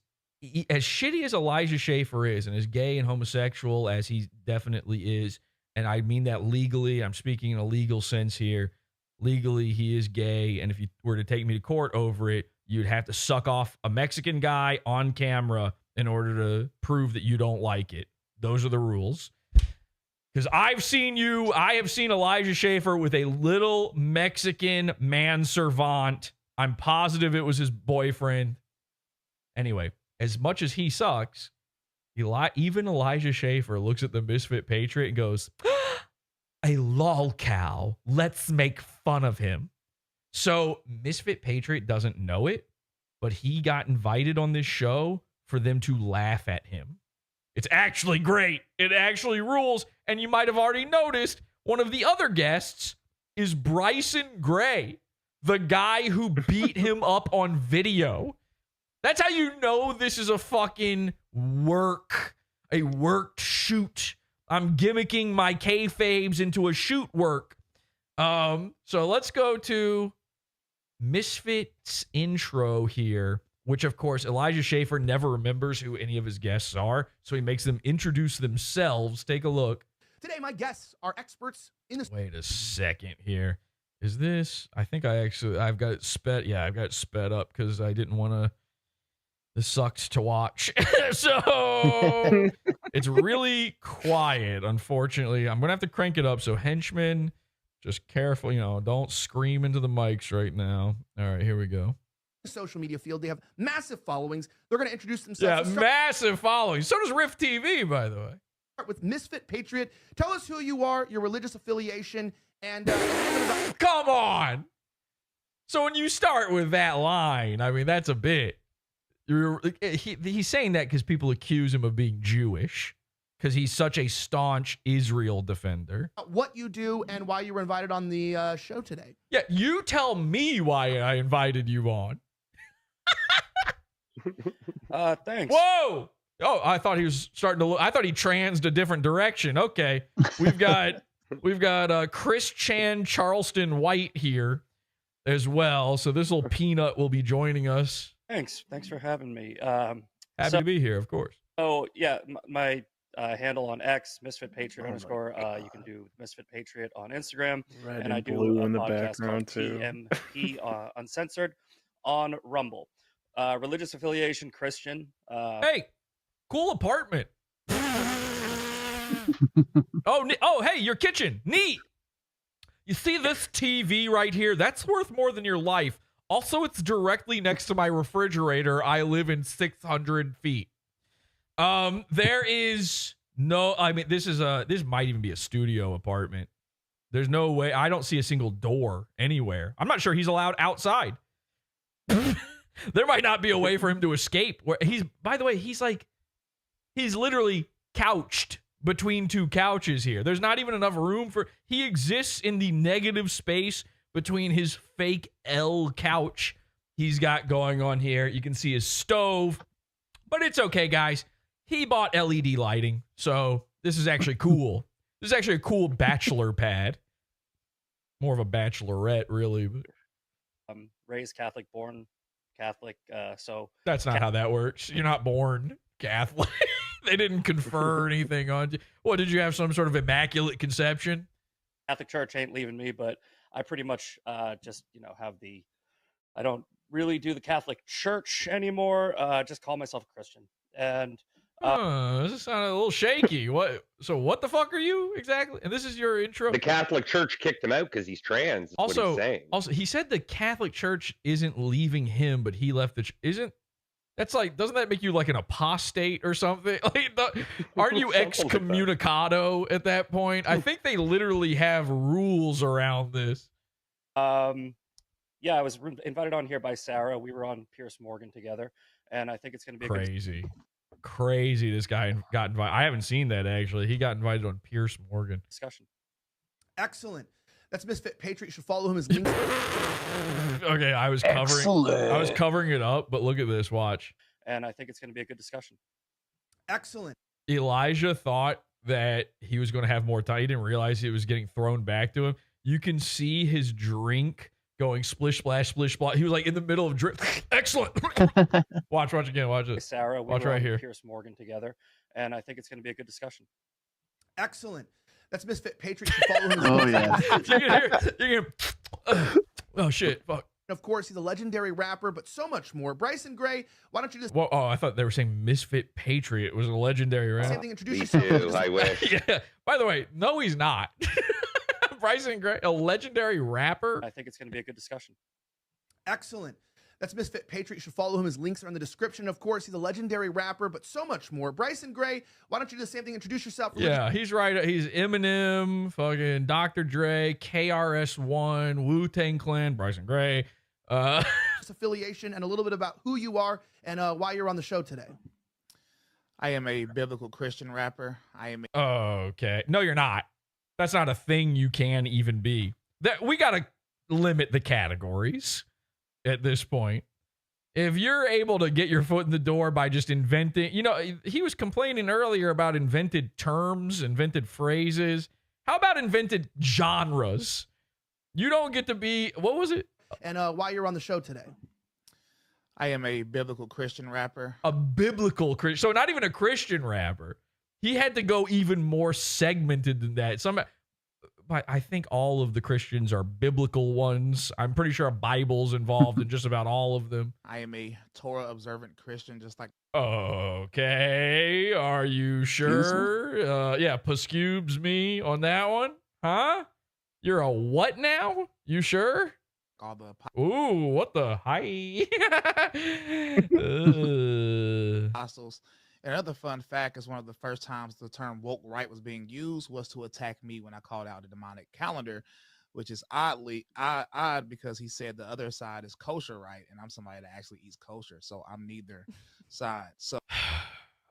as shitty as Elijah Schaffer is, and as gay and homosexual as he definitely is, and I mean that legally, I'm speaking in a legal sense here. Legally, he is gay, and if you were to take me to court over it, you'd have to suck off a Mexican guy on camera in order to prove that you don't like it. Those are the rules. Because I have seen Elijah Schaffer with a little Mexican manservant. I'm positive it was his boyfriend. Anyway, as much as he sucks, even Elijah Schaffer looks at the Misfit Patriot and goes, a lolcow. Let's make fun of him. So Misfit Patriot doesn't know it, but he got invited on this show for them to laugh at him. It's actually great. It actually rules. And you might have already noticed one of the other guests is Bryson Gray, the guy who beat him up on video. That's how you know this is a fucking worked shoot. I'm gimmicking my kayfabes into a shoot work. So let's go to Misfit's intro here, which of course Elijah Schaffer never remembers who any of his guests are, so he makes them introduce themselves. Take a look. Today, my guests are experts in this. Wait a second here. Is this? I think I've got it sped. Yeah, I've got it sped up because I didn't want to. This sucks to watch. So it's really quiet, unfortunately. I'm going to have to crank it up. So henchmen, just careful, don't scream into the mics right now. All right, here we go. Social media field. They have massive followings. They're going to introduce themselves. Yeah, massive followings. So does Rift TV, by the way. Start with Misfit Patriot. Tell us who you are, your religious affiliation, and come on. So when you start with that line, I mean, that's a bit. He's saying that because people accuse him of being Jewish because he's such a staunch Israel defender. What you do and why you were invited on the show today. Yeah, you tell me why I invited you on. Thanks. Whoa! Oh, I thought he was starting to look. I thought he transed a different direction. Okay, we've got Chris Chan Charleston White here as well. So this little peanut will be joining us. Thanks for having me. Happy to be here, of course. Oh yeah, my handle on X, Misfit Patriot underscore. You can do Misfit Patriot on Instagram, Red and I do blue a in the podcast background called too. TMP Uncensored on Rumble. Religious affiliation Christian. Hey, cool apartment. Oh, hey, your kitchen, neat. You see this TV right here? That's worth more than your life. Also, it's directly next to my refrigerator. I live in 600 feet. There is no, I mean, this might even be a studio apartment. There's no way. I don't see a single door anywhere. I'm not sure he's allowed outside. There might not be a way for him to escape. By the way, he's literally couched between two couches here. There's not even enough room he exists in the negative space between his fake L couch he's got going on here. You can see his stove, but it's okay, guys. He bought LED lighting, so this is actually cool. This is actually a cool bachelor pad. More of a bachelorette, really. Raised Catholic, born Catholic, so... That's not how that works. You're not born Catholic. They didn't confer anything on you. What, did you have some sort of immaculate conception? Catholic Church ain't leaving me, but I pretty much just, have I don't really do the Catholic Church anymore. Just call myself a Christian. And this sounded a little shaky. So what the fuck are you exactly? And this is your intro? The Catholic Church kicked him out because he's trans. What he's saying. Also, he said the Catholic Church isn't leaving him, but he left doesn't that make you like an apostate or something? Aren't you excommunicado at that point? I think they literally have rules around this. Yeah, I was invited on here by Sarah. We were on Piers Morgan together, and I think it's going to be crazy. This guy got invited. I haven't seen that actually. He got invited on Piers Morgan. Discussion. Excellent. That's Misfit Patriot. You should follow him. His links. Okay, I was covering it up, but look at this. Watch. And I think it's going to be a good discussion. Excellent. Elijah thought that he was going to have more time. He didn't realize it was getting thrown back to him. You can see his drink going splish splash splish splash. He was like in the middle of drip. Excellent. Watch again. Watch it. Sarah, we watch were right on here. Piers Morgan together, and I think it's going to be a good discussion. Excellent. That's Misfit Patriot. You follow him. You can hear. Oh shit! Fuck. Of course, he's a legendary rapper, but so much more. Bryson Gray, why don't you just... Well, I thought they were saying Misfit Patriot was a legendary rapper. Same thing, introduce yourself. I wish. Yeah. By the way, no, he's not. Bryson Gray, a legendary rapper? I think it's going to be a good discussion. Excellent. That's Misfit Patriot. You should follow him. His links are in the description. Of course, he's a legendary rapper, but so much more. Bryson Gray, why don't you do the same thing? Introduce yourself. Yeah, he's right. He's Eminem, fucking Dr. Dre, KRS-One, Wu-Tang Clan, Bryson Gray. Affiliation and a little bit about who you are and why you're on the show today. I am a biblical Christian rapper. I am. Okay. No, you're not. That's not a thing you can even be. We got to limit the categories at this point. If you're able to get your foot in the door by just inventing, he was complaining earlier about invented terms, invented phrases. How about invented genres? You don't get to be, what was it? And why you're on the show today. I am a biblical Christian rapper. A biblical Christian. So not even a Christian rapper. He had to go even more segmented than that. But I think all of the Christians are biblical ones. I'm pretty sure a Bible's involved in just about all of them. I am a Torah observant Christian, just like. Okay, are you sure? Yeah, excuse me on that one, huh? You're a what now? You sure? All the ooh, what the hi? apostles. Another fun fact is one of the first times the term woke right was being used was to attack me when I called out the demonic calendar, which is odd because he said the other side is kosher right, and I'm somebody that actually eats kosher, so I'm neither side. So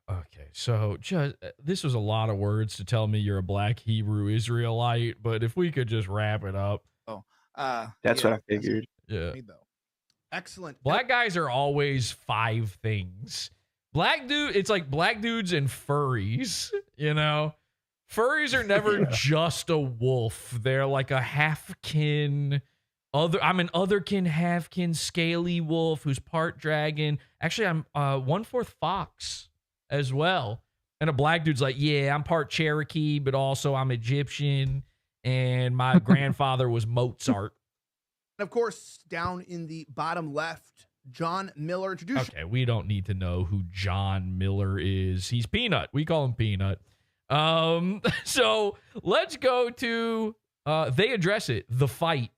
okay, so just this was a lot of words to tell me you're a black Hebrew Israelite, but if we could just wrap it up. That's what I figured. Yeah. Me, though. Excellent. Black guys are always 5 things. It's like black dudes and furries, Furries are never just a wolf. They're like a halfkin, I'm an otherkin, halfkin, scaly wolf who's part dragon. Actually, I'm 1/4 fox as well. And a black dude's like, yeah, I'm part Cherokee, but also I'm Egyptian, and my grandfather was Mozart. And of course, down in the bottom left, John Miller. Introduce. Okay, we don't need to know who John Miller is. He's Peanut. We call him Peanut. So let's go to they address it, the fight.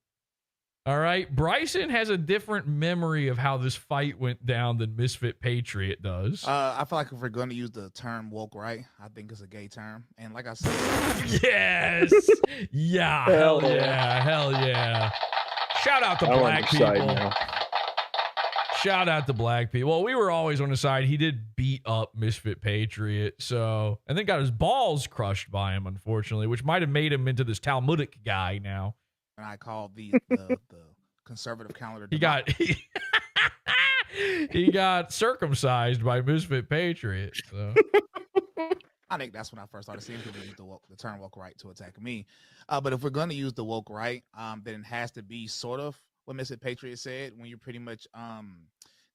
All right. Bryson has a different memory of how this fight went down than Misfit Patriot does. I feel like if we're going to use the term woke right, I think it's a gay term. And like I said, yes. Yeah. Hell yeah. Hell yeah. Shout out to black people. Shout out to black people. Well, we were always on the side. He did beat up Misfit Patriot, so and then got his balls crushed by him, unfortunately, which might have made him into this Talmudic guy now. And I called the conservative calendar. He got circumcised by Misfit Patriot. So. I think that's when I first started seeing people use the term woke right to attack me. But if we're going to use the woke right, then it has to be sort of what Misfit Patriot said, when you're pretty much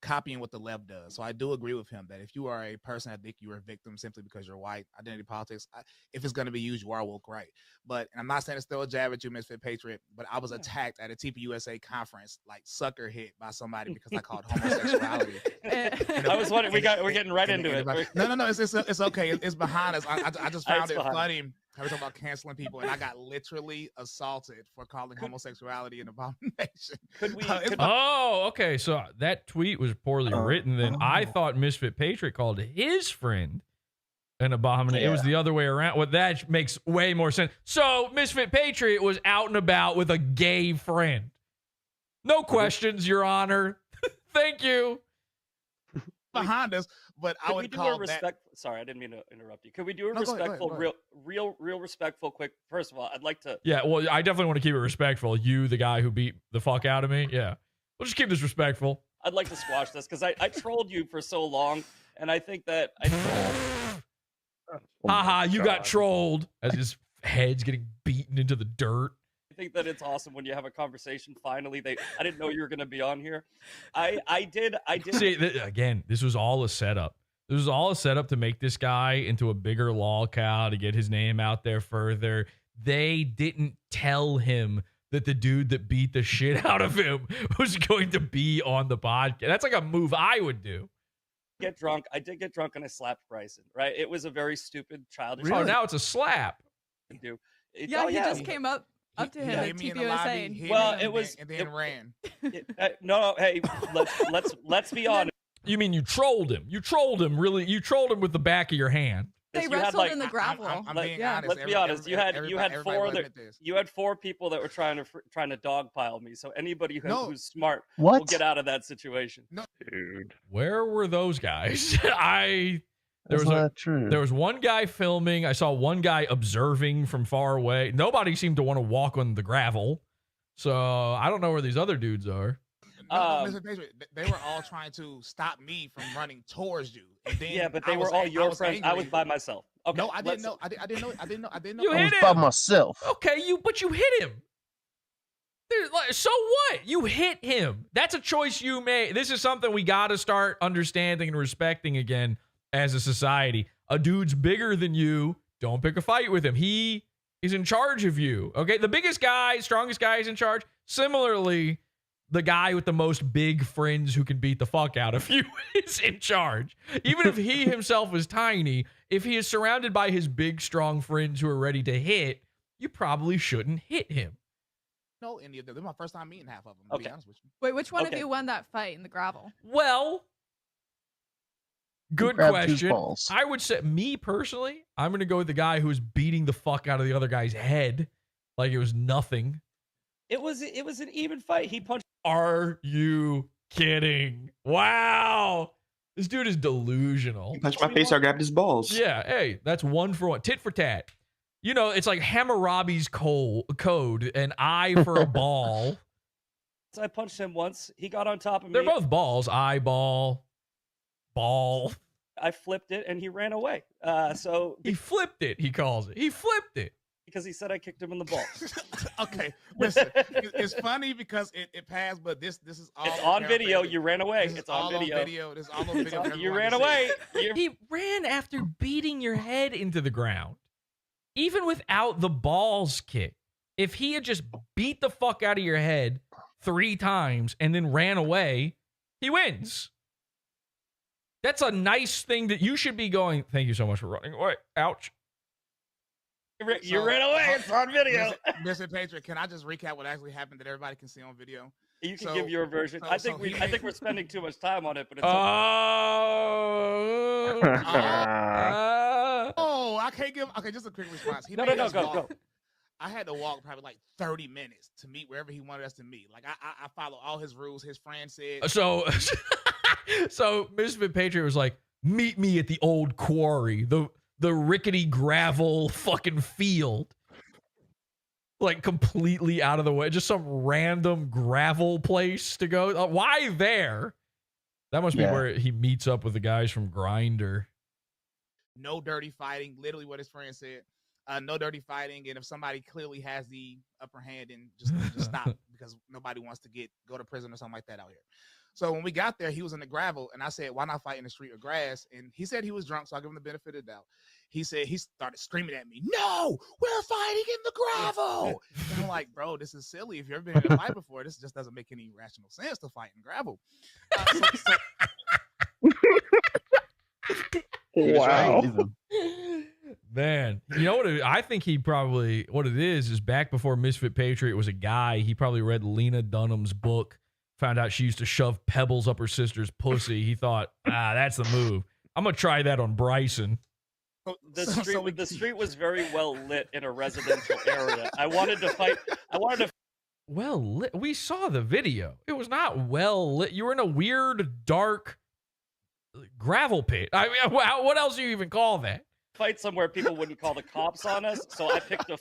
copying what the left does. So I do agree with him that if you are a person, I think you are a victim simply because you're white. Identity politics, if it's going to be used, you are woke right. But, and I'm not saying it's still a jab at you, Misfit Patriot, but I was attacked at a TPUSA conference, like sucker hit by somebody because I called homosexuality. I was wondering, we're getting right into it. No, it's okay. It's behind us. I just found it funny. I was talking about canceling people, and I got literally assaulted for calling homosexuality an abomination. Oh, okay. So that tweet was poorly written. Then I thought Misfit Patriot called his friend an abomination. Yeah. It was the other way around. Well, that makes way more sense. So Misfit Patriot was out and about with a gay friend. No questions, Your Honor. Thank you. Behind us, but I would call that. Sorry, I didn't mean to interrupt you. Could we do a respectful, go ahead. real respectful, quick? First of all, I'd like to. Yeah, well, I definitely want to keep it respectful. You, the guy who beat the fuck out of me. Yeah, we'll just keep this respectful. I'd like to squash this because I trolled you for so long, and I think that I trolled. Haha, you got trolled as his head's getting beaten into the dirt. I think that it's awesome when you have a conversation. Finally, I didn't know you were going to be on here. I did. See, again, this was all a setup. This was all a setup to make this guy into a bigger lolcow, to get his name out there further. They didn't tell him that the dude that beat the shit out of him was going to be on the podcast. That's like a move I would do. Get drunk. I did get drunk and I slapped Bryson. Right? It was a very stupid, childish. Oh, now it's a slap. Do. He just came up. up to him He at hit me in the TPUSA. lobby, And hit Well, me, it was and then ran. No, hey, let's be honest. You mean you trolled him? You trolled him, really? You trolled him with the back of your hand. They You had, wrestled like- in the gravel. I'm being honest. Let's be honest. You had everybody four wasn't other, at this. you had 4 people that were trying to dogpile me. So anybody who's smart will What? get out of that situation. Dude. Where were those guys? There That's was not true. there was one guy filming. I saw one guy observing from far away. Nobody seemed to want to walk on the gravel. So I don't know where these other dudes are. No, Mr. Patriot, they were all trying to stop me from running towards you. And then Yeah, but I they were was all ang- I your was friends. I was angry. by myself. Okay, No, I didn't let's- know. I didn't know. I didn't know. You I was hit by him. myself. Okay, but you hit him. So what? You hit him. That's a choice you made. This is something we got to start understanding and respecting again as a society. A dude's bigger than you. Don't pick a fight with him. He is in charge of you. Okay, the biggest guy, strongest guy is in charge. Similarly, the guy with the most big friends who can beat the fuck out of you is in charge. Even if he himself is tiny, if he is surrounded by his big, strong friends who are ready to hit, you probably shouldn't hit him. No, any of them. This is my first time meeting half of them. To be honest with you. Wait, which one of Okay. you won that fight in the gravel? Well, good grabbed whose question. balls? I would say, me personally, I'm going to go with the guy who was beating the fuck out of the other guy's head like it was nothing. It was an even fight. He punched. Are you kidding? Wow. This dude is delusional. He punched my face. I grabbed his balls. Yeah, hey, that's 1 for 1. Tit for tat. You know, it's like Hammurabi's code, an eye for a ball. So I punched him once. He got on top of me. They're both balls. Eyeball, ball. I flipped it and he ran away. So He flipped it, he calls it. He flipped it. because he said I kicked him in the balls. Okay, listen, it's funny because it passed, but this is all It's on video. You ran away. It's on video. This is all on video. You ran away. He ran after beating your head into the ground. Even without the balls kick. If he had just beat the fuck out of your head 3 times and then ran away, he wins. That's a nice thing that you should be going, thank you so much for running away. Ouch. You ran away. It's on video. Mr. Patriot, can I just recap what actually happened that everybody can see on video? You can give your version. I think we're spending too much time on it, but it's oh, I can't give. Okay, just a quick response. He No, made no, us go, walk. go. I had to walk probably like 30 minutes to meet wherever he wanted us to meet. Like I follow all his rules. His friend said. So Misfit Patriot was like, meet me at the old quarry, the rickety gravel fucking field. Like completely out of the way. Just some random gravel place to go. Why there? That must be where he meets up with the guys from Grindr. No dirty fighting. Literally what his friend said. No dirty fighting. And if somebody clearly has the upper hand, then just stop because nobody wants to go to prison or something like that out here. So when we got there, he was in the gravel, and I said, "Why not fight in the street or grass?" And he said he was drunk, so I give him the benefit of the doubt. He said he started screaming at me, "No, we're fighting in the gravel!" And I'm like, "Bro, this is silly. If you've ever been in a fight before, this just doesn't make any rational sense to fight in gravel." Wow. Man, you know what? I think he probably, what it is back before Misfit Patriot was a guy, he probably read Lena Dunham's book, found out she used to shove pebbles up her sister's pussy. He thought, that's the move. I'm going to try that on Bryson. The street was very well lit in a residential area. I wanted to fight. Well lit. We saw the video. It was not well lit. You were in a weird, dark gravel pit. I mean, what else do you even call that? Fight somewhere people wouldn't call the cops on us, so I picked a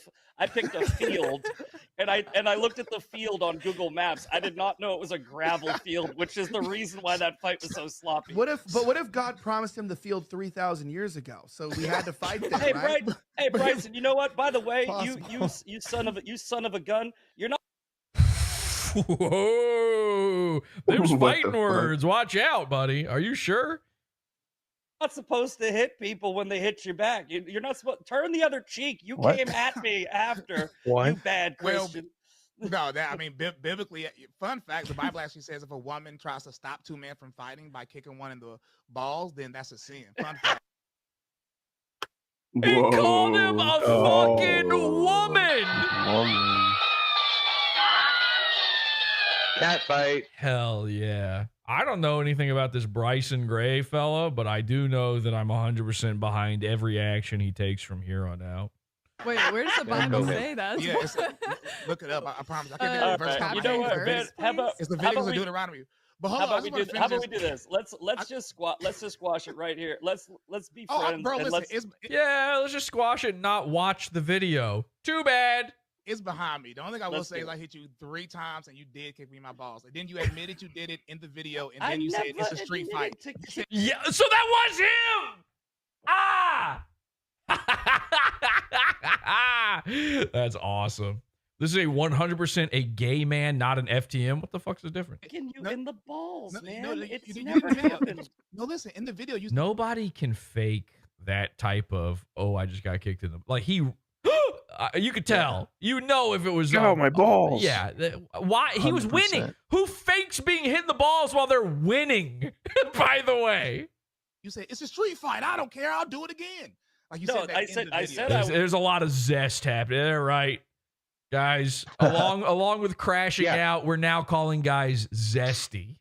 field, and I looked at the field on Google Maps. I did not know it was a gravel field, which is the reason why that fight was so sloppy. What if God promised him the field 3,000 years ago? So we had to fight them, Hey, right? Hey, Bryson, you know what? By the way, Possible. you son of a gun, you're not. Whoa, there's What fighting the words. Watch out, buddy. Are you sure? Not supposed to hit people when they hit you back. You're not supposed turn the other cheek. You What? came at me after. What? You bad Christian. No, biblically, fun fact: the Bible actually says if a woman tries to stop 2 men from fighting by kicking one in the balls, then that's a sin. Fun fact. He called him a fucking woman. Cat fight. Hell yeah. I don't know anything about this Bryson Gray fella, but I do know that I'm 100% behind every action he takes from here on out. Wait, where does the Bible say that? Yeah, look it up. I promise. I can't think of the verse. You know what, Ben? how about It's the Leviticus of Deuteronomy. But hold on, how about we do this? Let's just squash it right here. Let's be friends. Bro, and listen, let's just squash it and not watch the video. Too bad. It's behind me. The only thing I will say is I hit you 3 times and you did kick me in my balls. And then you admitted you did it in the video, and then you said it's a street fight. Yeah, so that was him. That's awesome. This is a 100% a gay man, not an FTM. What the fuck's the difference? Kicking you in the balls, man. It's you never happened. No, listen. In the video, you Nobody can fake that type of, oh, I just got kicked in the, like he, you could tell, you know, if it was, Oh, my balls. Yeah. Why? He was 100%. winning. Who fakes being hit in the balls while they're winning? By the way. You say it's a street fight. I don't care. I'll do it again. Like you said. That I said there's a lot of zest happening. They're right. Guys, along with crashing out, we're now calling guys zesty.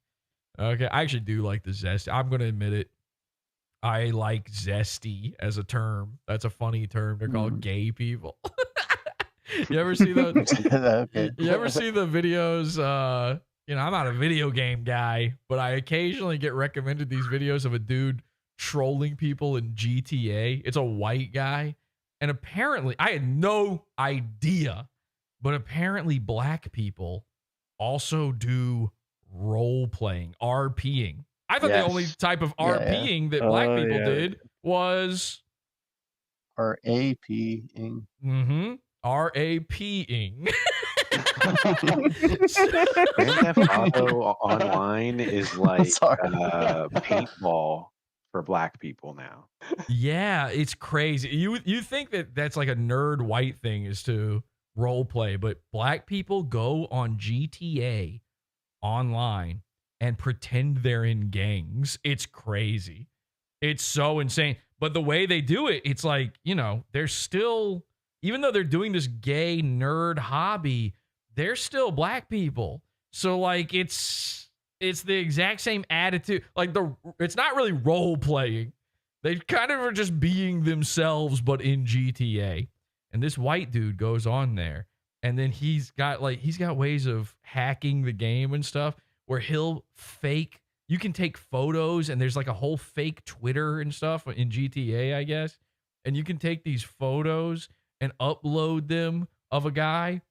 Okay, I actually do like the zesty. I'm going to admit it. I like zesty as a term. That's a funny term. They're called gay people. You ever see those? You ever see the videos? You know, I'm not a video game guy, but I occasionally get recommended these videos of a dude trolling people in GTA. It's a white guy. And apparently, I had no idea, but apparently black people also do role playing, RPing. I thought the only type of RPing that black people did was RAPing. Mm-hmm. RAPing. Grand Theft Auto Online is like paintball for black people now. Yeah, it's crazy. You think that that's like a nerd white thing is to role play, but black people go on GTA online and pretend they're in gangs. It's crazy. It's so insane. But the way they do it, it's like, you know, they're still, even though they're doing this gay nerd hobby, they're still black people. So like it's the exact same attitude. Like it's not really role playing. They kind of are just being themselves, but in GTA. And this white dude goes on there, and then he's got ways of hacking the game and stuff where he'll fake. You can take photos, and there's like a whole fake Twitter and stuff in GTA, I guess. And you can take these photos and upload them of a guy,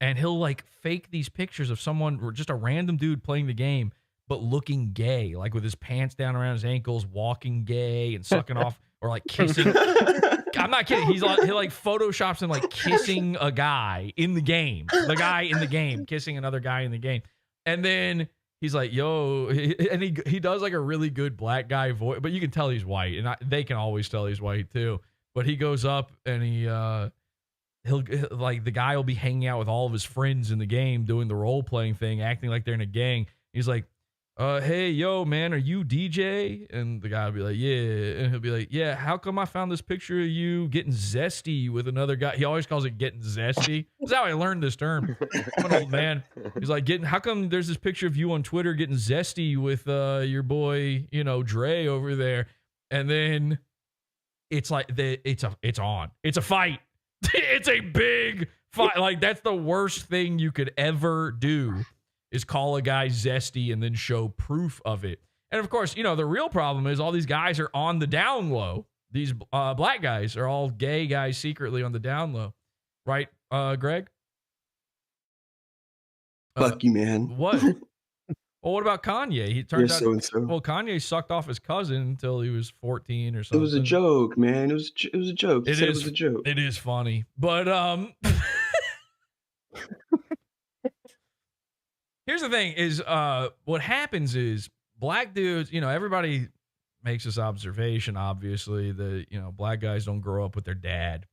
and he'll like fake these pictures of someone or just a random dude playing the game, but looking gay, like with his pants down around his ankles, walking gay and sucking off or like kissing. I'm not kidding. He'll like photoshops him like kissing a guy in the game. The guy in the game kissing another guy in the game. And then he's like, yo, and he does like a really good black guy voice, but you can tell he's white, and they can always tell he's white too. But he goes up and he'll like, the guy will be hanging out with all of his friends in the game, doing the role playing thing, acting like they're in a gang. He's like, hey, yo, man, are you DJ? And the guy will be like, yeah. And he'll be like, yeah, how come I found this picture of you getting zesty with another guy? He always calls it getting zesty. That's how I learned this term. I'm an old man. He's like, how come there's this picture of you on Twitter getting zesty with your boy, you know, Dre over there? And then it's like, it's on. It's a fight. It's a big fight. Like, that's the worst thing you could ever do, is call a guy zesty and then show proof of it. And of course, you know, the real problem is all these guys are on the down low. These black guys are all gay guys secretly on the down low. Right, Greg? Fuck you, man. What? Well, what about Kanye? He turns out, so-and-so. well, Kanye sucked off his cousin until he was 14 or something. It was a joke, man. It was a joke. He said it was a joke. It is funny. But here's the thing is, what happens is black dudes, you know, everybody makes this observation, obviously, that, you know, black guys don't grow up with their dad.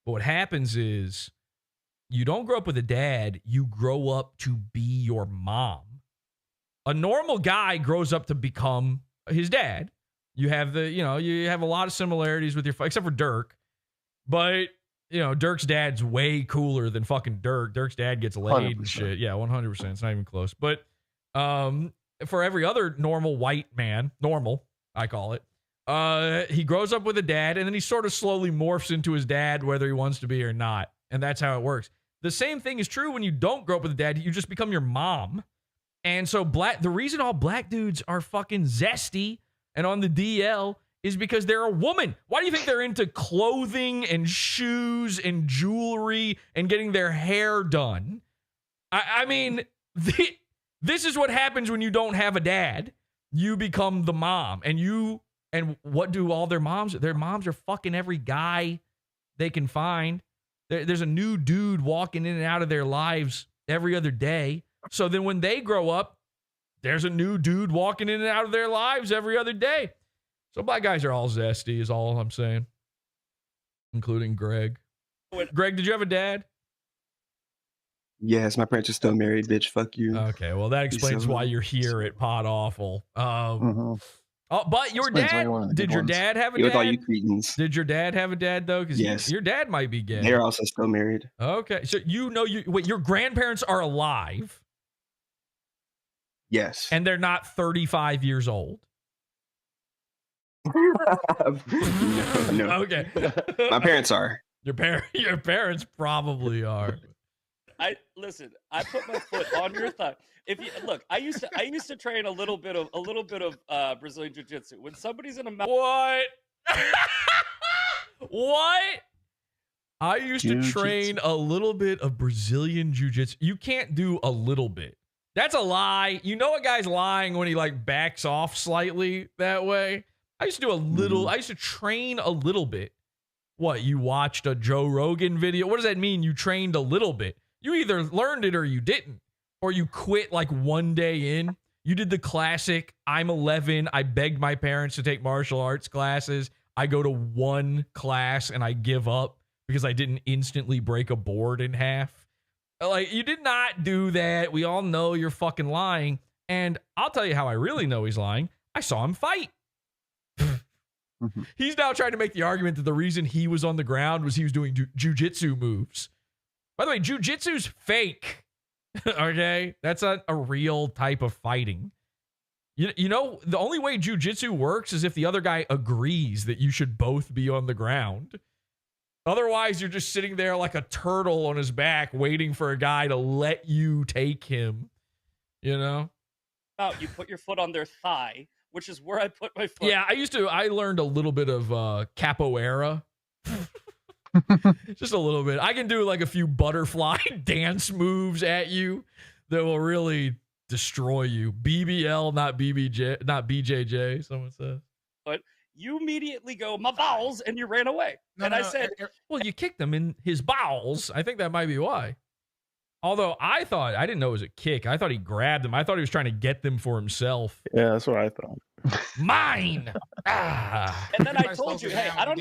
But what happens is you don't grow up with a dad, you grow up to be your mom. A normal guy grows up to become his dad. You have you have a lot of similarities with your, except for Dirk. But you know, Dirk's dad's way cooler than fucking Dirk. Dirk's dad gets laid and 100%. shit. Yeah, 100%. It's not even close. But for every other normal white man, normal, I call it, he grows up with a dad, and then he sort of slowly morphs into his dad, whether he wants to be or not. And that's how it works. The same thing is true when you don't grow up with a dad. You just become your mom. And so the reason all black dudes are fucking zesty and on the DL is because they're a woman. Why do you think they're into clothing and shoes and jewelry and getting their hair done? I mean, this is what happens when you don't have a dad. You become the mom. And what do all their moms? Their moms are fucking every guy they can find. There's a new dude walking in and out of their lives every other day. So then when they grow up, there's a new dude walking in and out of their lives every other day. So black guys are all zesty is all I'm saying, including Greg. Greg, did you have a dad? Yes, my parents are still married, bitch. Fuck you. Okay, well, that explains why you're here at PODAWFUL. Oh, but your dad, did your dad have a dad? With all you cretins. Did your dad have a dad, though? Because yes. Your dad might be gay. They're also still married. Okay, so wait, your grandparents are alive? Yes. And they're not 35 years old? No. Okay. My parents are. Your parents probably are. Listen. I put my foot on your thigh. If you look, I used to train a little bit of Brazilian jiu-jitsu. When somebody's in a what? What? I used to train a little bit of Brazilian jiu-jitsu. You can't do a little bit. That's a lie. You know a guy's lying when he like backs off slightly that way. I used to do a little. I used to train a little bit. What? You watched a Joe Rogan video? What does that mean? You trained a little bit. You either learned it or you didn't. Or you quit like one day in. You did the classic, I'm 11, I begged my parents to take martial arts classes. I go to one class and I give up because I didn't instantly break a board in half. Like, you did not do that. We all know you're fucking lying. And I'll tell you how I really know he's lying. I saw him fight. He's now trying to make the argument that the reason he was on the ground was he was doing jujitsu moves. By the way, jujitsu's fake. Okay? That's not a real type of fighting. You know, the only way jujitsu works is if the other guy agrees that you should both be on the ground. Otherwise, you're just sitting there like a turtle on his back waiting for a guy to let you take him. You know? You put your foot on their thigh, which is where I put my foot. Yeah, I learned a little bit of capoeira. Just a little bit. I can do like a few butterfly dance moves at you that will really destroy you. BBL, not BBJ, not BJJ, someone says. But you immediately go, my balls, and you ran away. I said, well, you kicked him in his bowels. I think that might be why. Although I didn't know it was a kick. I thought he grabbed them. I thought he was trying to get them for himself. Yeah, that's what I thought. Mine. And then I told you, hey, I don't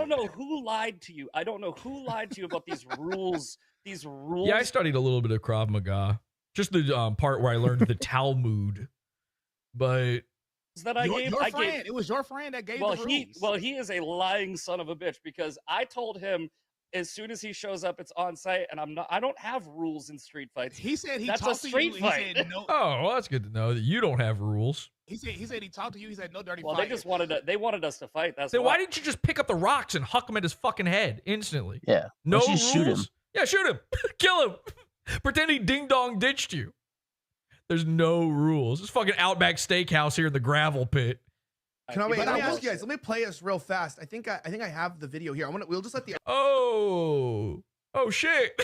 know who lied to you. I don't know who lied to you about these rules. These rules. Yeah, I studied a little bit of Krav Maga. Just the part where I learned the Talmud. But that I gave. It was your friend that gave the rules. He is a lying son of a bitch because I told him as soon as he shows up, it's on site, and I don't have rules in street fights. He said he that's talked a street to you. fight. He said no. Oh, well, that's good to know that you don't have rules. He said he talked to you. He said no dirty. Well, fight. they wanted us to fight. That's then why didn't you just pick up the rocks and huck him at his fucking head instantly? Yeah. No Let's rules. just shoot him. Yeah, shoot him. Kill him. Pretend he ding dong ditched you. There's no rules. It's fucking Outback Steakhouse here in the gravel pit. Let me ask you guys. Let me play this real fast. I think I have the video here. We'll just let the. Oh shit.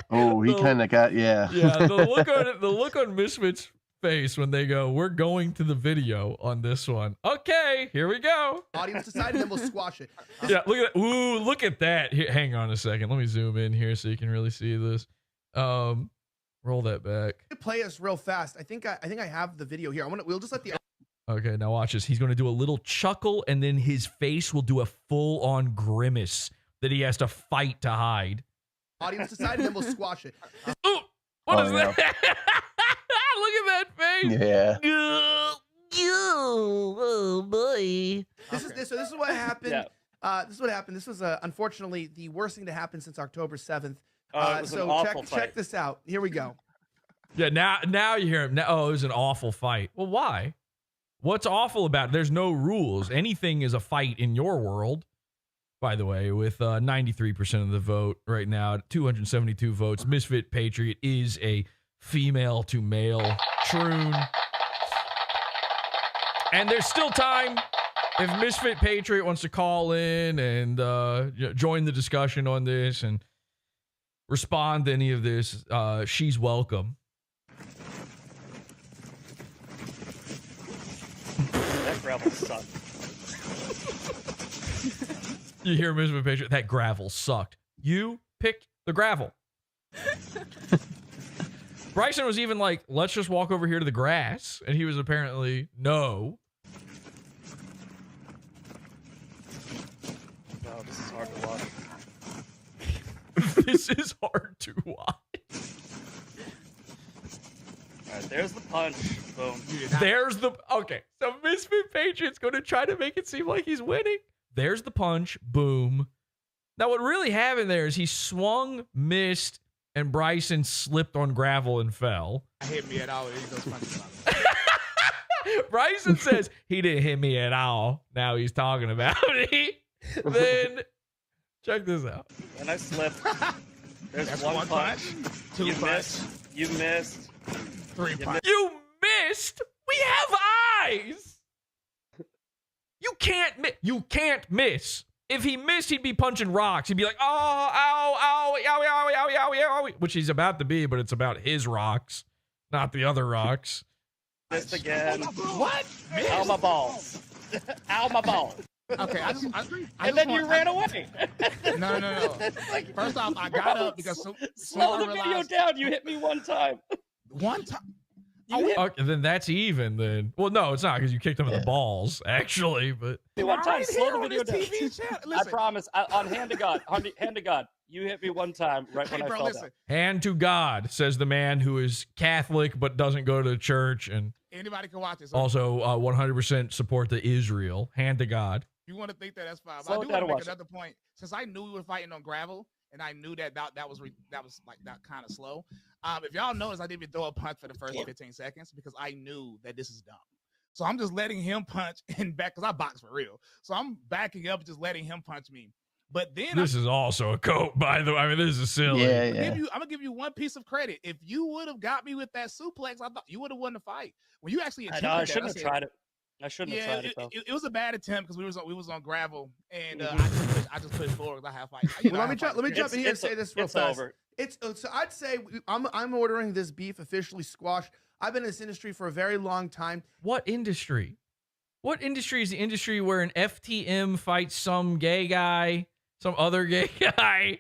Oh, he kind of got Yeah, the look on Misfit's face when they go, "We're going to the video on this one." Okay, here we go. Audience decided, then we'll squash it. Yeah, look at that. Ooh, look at that. Here, hang on a second. Let me zoom in here so you can really see this. Roll that back. Let me play this real fast. I think I have the video here. We'll just let the. Okay, now watch this. He's going to do a little chuckle, and then his face will do a full-on grimace that he has to fight to hide. Audience decided, then we'll squash it. Ooh, what is that? Look at that face. Yeah. Oh boy. This is what happened. Yeah. This is what happened. This was unfortunately the worst thing to happen since October 7th. It was an awful check fight. this out. Here we go. Yeah, now you hear him. Now, it was an awful fight. Well, why? What's awful about it? There's no rules. Anything is a fight in your world. By the way, with 93% of the vote right now, 272 votes, Misfit Patriot is a female to male troon. And there's still time. If Misfit Patriot wants to call in and join the discussion on this and respond to any of this, she's welcome. That gravel sucked. You hear Misfit Patriot? That gravel sucked. You picked the gravel. Bryson was even like, let's just walk over here to the grass. And he was apparently, no. No, this is hard to watch. This is hard to watch. All right, there's the punch. Boom. There's the... Okay, so Misfit Patriot's going to try to make it seem like he's winning. There's the punch. Boom. Now, what really happened there is he swung, missed, and Bryson slipped on gravel and fell. Hit me at all. Bryson says he didn't hit me at all. Now he's talking about it. Then, check this out. And I slipped. There's That's one punch. Two You punch. missed. You missed. Three punch. You missed? We have eyes! You can't miss. If he missed, he'd be punching rocks. He'd be like, oh, ow, ow, ow, ow, ow, ow, ow, ow, which he's about to be, but it's about his rocks, not the other rocks. Missed again. What? Ow, my balls. Ow, my balls. Okay, And then you ran away. No. First off, I got up because Slow the video down. You hit me one time. One time. Okay, then that's even then. Well, no, it's not because you kicked him in the balls, actually, but. One time. Slow the video down. TV I promise. On hand to God. Hand to God. You hit me one time right when I fell down. Hand to God, says the man who is Catholic but doesn't go to church and Anybody can watch this. also 100% support the Israel. Hand to God. If you want to think that, that's fine. Slow But I do it want down to and make watch another point. Since I knew we were fighting on gravel, and I knew that was like that kind of slow. If y'all notice, I didn't even throw a punch for the first 15 seconds because I knew that this is dumb. So I'm just letting him punch and back because I box for real. So I'm backing up, just letting him punch me. But then This is also a coat, by the way. I mean, this is silly. I'm gonna give you one piece of credit. If you would have got me with that suplex, I thought you would have won the fight. When you actually I know. I shouldn't have tried it. I shouldn't have tried it though. It was a bad attempt because we was on gravel and I just pushed forward because I have fight. Well, let me jump in here and say this real fast. Over. So I'd say I'm ordering this beef officially squashed. I've been in this industry for a very long time. What industry? What industry is the industry where an FTM fights some gay guy, some other gay guy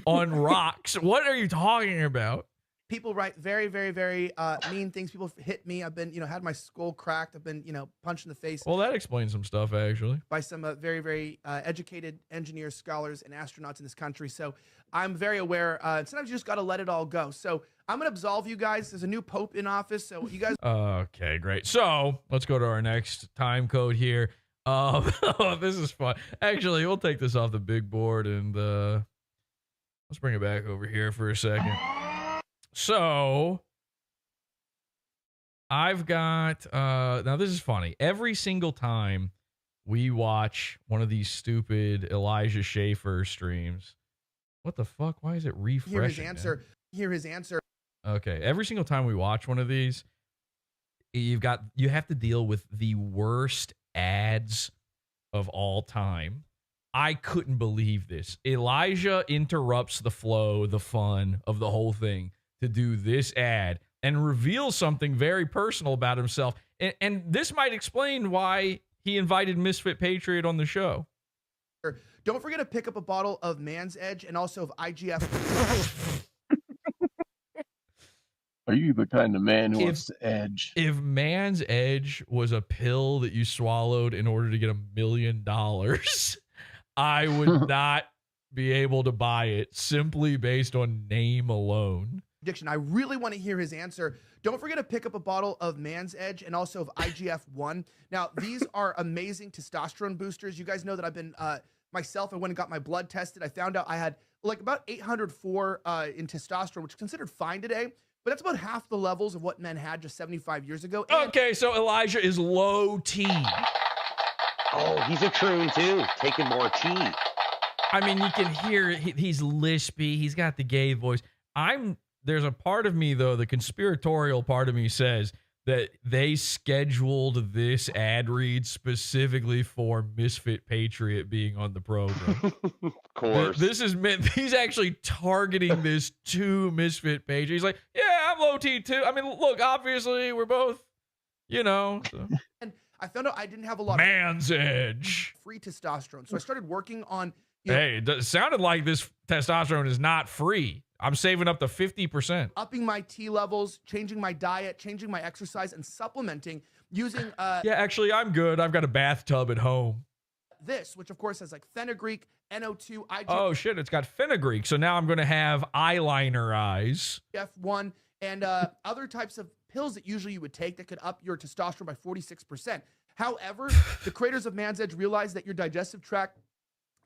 on rocks? What are you talking about? People write very, very, very mean things. People hit me. I've been, had my skull cracked. I've been, punched in the face. Well, that explains some stuff, actually. By some very, very educated engineers, scholars, and astronauts in this country. So I'm very aware. Sometimes you just got to let it all go. So I'm going to absolve you guys. There's a new pope in office. So you guys. Okay, great. So let's go to our next time code here. This is fun. Actually, we'll take this off the big board and let's bring it back over here for a second. So I've got now this is funny. Every single time we watch one of these stupid Elijah Schaffer streams, what the fuck? Why is it refreshing? Hear his answer. Okay, every single time we watch one of these, you have to deal with the worst ads of all time. I couldn't believe this. Elijah interrupts the flow, the fun of the whole thing to do this ad and reveal something very personal about himself. And this might explain why he invited Misfit Patriot on the show. Don't forget to pick up a bottle of Man's Edge and also of IGF. Are you the kind of man who wants to edge? If Man's Edge was a pill that you swallowed in order to get $1 million, I would not be able to buy it simply based on name alone. Addiction. I really want to hear his answer. Don't forget to pick up a bottle of Man's Edge and also of IGF-1. Now, these are amazing testosterone boosters. You guys know that I've been, myself, I went and got my blood tested. I found out I had like about 804 in testosterone, which is considered fine today, but that's about half the levels of what men had just 75 years ago. And Okay, so Elijah is low T. Oh, he's a troon too, taking more T. I mean, you can hear he's lispy. He's got the gay voice. There's a part of me, though, the conspiratorial part of me says that they scheduled this ad read specifically for Misfit Patriot being on the program. Of course. This is meant, he's actually targeting this to Misfit Patriot. He's like, yeah, I'm low T too. I mean, look, obviously we're both, you know. So. And I found out I didn't have a lot Man's of Edge. free testosterone. So I started working on, Hey, it sounded like this testosterone is not free. I'm saving up to 50%. upping my T levels, changing my diet, changing my exercise, and supplementing using Yeah, actually, I'm good. I've got a bathtub at home. this, which of course has like fenugreek, NO2, Oh, shit, it's got fenugreek. So now I'm going to have eyeliner eyes. IGF-1, and other types of pills that usually you would take that could up your testosterone by 46%. However, the creators of Man's Edge realized that your digestive tract.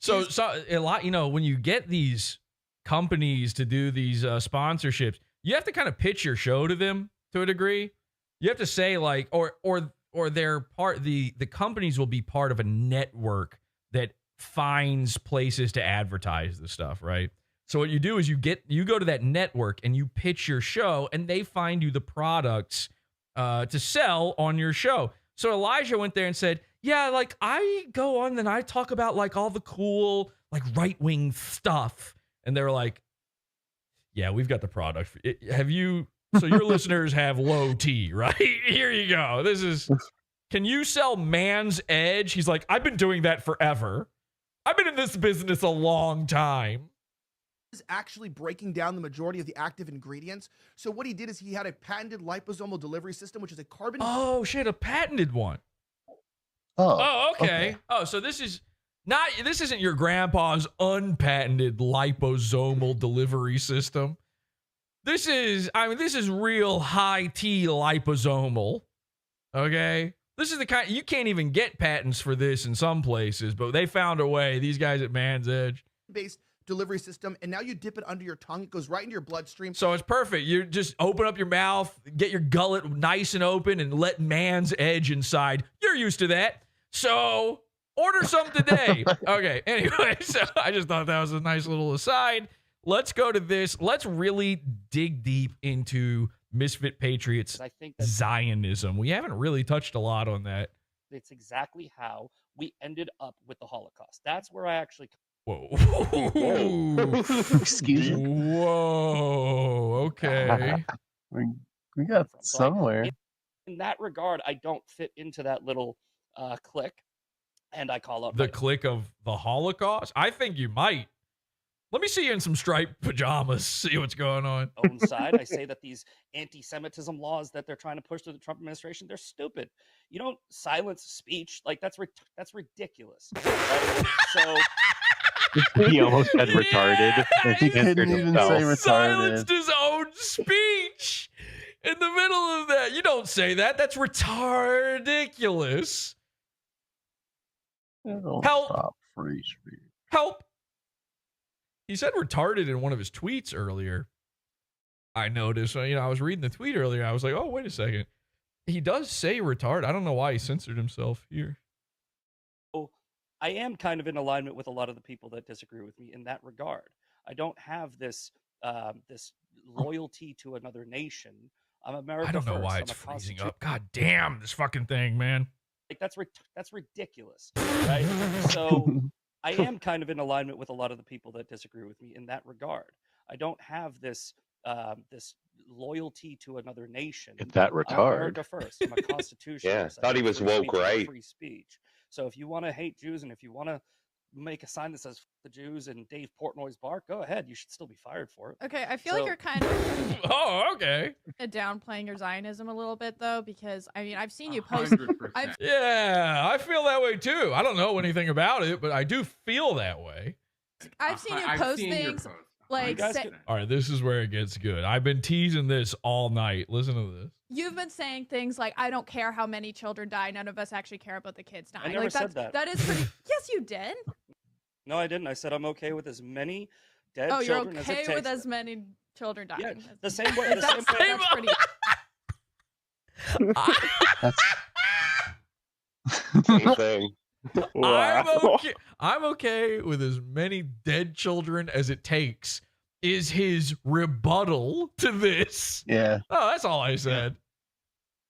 So a lot, you know, when you get these companies to do these sponsorships, you have to kind of pitch your show to them to a degree. You have to say like, or they're part, the companies will be part of a network that finds places to advertise the stuff, right? So what you do is you go to that network and you pitch your show, and they find you the products to sell on your show. So Elijah went there and said, yeah, like I go on and I talk about like all the cool like right-wing stuff. And they were like, yeah, we've got the product. Have you, so your listeners have low T, right? Here you go. Can you sell Man's Edge? He's like, I've been doing that forever. I've been in this business a long time. Is actually breaking down the majority of the active ingredients. So what he did is he had a patented liposomal delivery system, which is a carbon. Oh shit, a patented one. Oh, okay. Oh, so this isn't your grandpa's unpatented liposomal delivery system. This is real high T liposomal. Okay? This is the kind, you can't even get patents for this in some places, but they found a way, these guys at Man's Edge. Based delivery system, and now you dip it under your tongue. It goes right into your bloodstream. So it's perfect. You just open up your mouth, get your gullet nice and open, and let Man's Edge inside. You're used to that. So order some today. Okay, anyway, so I just thought that was a nice little aside. Let's go to this. Let's really dig deep into Misfit Patriots Zionism. We haven't really touched a lot on that. It's exactly how we ended up with the Holocaust. That's where I actually... Whoa. Excuse me. Whoa. Okay. we got somewhere. In that regard, I don't fit into that little clique, and I call up the clique of the Holocaust. I think you might. Let me see you in some striped pajamas. See what's going on. Own side. I say that these anti-Semitism laws that they're trying to push through the Trump administration, they're stupid. You don't silence speech. Like that's ridiculous. Right? So. He almost said retarded. He couldn't even say retarded. Silenced his own speech in the middle of that. You don't say that. That's ridiculous. Help! Stop free speech. Help! He said retarded in one of his tweets earlier. I noticed. I was reading the tweet earlier. I was like, oh, wait a second. He does say retard. I don't know why he censored himself here. I am kind of in alignment with a lot of the people that disagree with me in that regard. I don't have this this loyalty to another nation. I'm America. I don't know first. why it's freezing up. God damn this fucking thing, man. Like that's ridiculous, right? So I am kind of in alignment with a lot of the people that disagree with me in that regard. I don't have this this loyalty to another nation. It's that I'm retard. America first. I'm a constitutionalist. Thought he was woke, right? Free speech. So if you want to hate Jews and if you want to make a sign that says "F the Jews" and Dave Portnoy's bark, go ahead. You should still be fired for it. Okay, I feel like you're kind of oh, okay. Downplaying your Zionism a little bit though, because I mean I've seen you post. Yeah, I feel that way too. I don't know anything about it, but I do feel that way. I've seen you post things Like, All right, this is where it gets good. I've been teasing this all night. Listen to this. you've been saying things like, I don't care how many children die. None of us actually care about the kids dying. I never like, said that. That is pretty. Yes, you did. No, I didn't. I said I'm okay with as many dead Oh, you're children as it okay takes. with as many children dying. Yeah, the same way. The same way. That's pretty. Same thing. I'm okay with as many dead children as it takes is his rebuttal to this. Yeah. Oh, that's all I said.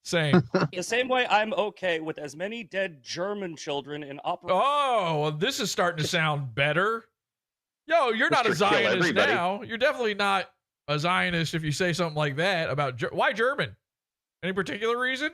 Same. The same way I'm okay with as many dead German children in operation. Oh, well, this is starting to sound better. Yo, you're not a Zionist now. You're definitely not a Zionist if you say something like that about why German? Any particular reason?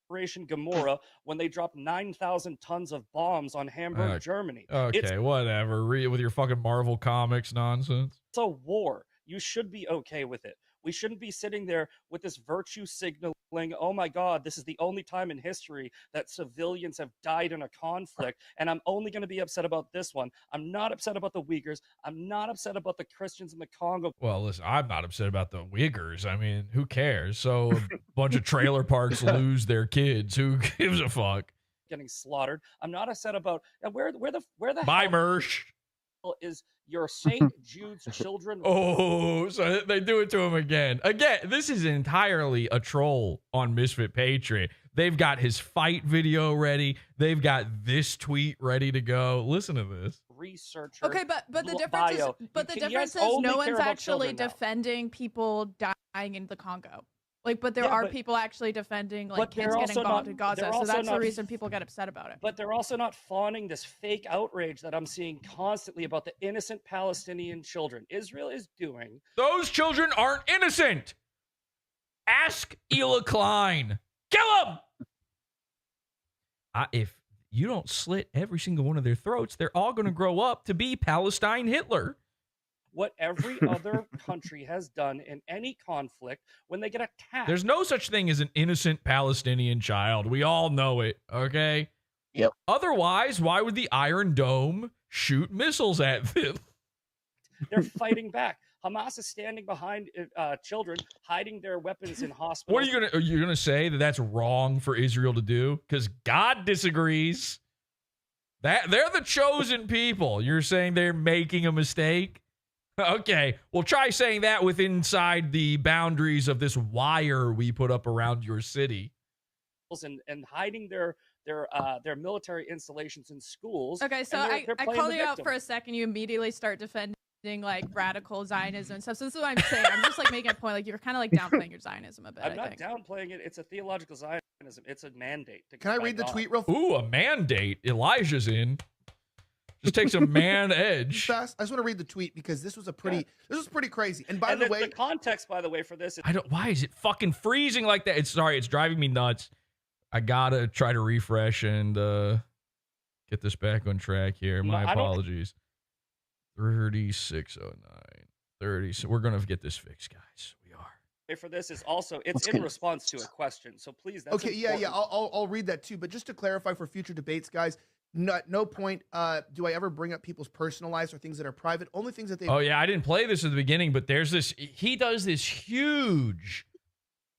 Operation Gomorrah, when they dropped 9,000 tons of bombs on Hamburg, Germany. Okay, whatever. Read it with your fucking Marvel Comics nonsense. It's a war. You should be okay with it. We shouldn't be sitting there with this virtue signaling, oh my God, this is the only time in history that civilians have died in a conflict, and I'm only going to be upset about this one. I'm not upset about the Uyghurs. I'm not upset about the Christians in the Congo. Well, listen, I'm not upset about the Uyghurs. I mean, who cares? So a bunch of trailer parks lose their kids. Who gives a fuck? Getting slaughtered. I'm not upset about where the Bye, Mersh. Is your St. Jude's children. Oh, so they do it to him again. Again, this is entirely a troll on Misfit Patriot. They've got his fight video ready. They've got this tweet ready to go. Listen to this. Researcher. Okay, but the difference is, no one's actually defending people dying in the Congo. Like, but there are people actually defending like kids getting bombed in Gaza, so that's the reason people get upset about it. But they're also not fawning this fake outrage that I'm seeing constantly about the innocent Palestinian children. Israel is doing. Those children aren't innocent. Ask Ela Klein. Kill them. If you don't slit every single one of their throats, they're all going to grow up to be Palestine Hitler. What every other country has done in any conflict when they get attacked. There's no such thing as an innocent Palestinian child. We all know it, okay? Yep. Otherwise, why would the Iron Dome shoot missiles at them? They're fighting back. Hamas is standing behind children, hiding their weapons in hospitals. What are you gonna say that that's wrong for Israel to do? Because God disagrees. That they're the chosen people. You're saying they're making a mistake? Okay, well, try saying that with inside the boundaries of this wire we put up around your city. And hiding their military installations in schools. Okay, so I called you out for a second. You immediately start defending like radical Zionism and stuff. So this is what I'm saying. I'm just like making a point. Like you're kind of like downplaying your Zionism a bit. I'm not downplaying it. It's a theological Zionism. It's a mandate. Can I read the tweet real fast? Ooh, a mandate. Elijah's in. Just takes a man edge. Fast. I just want to read the tweet because this was pretty crazy. And by the way, the context, by the way, for this, why is it fucking freezing like that? It's driving me nuts. I gotta try to refresh and get this back on track here. My apologies. 3609. 30. So we're gonna get this fixed, guys. We are. For this is also it's in response to a question. So please. That's okay. important. Yeah. I'll read that too. But just to clarify for future debates, guys. No point do I ever bring up people's personal lives or things that are private. Only things that they. Oh yeah, I didn't play this at the beginning, but there's this. He does this huge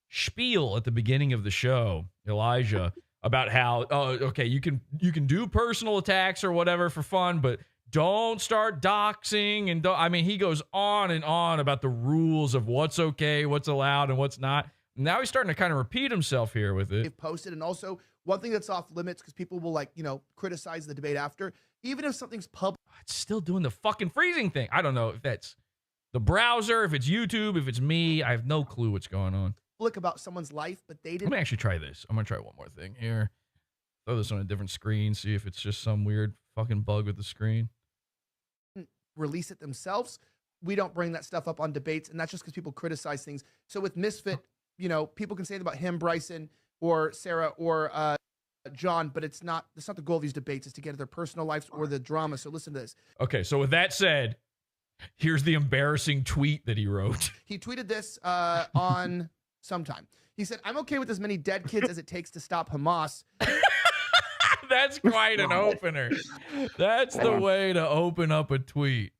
spiel at the beginning of the show, Elijah, about how okay, you can do personal attacks or whatever for fun, but don't start doxing and I mean, he goes on and on about the rules of what's okay, what's allowed, and what's not. Now he's starting to kind of repeat himself here with it. They've posted, and also one thing that's off limits because people will criticize the debate after, even if something's public. It's still doing the fucking freezing thing. I don't know if that's the browser, if it's YouTube, if it's me. I have no clue what's going on. About someone's life, but they didn't. Let me actually try this. I'm gonna try one more thing here. Throw this on a different screen. See if it's just some weird fucking bug with the screen. Release it themselves. We don't bring that stuff up on debates, and that's just because people criticize things. So with Misfit, people can say that about him, Bryson, or Sarah, or John, but it's not the goal of these debates is to get at their personal lives or the drama. So listen to this. Okay, so with that said, here's the embarrassing tweet that he wrote. He tweeted this on sometime. He said, "I'm okay with as many dead kids as it takes to stop Hamas." That's quite an opener. That's the way to open up a tweet.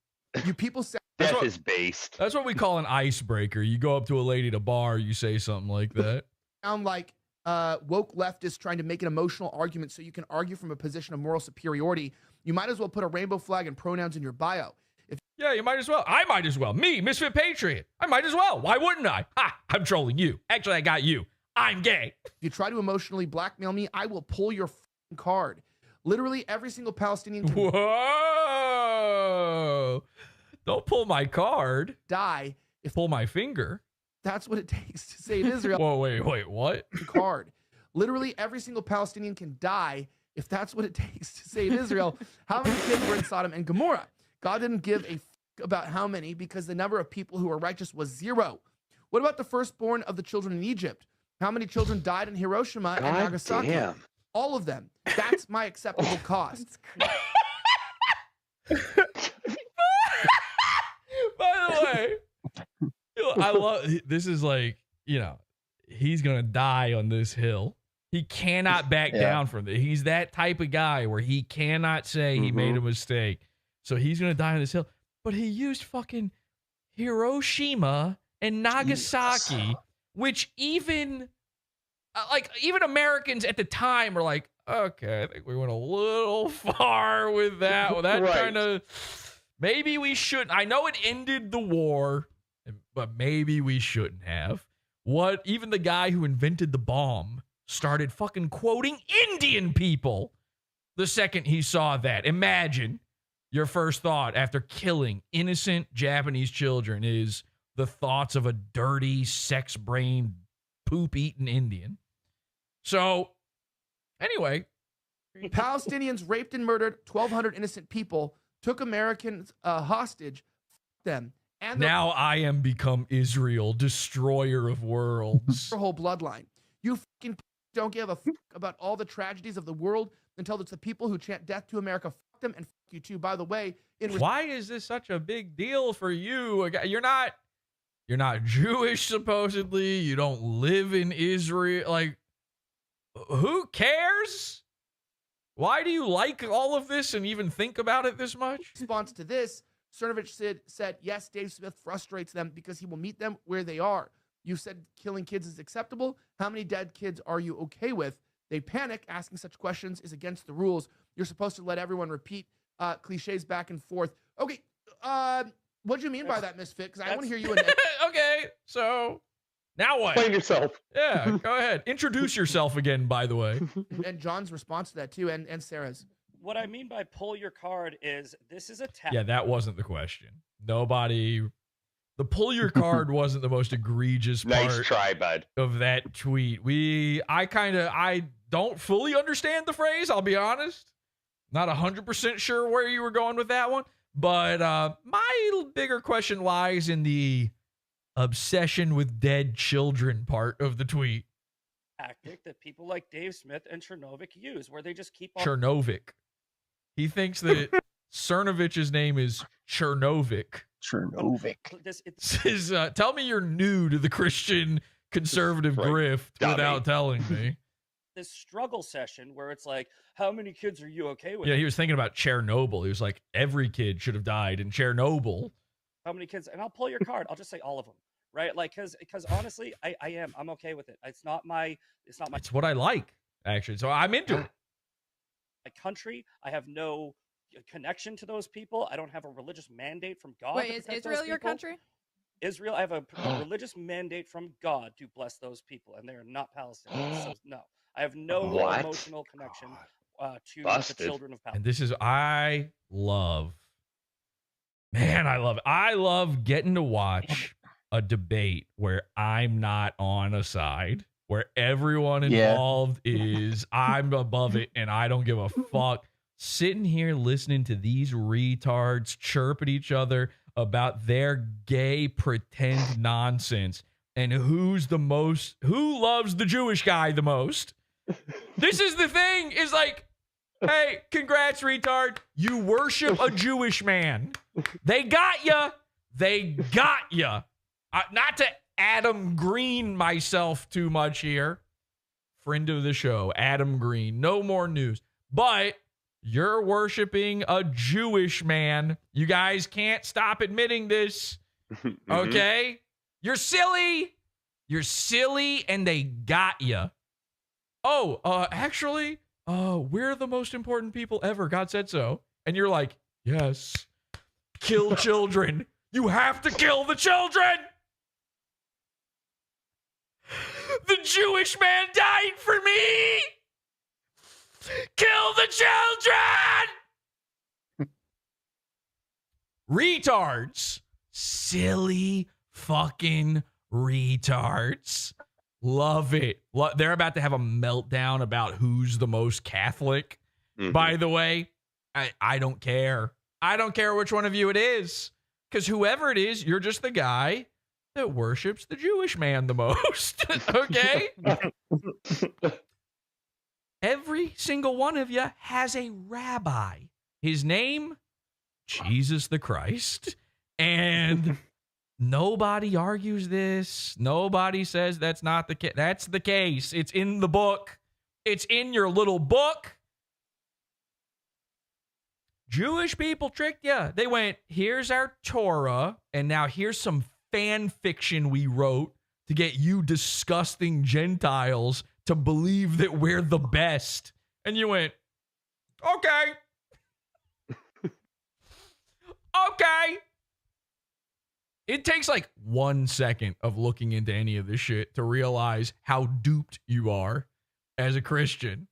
You people Death is based. That's what we call an icebreaker. You go up to a lady at a bar, you say something like that. Sound like woke leftists trying to make an emotional argument so you can argue from a position of moral superiority. You might as well put a rainbow flag and pronouns in your bio. Yeah, you might as well. I might as well. Me, Misfit Patriot. I might as well. Why wouldn't I? Ha! I'm trolling you. Actually, I got you. I'm gay. If you try to emotionally blackmail me, I will pull your card. Literally every single Palestinian. Whoa! Don't pull my card. Die. If pull my finger. That's what it takes to save Israel. Whoa, wait, what? Card. Literally every single Palestinian can die if that's what it takes to save Israel. How many kids were in Sodom and Gomorrah? God didn't give a about how many because the number of people who were righteous was 0. What about the firstborn of the children in Egypt? How many children died in Hiroshima and Nagasaki? Damn. All of them. That's my acceptable cost. By the way, I love this is like, he's gonna die on this hill. He cannot back down from it. He's that type of guy where he cannot say he made a mistake. So he's gonna die on this hill. But he used fucking Hiroshima and Nagasaki, which even Americans at the time were like, okay, I think we went a little far with that. Well, that kind of, maybe we shouldn't. I know it ended the war, but maybe we shouldn't have. Even the guy who invented the bomb started fucking quoting Indian people the second he saw that. Imagine your first thought after killing innocent Japanese children is the thoughts of a dirty, sex-brained, poop-eating Indian. So, anyway. Palestinians raped and murdered 1,200 innocent people, took Americans hostage, them. And now I am become Israel, destroyer of worlds. Their whole bloodline. You fucking don't give a fuck about all the tragedies of the world until it's the people who chant death to America. Fuck them and fuck you too. By the way, why is this such a big deal for you? You're not Jewish, supposedly. You don't live in Israel. Like, who cares? Why do you like all of this and even think about it this much? In response to this, Cernovich said, yes, Dave Smith frustrates them because he will meet them where they are. You said killing kids is acceptable. How many dead kids are you okay with? They panic. Asking such questions is against the rules. You're supposed to let everyone repeat cliches back and forth. Okay, what do you mean by that, Misfit? Because I want to hear you. Okay, so now what? Explain yourself. Yeah, go ahead. Introduce yourself again, by the way. And John's response to that, too, and Sarah's. What I mean by pull your card is this is a tactic. Yeah, that wasn't the question. The pull your card wasn't the most egregious part Nice try, bud. of that tweet. I don't fully understand the phrase, I'll be honest. Not 100% sure where you were going with that one. But my bigger question lies in the obsession with dead children part of the tweet. Tactic that people like Dave Smith and Chernovic use, where they just keep on. Chernovic. He thinks that Cernovich's name is Chernovic. Chernovic. Tell me you're new to the Christian conservative grift without telling me. This struggle session where it's like, how many kids are you okay with? Yeah, he was thinking about Chernobyl. He was like, every kid should have died in Chernobyl. How many kids? And I'll pull your card. I'll just say all of them, right? Like, because honestly, I'm okay with it. It's what I like, actually. So I'm into it. My country. I have no connection to those people. I don't have a religious mandate from God. Wait, is Israel your country? Israel, I have a religious mandate from God to bless those people, and they are not Palestinians. So no, I have no emotional connection to the children of Palestine. And this is, I love it. I love getting to watch a debate where I'm not on a side, where everyone involved is, I'm above it, and I don't give a fuck. Sitting here listening to these retards chirp at each other about their gay pretend nonsense and who loves the Jewish guy the most. This is the thing, is like, hey, congrats, retard. You worship a Jewish man. They got ya. Not to Adam Green myself too much here. Friend of the show, Adam Green. No more news. But You're worshiping a Jewish man. You guys can't stop admitting this. Okay? You're silly. You're silly, and they got you. Oh, actually, we're the most important people ever. God said so. And you're like, yes. Kill children. You have to kill the children. The Jewish man died for me. Kill the children. Retards. Silly fucking retards. Love it. They're about to have a meltdown about who's the most Catholic. By the way, I don't care. I don't care which one of you it is. Because whoever it is, you're just the guy that worships the Jewish man the most. Okay? Every single one of you has a rabbi. His name, Jesus the Christ. And nobody argues this. Nobody says that's not the case. That's the case. It's in the book. It's in your little book. Jewish people tricked you. They went, here's our Torah, and now here's some fan fiction we wrote to get you disgusting Gentiles to believe that we're the best. And you went, okay. Okay. It takes like 1 second of looking into any of this shit to realize how duped you are as a Christian.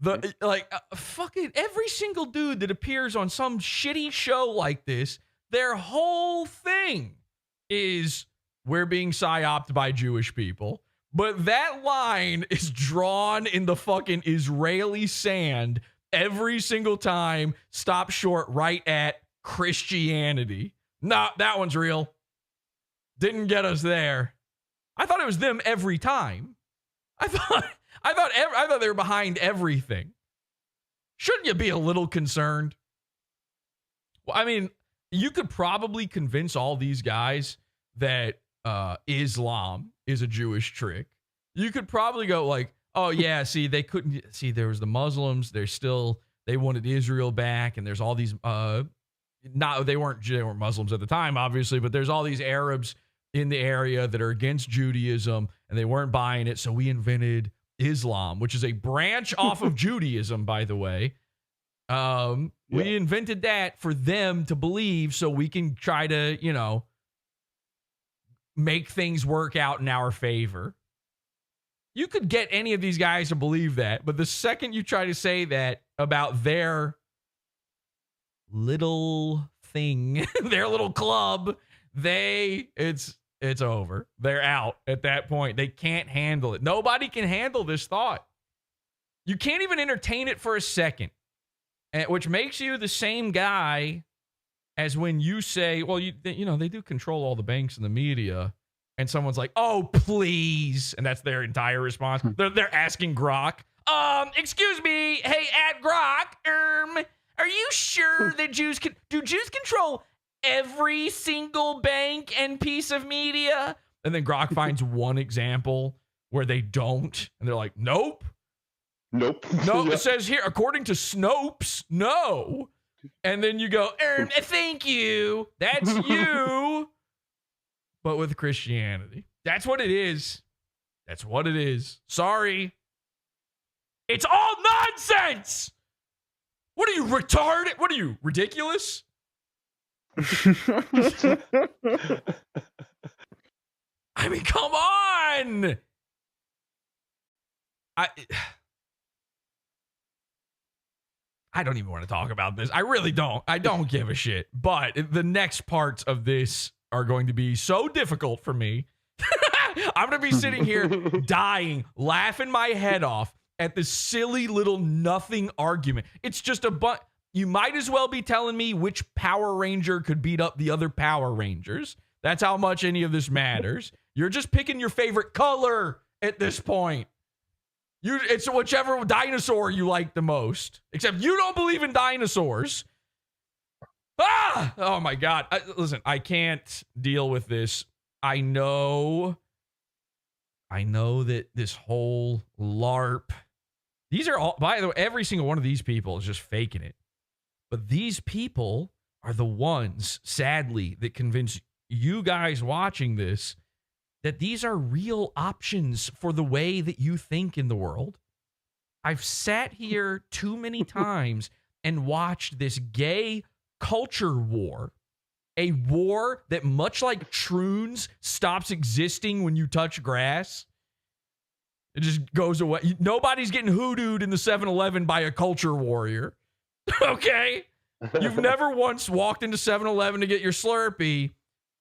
Fucking every single dude that appears on some shitty show like this, their whole thing is we're being psyoped by Jewish people. But that line is drawn in the fucking Israeli sand every single time, stop short right at Christianity. Nah, that one's real. Didn't get us there. I thought it was them every time. I thought they were behind everything. Shouldn't you be a little concerned? Well, I mean, you could probably convince all these guys that Islam is a Jewish trick. You could probably go like, oh yeah, see, they couldn't see there was the Muslims. They wanted Israel back, and there's all these they weren't Muslims at the time, obviously, but there's all these Arabs in the area that are against Judaism, and they weren't buying it, so we invented Islam, which is a branch off of Judaism, by the way. We invented that for them to believe so we can try to, make things work out in our favor. You could get any of these guys to believe that, but the second you try to say that about their little thing, their little club, it's over. They're out at that point. They can't handle it. Nobody can handle this thought. You can't even entertain it for a second, which makes you the same guy as when you say, well, they do control all the banks and the media, and someone's like, oh, please. And that's their entire response. They're asking Grok, excuse me, hey, at Grok, are you sure that do Jews control every single bank and piece of media? And then Grok finds one example where they don't, and they're like, nope. No, it says here, according to Snopes, no. And then you go, thank you. That's you. But with Christianity. That's what it is. That's what it is. Sorry. It's all nonsense. What are you, retarded? What are you, ridiculous? I mean, come on. I don't even want to talk about this. I really don't. I don't give a shit. But the next parts of this are going to be so difficult for me. I'm going to be sitting here dying, laughing my head off at this silly little nothing argument. It's just you might as well be telling me which Power Ranger could beat up the other Power Rangers. That's how much any of this matters. You're just picking your favorite color at this point. It's whichever dinosaur you like the most. Except you don't believe in dinosaurs. Oh my God. Listen, I can't deal with this. I know that this whole LARP, These are all, by the way, every single one of these people is just faking it. But these people are the ones, sadly, that convince you guys watching this that these are real options for the way that you think in the world. I've sat here too many times and watched this gay culture war, a war that, much like troons, stops existing when you touch grass. It just goes away. Nobody's getting hoodooed in the 7-Eleven by a culture warrior. Okay? You've never once walked into 7-Eleven to get your Slurpee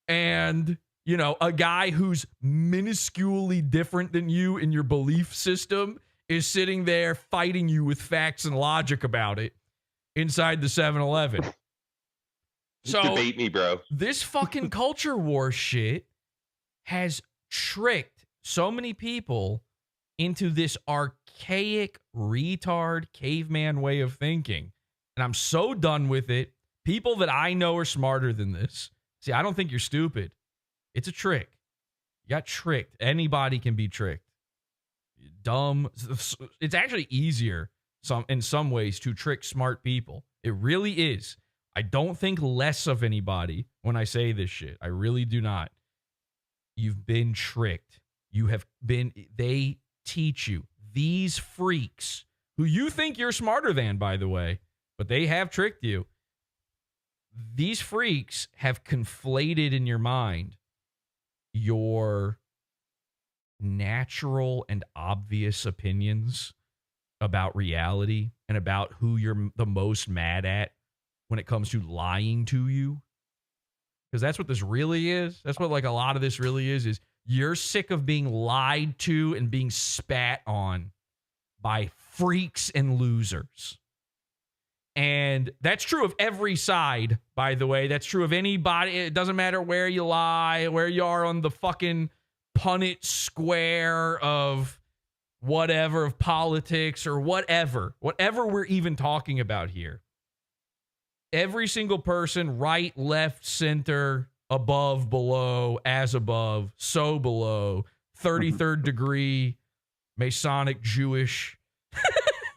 and, you know, a guy who's minusculely different than you in your belief system is sitting there fighting you with facts and logic about it inside the 7-Eleven. So debate me, bro. This fucking culture war shit has tricked so many people into this archaic, retard, caveman way of thinking. And I'm so done with it. People that I know are smarter than this. See, I don't think you're stupid. It's a trick. You got tricked. Anybody can be tricked. Dumb. It's actually easier in some ways to trick smart people. It really is. I don't think less of anybody when I say this shit. I really do not. You've been tricked. They teach you. These freaks, who you think you're smarter than, by the way, but they have tricked you. These freaks have conflated in your mind your natural and obvious opinions about reality and about who you're the most mad at when it comes to lying to you. Because that's what this really is. That's what like a lot of this really is you're sick of being lied to and being spat on by freaks and losers. And that's true of every side, by the way. That's true of anybody. It doesn't matter where you lie, where you are on the fucking Punnett square of whatever, of politics or whatever we're even talking about here. Every single person, right, left, center, above, below, as above, so below, 33rd degree, Masonic, Jewish,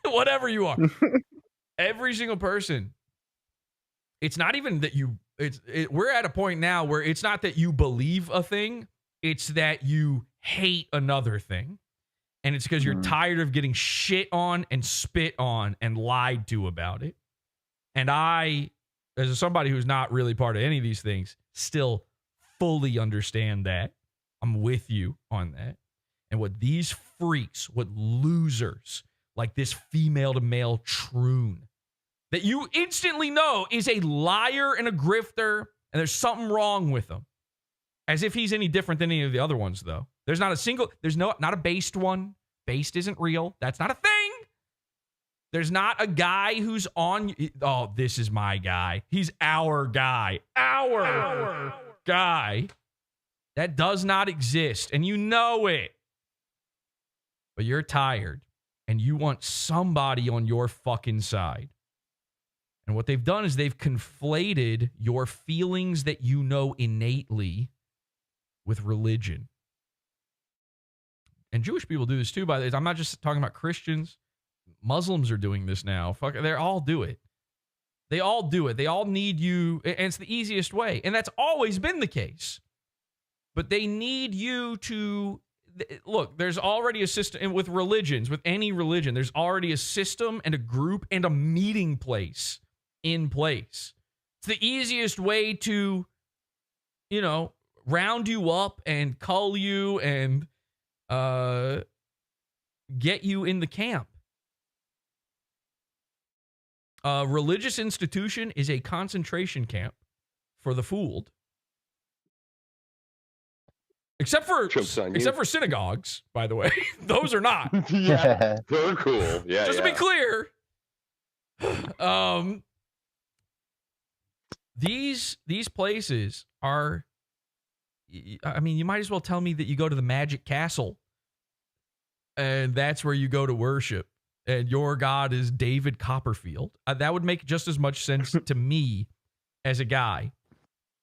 whatever you are. Every single person. It's not even that we're at a point now where it's not that you believe a thing, it's that you hate another thing. And it's because you're tired of getting shit on and spit on and lied to about it. And I, as somebody who's not really part of any of these things, still fully understand that. I'm with you on that. And what these freaks, what losers, like this female to male troon, that you instantly know is a liar and a grifter, and there's something wrong with him. As if he's any different than any of the other ones, though. There's not a based one. Based isn't real. That's not a thing. There's not a guy who's on, oh, this is my guy. He's our guy. Our guy. That does not exist, and you know it. But you're tired, and you want somebody on your fucking side. And what they've done is they've conflated your feelings that you know innately with religion. And Jewish people do this too, by the way. I'm not just talking about Christians. Muslims are doing this now. Fuck, they all do it. They all do it. They all need you, and it's the easiest way. And that's always been the case. But they need you to, look, there's already a system with religions, with any religion, there's already a system and a group and a meeting place in place. It's the easiest way to, you know, round you up and cull you and get you in the camp. A religious institution is a concentration camp for the fooled. Except for synagogues, by the way. Those are not. Yeah, they're cool. Yeah, just to be clear, these places are, I mean, you might as well tell me that you go to the Magic Castle and that's where you go to worship and your God is David Copperfield. That would make just as much sense to me as a guy.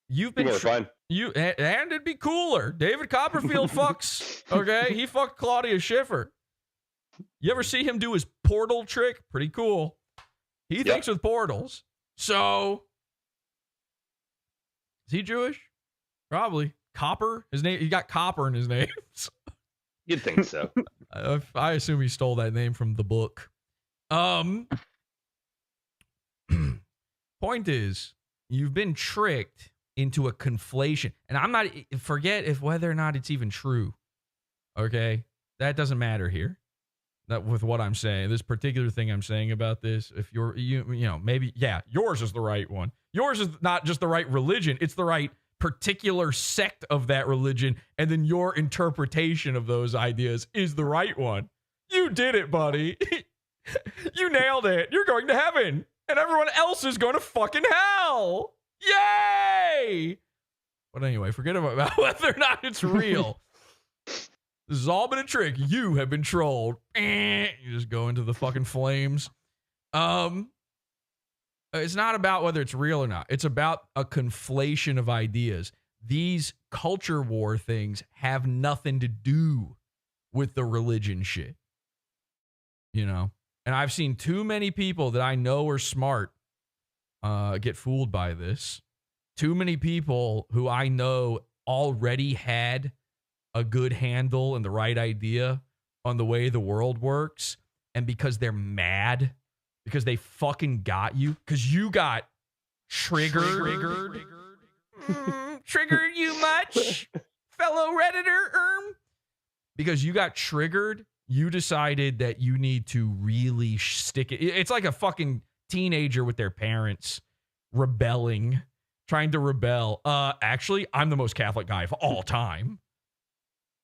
You've been fine. And it'd be cooler. David Copperfield fucks. Okay, he fucked Claudia Schiffer. You ever see him do his portal trick? Pretty cool. He thinks with portals. So, is he Jewish? Probably. Copper? His name. He got copper in his name. You'd think so. I assume he stole that name from the book. Point is, you've been tricked into a conflation. And I'm not, forget if whether or not it's even true. Okay? That doesn't matter here. That with what I'm saying, this particular thing I'm saying about this, if you know, maybe, yeah, yours is the right one. Yours is not just the right religion, it's the right particular sect of that religion, and then your interpretation of those ideas is the right one. You did it, buddy. You nailed it. You're going to heaven, and everyone else is going to fucking hell. Yay! But anyway, forget about whether or not it's real. This has all been a trick. You have been trolled. You just go into the fucking flames. It's not about whether it's real or not. It's about a conflation of ideas. These culture war things have nothing to do with the religion shit. You know? And I've seen too many people that I know are smart get fooled by this. Too many people who I know already had a good handle and the right idea on the way the world works. And because they're mad, because they fucking got you, because you got triggered. Triggered you much, fellow Redditor? Because you got triggered, you decided that you need to really stick it. It's like a fucking teenager with their parents rebelling, trying to rebel. Actually, I'm the most Catholic guy of all time.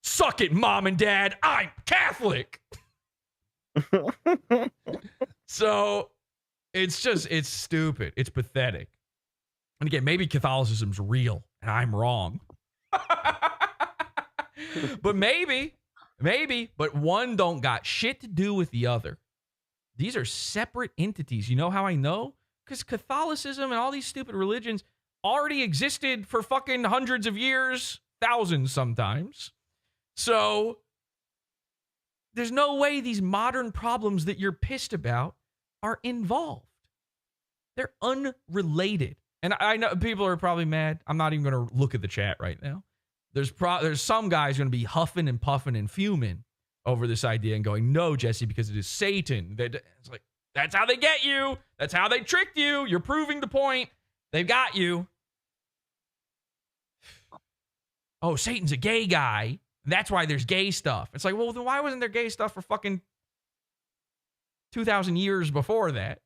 Suck it, mom and dad. I'm Catholic. So it's stupid. It's pathetic. And again, maybe Catholicism's real and I'm wrong. But maybe, but one don't got shit to do with the other. These are separate entities. You know how I know? Because Catholicism and all these stupid religions already existed for fucking hundreds of years, thousands sometimes. So there's no way these modern problems that you're pissed about are involved. They're unrelated. And I know people are probably mad. I'm not even going to look at the chat right now. There's some guys going to be huffing and puffing and fuming over this idea and going, no, Jesse, because it is Satan. It's like, that's how they get you. That's how they tricked you. You're proving the point. They've got you. Oh, Satan's a gay guy. That's why there's gay stuff. It's like, well, then why wasn't there gay stuff for fucking 2,000 years before that?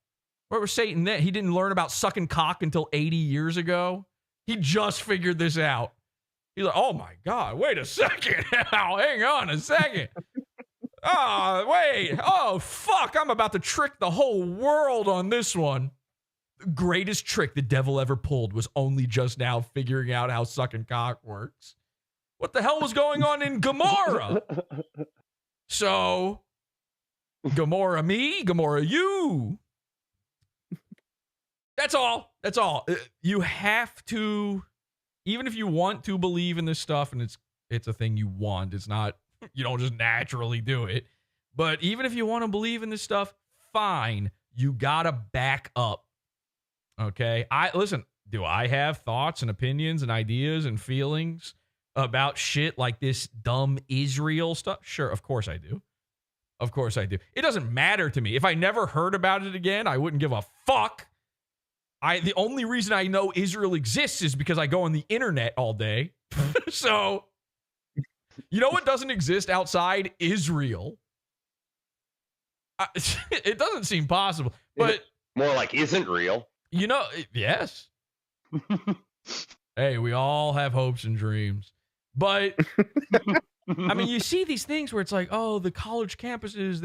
Where was Satan then? He didn't learn about sucking cock until 80 years ago. He just figured this out. He's like, oh my God, wait a second. Now, hang on a second. Oh, wait. Oh, fuck. I'm about to trick the whole world on this one. The greatest trick the devil ever pulled was only just now figuring out how sucking cock works. What the hell was going on in Gomorrah? So, Gomorrah me, Gomorrah you. That's all. That's all. You have to, even if you want to believe in this stuff, and it's a thing you want, it's not, you don't just naturally do it. But even if you want to believe in this stuff, fine. You gotta back up. Okay? Listen, do I have thoughts and opinions and ideas and feelings about shit like this dumb Israel stuff? Sure, of course I do. Of course I do. It doesn't matter to me. If I never heard about it again, I wouldn't give a fuck. The only reason I know Israel exists is because I go on the internet all day. So, you know what doesn't exist outside Israel? It doesn't seem possible. But more like isn't real. You know, yes. Hey, we all have hopes and dreams. But, I mean, you see these things where it's like, oh, the college campuses,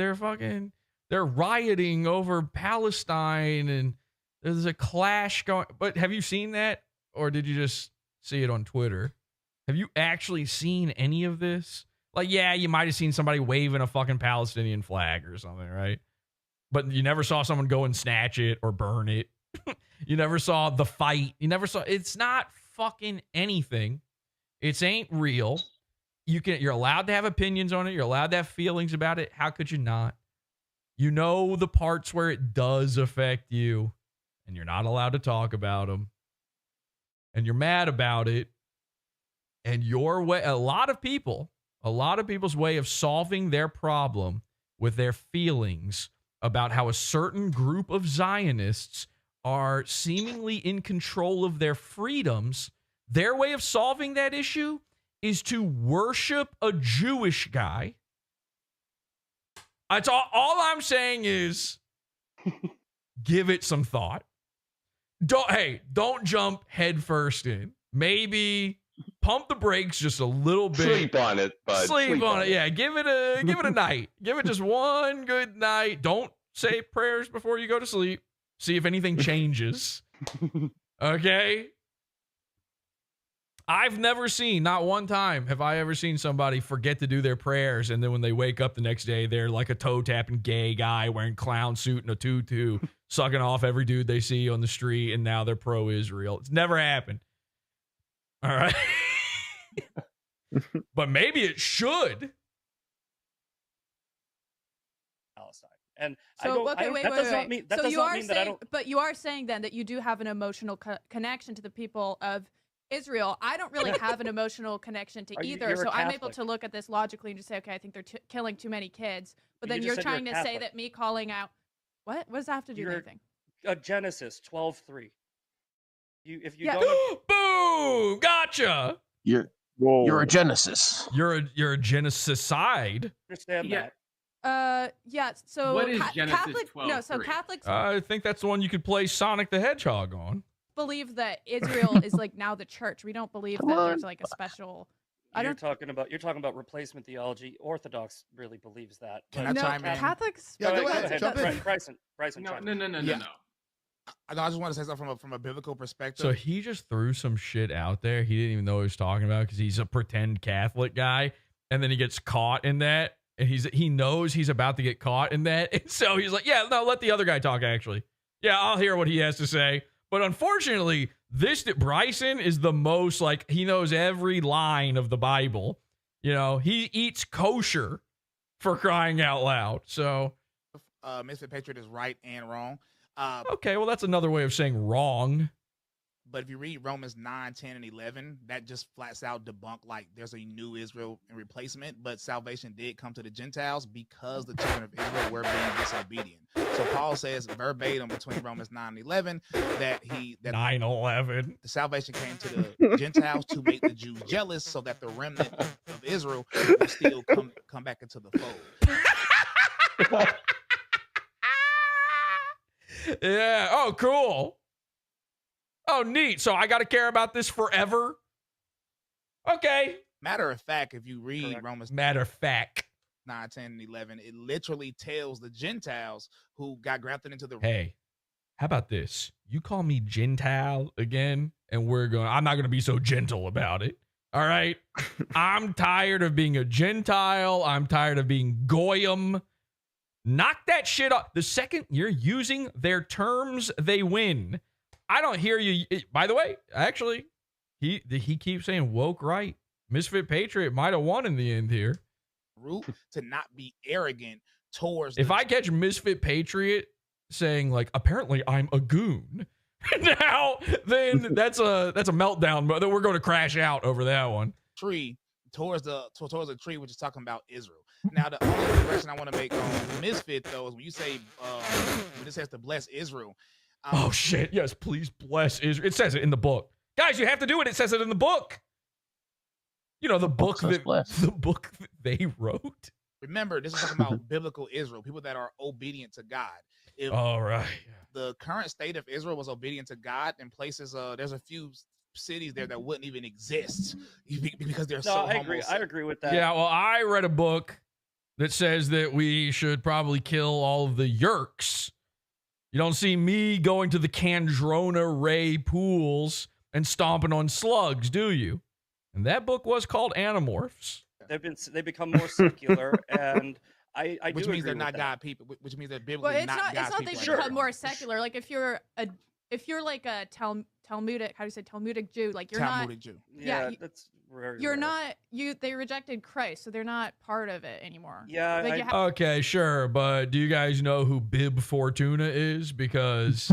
they're rioting over Palestine and there's a clash going. But have you seen that? Or did you just see it on Twitter? Have you actually seen any of this? Like, yeah, you might have seen somebody waving a fucking Palestinian flag or something, right? But you never saw someone go and snatch it or burn it. You never saw the fight. It's not fucking anything. It ain't real. you're allowed to have opinions on it. You're allowed to have feelings about it. How could you not? You know the parts where it does affect you, and you're not allowed to talk about them. And you're mad about it. And your way, a lot of people's way of solving their problem with their feelings about how a certain group of Zionists are seemingly in control of their freedoms, their way of solving that issue is to worship a Jewish guy. That's all I'm saying is give it some thought. Don't jump head first in. Maybe pump the brakes just a little bit. Sleep on it, bud. Sleep on it. Yeah, give it a night. Give it just one good night. Don't say prayers before you go to sleep. See if anything changes. Okay? I've never seen, not one time have I ever seen somebody forget to do their prayers, and then when they wake up the next day, they're like a toe-tapping gay guy wearing clown suit and a tutu, sucking off every dude they see on the street, and now they're pro-Israel. It's never happened. All right? But maybe it should. Palestine. And so, wait. That does not mean that I don't. But you are saying then that you do have an emotional connection to the people of Israel. I don't really have an emotional connection to either, so I'm able to look at this logically and just say, okay, I think they're killing too many kids. But then you're trying to say that me calling out, what does that have to do with anything? Genesis 12:3. If you boom, gotcha. You're a Genesis. You're a Geneticide. Understand that. Yeah. So what is Genesis 12:3? No, so Catholics. I think that's the one you could play Sonic the Hedgehog on. Believe that Israel is like now the church. We don't believe that there's like a special. You're talking about replacement theology. Orthodox really believes that. Can I chime in? Catholics. Yeah, go ahead. Jump in. Bryson. No. I just want to say something from a biblical perspective. So he just threw some shit out there he didn't even know what he was talking about because he's a pretend Catholic guy, and then he gets caught in that, and he knows he's about to get caught in that, and so he's like, yeah, no, let the other guy talk. Actually, yeah, I'll hear what he has to say. But unfortunately, Bryson is the most like he knows every line of the Bible. You know, he eats kosher for crying out loud. So, Misfit Patriot is right and wrong. Okay, well, that's another way of saying wrong. But if you read Romans 9, 10, and 11, that just flats out debunk like there's a new Israel in replacement. But salvation did come to the Gentiles because the children of Israel were being disobedient. So Paul says verbatim between Romans 9 and 11 that 9/11. The salvation came to the Gentiles to make the Jews jealous, so that the remnant of Israel will still come back into the fold. Yeah. Oh, cool. Oh, neat. So I got to care about this forever? Okay. Matter of fact, if you read Romans 9, 10, and 11, it literally tells the Gentiles who got grafted into the... Hey, how about this? You call me Gentile again, and I'm not going to be so gentle about it. All right? I'm tired of being a Gentile. I'm tired of being Goyim. Knock that shit off. The second you're using their terms, they win. I don't hear you. By the way, actually, he keeps saying woke right. Misfit Patriot might have won in the end here. Root to not be arrogant towards. If I catch Misfit Patriot saying like, apparently I'm a goon, now then that's a meltdown. But then we're going to crash out over that one. Tree towards the tree, which is talking about Israel. Now, the only correction I want to make on Misfit though is when you say when this has to bless Israel. Oh shit! Yes, please bless Israel. It says it in the book, guys. You have to do it. It says it in the book. You know the book that they wrote. Remember, this is talking about biblical Israel, people that are obedient to God. If all right. The current state of Israel was obedient to God in places. There's a few cities there that wouldn't even exist because they're so. I agree with that. Yeah. Well, I read a book that says that we should probably kill all of the Yerks. You don't see me going to the Candrona Ray pools and stomping on slugs, do you? And that book was called Animorphs. They've become more secular, and I which do means they're agree not with God people, which means they're biblically well, not God's it's not people. they become more secular. Like if you're like a Talmudic, how do you say Talmudic Jew? Like you're Talmudic not Jew. Yeah, You're not they rejected Christ, so they're not part of it anymore. Yeah. Like, Okay, sure, but do you guys know who Bib Fortuna is? Because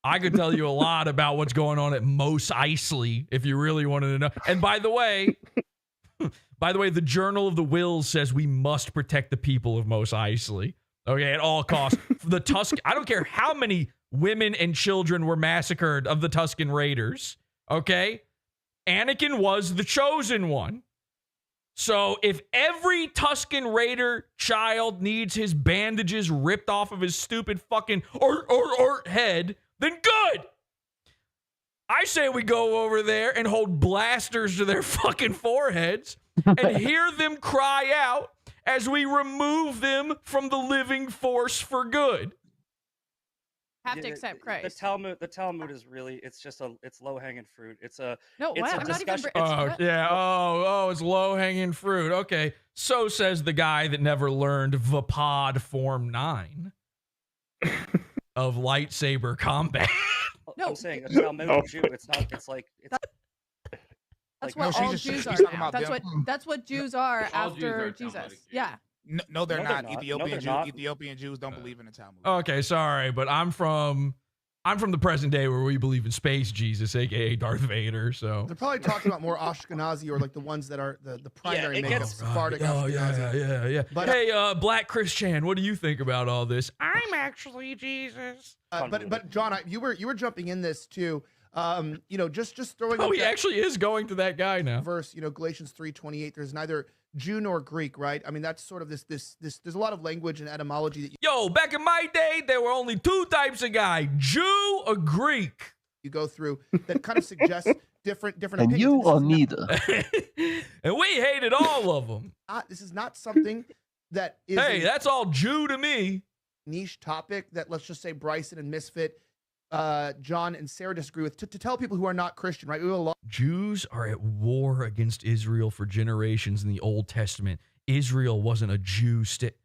I could tell you a lot about what's going on at Mos Eisley if you really wanted to know. And by the way, the Journal of the Wills says we must protect the people of Mos Eisley. Okay, at all costs. I don't care how many women and children were massacred of the Tusken Raiders. Okay? Anakin was the chosen one. So if every Tusken Raider child needs his bandages ripped off of his stupid fucking or head, then good. I say we go over there and hold blasters to their fucking foreheads and hear them cry out as we remove them from the living force for good. Have to accept Christ. The Talmud is really, it's low hanging fruit. It's a no. What? I'm not even. It's low hanging fruit. Okay, so says the guy that never learned Vapod Form 9 of lightsaber combat. No, I'm saying a Talmudic Jew. It's not. It's like it's. That's what all Jews are now. That's what Jews are after Jesus. Yeah. No, they're not. Ethiopian Jews don't believe in the Talmud. Okay, sorry, but I'm from the present day where we believe in space Jesus, aka Darth Vader. So they're probably talking about more Ashkenazi or like the ones that are the primary makeup Sephardic. Yeah. But hey, Black Christian, what do you think about all this? I'm actually Jesus. But John, you were jumping in this too. Just throwing. Oh, he actually is going to that guy now. Verse, Galatians 3:28. There's neither Jew nor Greek, right? I mean, that's sort of this. There's a lot of language and etymology that. Yo, back in my day, there were only two types of guy: Jew or Greek. You go through that kind of suggests different. And opinions. you are neither. And we hated all of them. This is not something that is. Hey, that's all Jew to me. Niche topic that, let's just say, Bryson and Misfit, John and Sarah disagree with, to tell people who are not Christian, right? We have a lot. Jews are at war against Israel for generations in the Old Testament. Israel wasn't a Jew state.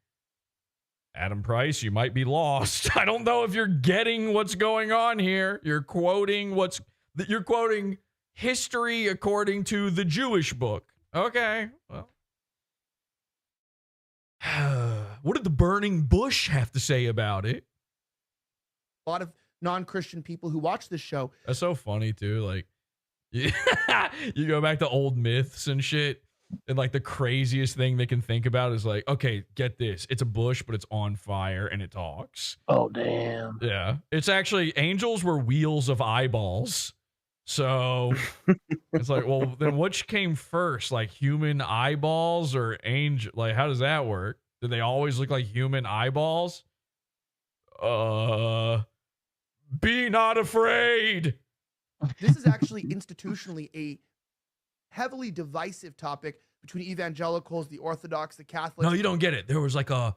Adam Price, you might be lost. I don't know if you're getting what's going on here. You're quoting history according to the Jewish book. Okay, well. What did the burning bush have to say about it? A lot of non-Christian people who watch this show. That's so funny too. Like, you go back to old myths and shit, and like the craziest thing they can think about is like, okay, get this. It's a bush, but it's on fire and it talks. Oh, damn. Yeah. It's actually, angels were wheels of eyeballs. So it's like, well, then which came first? Like human eyeballs or angel? Like, how does that work? Do they always look like human eyeballs? Be not afraid. This is actually institutionally a heavily divisive topic between evangelicals, the Orthodox, the Catholics. No, you don't get it. There was like it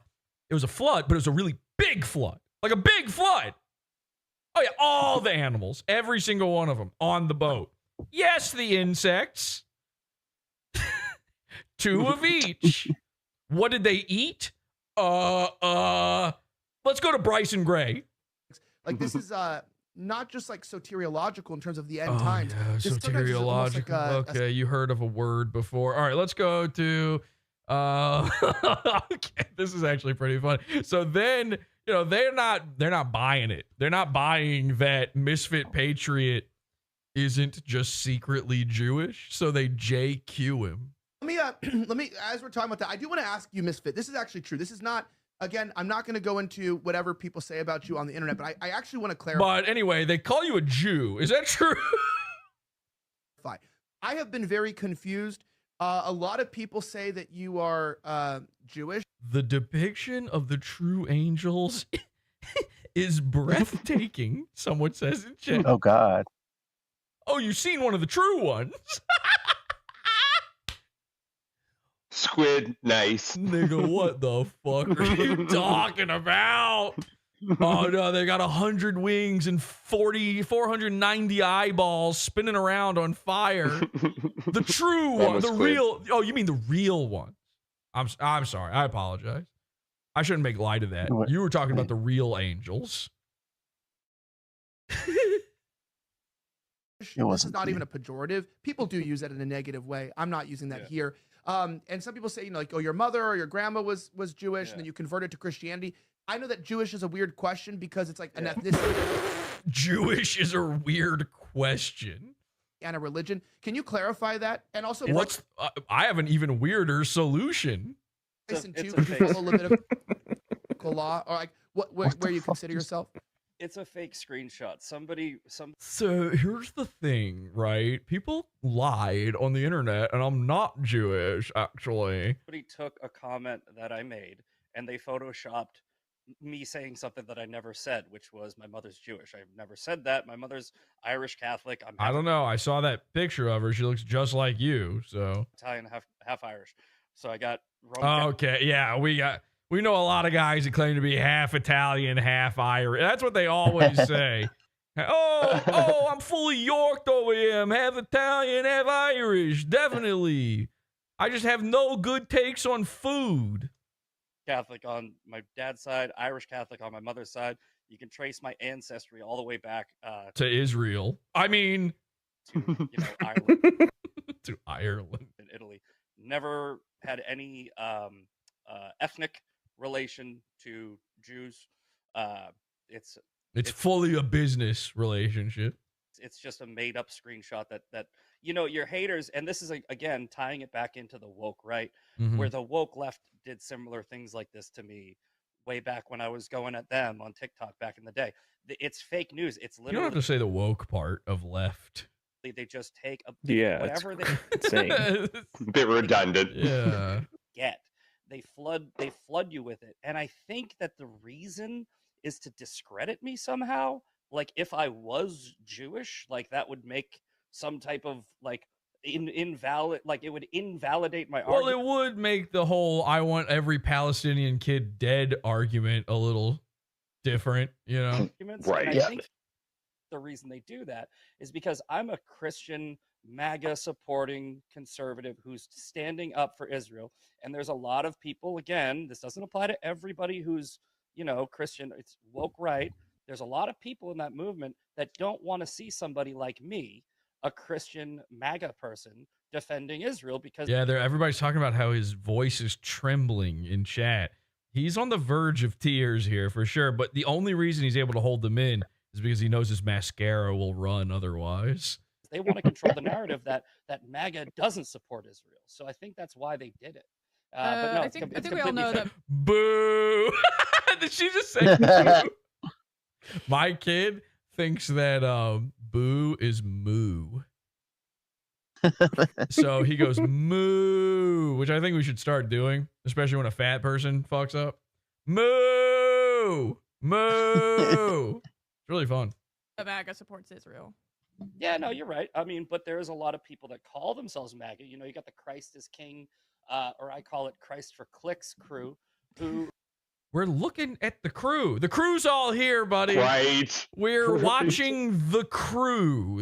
was a flood, but it was a really big flood. Like a big flood. Oh yeah, all the animals, every single one of them on the boat. Yes, the insects. 2 of each. What did they eat? Let's go to Bryson Gray. Like this is not just like soteriological in terms of the end times. Yeah, This soteriological. like okay, you heard of a word before. All right, let's go to okay, this is actually pretty funny. So then, they're not buying it. They're not buying that Misfit Patriot isn't just secretly Jewish, so they JQ him. Let me as we're talking about that, I do want to ask you, Misfit. This is actually true. This is not. Again, I'm not going to go into whatever people say about you on the internet, but I actually want to clarify. But anyway, they call you a Jew. Is that true? I have been very confused. A lot of people say that you are Jewish. The depiction of the true angels is breathtaking, someone says in chat. Oh, God. Oh, you've seen one of the true ones. Squid, nice. Nigga, what the fuck are you talking about? Oh no, they got 100 wings and 490 eyeballs spinning around on fire. The true one, the real. Oh, you mean the real one? I'm sorry. I apologize. I shouldn't make light of that. You were talking about the real angels. This is not even a pejorative. People do use that in a negative way. I'm not using that here. And some people say, like, oh, your mother or your grandma was Jewish, and then you converted to Christianity. I know that Jewish is a weird question because it's like an ethnicity. Jewish is a weird question. And a religion. Can you clarify that? And also, what's I have an even weirder solution. Listen to a little bit of law, or like where you consider yourself. It's a fake screenshot. So here's the thing, right? People lied on the internet, and I'm not Jewish, actually. Somebody took a comment that I made, and they photoshopped me saying something that I never said, which was my mother's Jewish. I've never said that. My mother's Irish Catholic. I don't know. I saw that picture of her. She looks just like you. So Italian, half Irish. So I got Roman. Okay, yeah, we know a lot of guys that claim to be half Italian, half Irish. That's what they always say. Oh, I'm fully Yorked over here. I'm half Italian, half Irish. Definitely. I just have no good takes on food. Catholic on my dad's side, Irish Catholic on my mother's side. You can trace my ancestry all the way back to Israel. I mean, to Ireland. To Ireland and Italy. Never had any ethnic relation to Jews. It's fully a business relationship. It's just a made up screenshot that your haters, and this is again tying it back into the woke right, where the woke left did similar things like this to me way back when I was going at them on TikTok back in the day. It's fake news. It's literally, you don't have to say the woke part of left. They just take whatever they a bit redundant. Yeah. They flood you with it, and I think that the reason is to discredit me somehow. Like if I was Jewish, like that would make some type of like invalid, like it would invalidate my argument. Well, it would make the whole "I want every Palestinian kid dead" argument a little different, Right. I think the reason they do that is because I'm a Christian, MAGA supporting conservative who's standing up for Israel. And there's a lot of people, again, this doesn't apply to everybody who's, Christian, it's woke right. There's a lot of people in that movement that don't want to see somebody like me, a Christian MAGA person, defending Israel because everybody's talking about how his voice is trembling in chat. He's on the verge of tears here for sure, but the only reason he's able to hold them in is because he knows his mascara will run otherwise. They want to control the narrative that MAGA doesn't support Israel. So I think that's why they did it. But no, I think we all know that. Boo! Did she just say boo? My kid thinks that boo is moo. So he goes moo, which I think we should start doing, especially when a fat person fucks up. Moo! Moo! It's really fun. The MAGA supports Israel. Yeah, no, you're right. I mean, but there's a lot of people that call themselves MAGA. You got the Christ is King, or I call it Christ for Clicks crew, who... We're looking at the crew. The crew's all here, buddy. Right. We're watching the crew.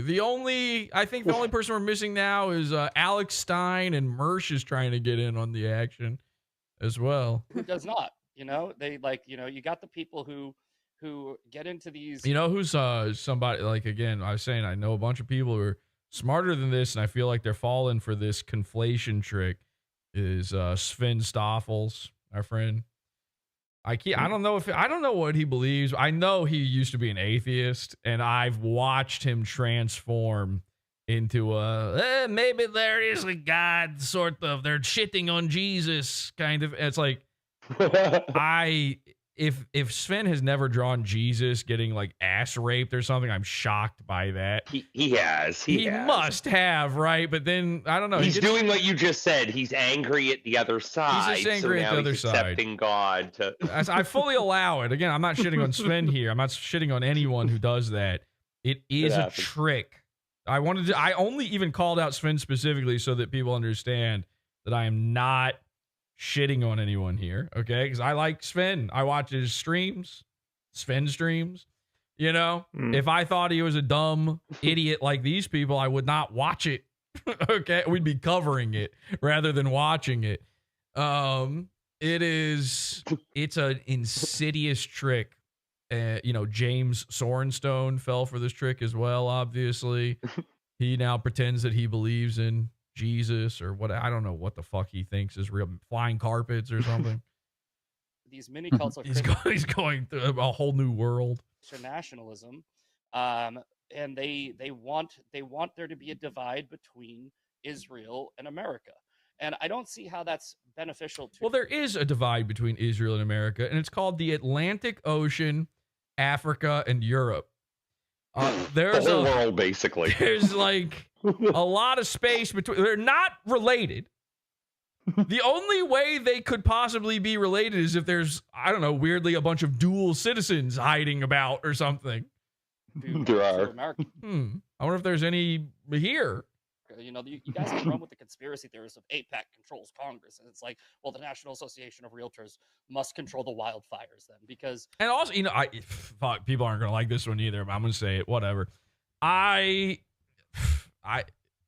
I think the only person we're missing now is Alex Stein, and Mersh is trying to get in on the action as well. Who does not? They you got the people who get into these. Who's somebody, like, again, I was saying, I know a bunch of people who are smarter than this, and I feel like they're falling for this conflation trick, is Sven Stoffels, our friend. I don't know what he believes. I know he used to be an atheist, and I've watched him transform into maybe there is a God, sort of. They're shitting on Jesus, kind of. It's like, if Sven has never drawn Jesus getting like ass raped or something, I'm shocked by that. He has. He must have, right? But then I don't know. He's doing what you just said. He's angry at the other side. He's just angry at the other side. Accepting God. I fully allow it. Again, I'm not shitting on Sven here. I'm not shitting on anyone who does that. It is a trick. I only even called out Sven specifically so that people understand that I am not shitting on anyone here, okay? Because I like Sven. I watch his streams, Sven streams. If I thought he was a dumb idiot like these people, I would not watch it. Okay, we'd be covering it rather than watching it. It's an insidious trick James Sorenstone fell for this trick as well, obviously. He now pretends that he believes in Jesus or what. I don't know what the fuck he thinks is real, flying carpets or something. These mini cults of He's going through a whole new world. Nationalism, and they want there to be a divide between Israel and America, and I don't see how that's beneficial to. Well, there is a divide between Israel and America, and it's called the Atlantic Ocean, Africa, and Europe. There's the whole world, basically. There's like a lot of space between. They're not related. The only way they could possibly be related is if there's, I don't know, weirdly a bunch of dual citizens hiding about or something. There are. I wonder if there's any here. You guys can run with the conspiracy theorists of AIPAC controls Congress, and it's like, well, the National Association of Realtors must control the wildfires then, because. And also, fuck, people aren't gonna like this one either, but I'm gonna say it. Whatever. I'm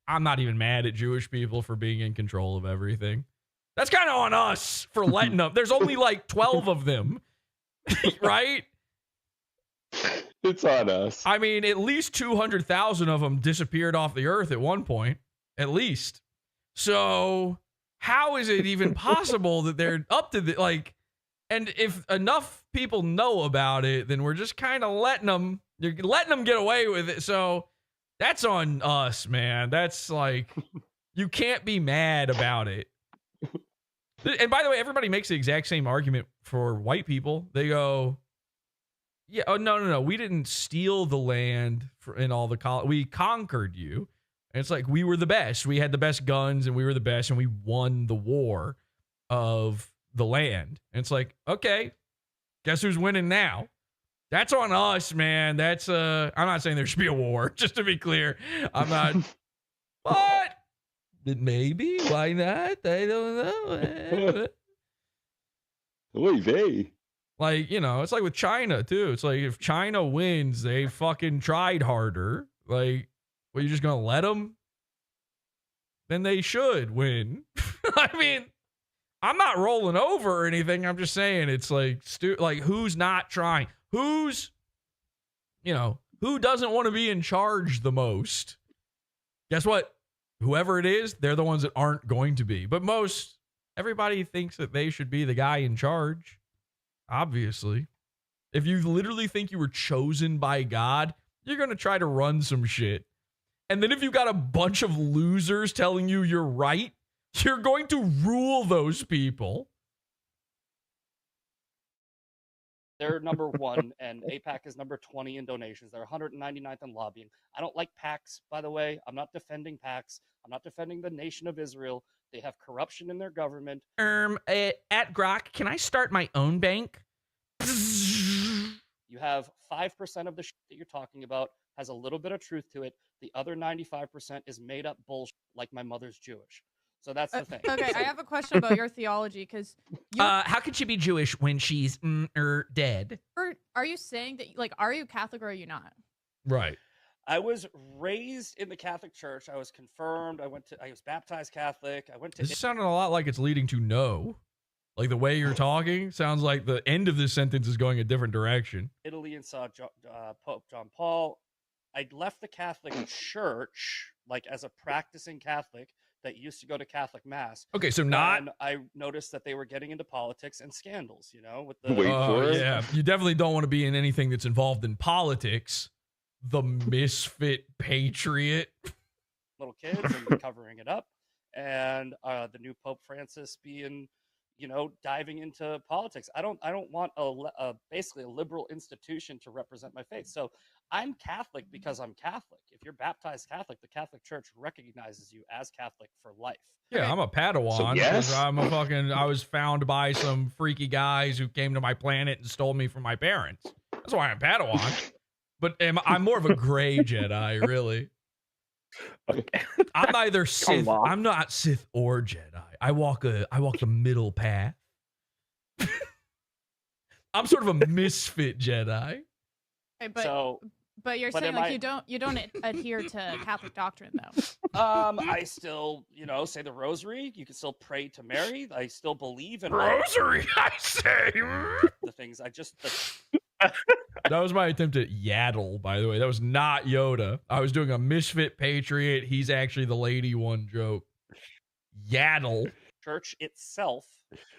not even mad at Jewish people for being in control of everything. That's kind of on us for letting them. There's only like 12 of them, right? It's on us. I mean, at least 200,000 of them disappeared off the earth at one point, at least. So how is it even possible that they're up to the, and if enough people know about it, then we're just kind of letting them get away with it. So that's on us, man. That's like, you can't be mad about it. And by the way, everybody makes the exact same argument for white people. They go, yeah, oh, no. We didn't steal the land in all the we conquered you. And it's like, we were the best. We had the best guns and we were the best and we won the war of the land. And it's like, okay, guess who's winning now? That's on us, man. That's I'm not saying there should be a war, just to be clear. I'm not. But maybe, why not? I don't know. Oy vey. Like, it's like with China too. It's like if China wins, they fucking tried harder. Like, well, you're just gonna let them? Then they should win. I mean, I'm not rolling over or anything. I'm just saying it's like, who's not trying? Who doesn't want to be in charge the most? Guess what? Whoever it is, they're the ones that aren't going to be. But everybody thinks that they should be the guy in charge. Obviously. If you literally think you were chosen by God, you're going to try to run some shit. And then if you got a bunch of losers telling you you're right, you're going to rule those people. They're number 1, and AIPAC is number 20 in donations. They're 199th in lobbying. I don't like PACs, by the way. I'm not defending PACs. I'm not defending the nation of Israel. They have corruption in their government. At Grok, can I start my own bank? You have 5% of the shit that you're talking about has a little bit of truth to it. The other 95% is made up bullshit, like my mother's Jewish. So that's the thing. Okay, I have a question about your theology, because how could she be Jewish when she's dead? Or are you saying that, are you Catholic or are you not? Right. I was raised in the Catholic Church. I was confirmed. I was baptized Catholic. This sounded a lot like it's leading to no. Like the way you're talking sounds like the end of this sentence is going a different direction. Italy and saw Pope John Paul. I left the Catholic Church, as a practicing Catholic that used to go to Catholic Mass. Okay, so not. And I noticed that they were getting into politics and scandals, with the. Wait for it. Yeah, you definitely don't want to be in anything that's involved in politics. The Misfit Patriot. Little kids and covering it up. And the new Pope Francis being, diving into politics. I don't want basically a liberal institution to represent my faith. So I'm Catholic because I'm Catholic. If you're baptized Catholic, the Catholic Church recognizes you as Catholic for life. Yeah, I'm a Padawan. So, yes. I was found by some freaky guys who came to my planet and stole me from my parents. That's why I'm Padawan. But I'm more of a gray Jedi, really. Okay. I'm neither Sith. I'm not Sith or Jedi. I walk the middle path. I'm sort of a misfit Jedi. Okay, but you're saying you don't adhere to Catholic doctrine though. I still, say the rosary. You can still pray to Mary. I still believe in rosary. I say the things. That was my attempt at yaddle, by the way. That was not Yoda. I was doing a Misfit Patriot. He's actually the lady one joke. Yaddle. Church itself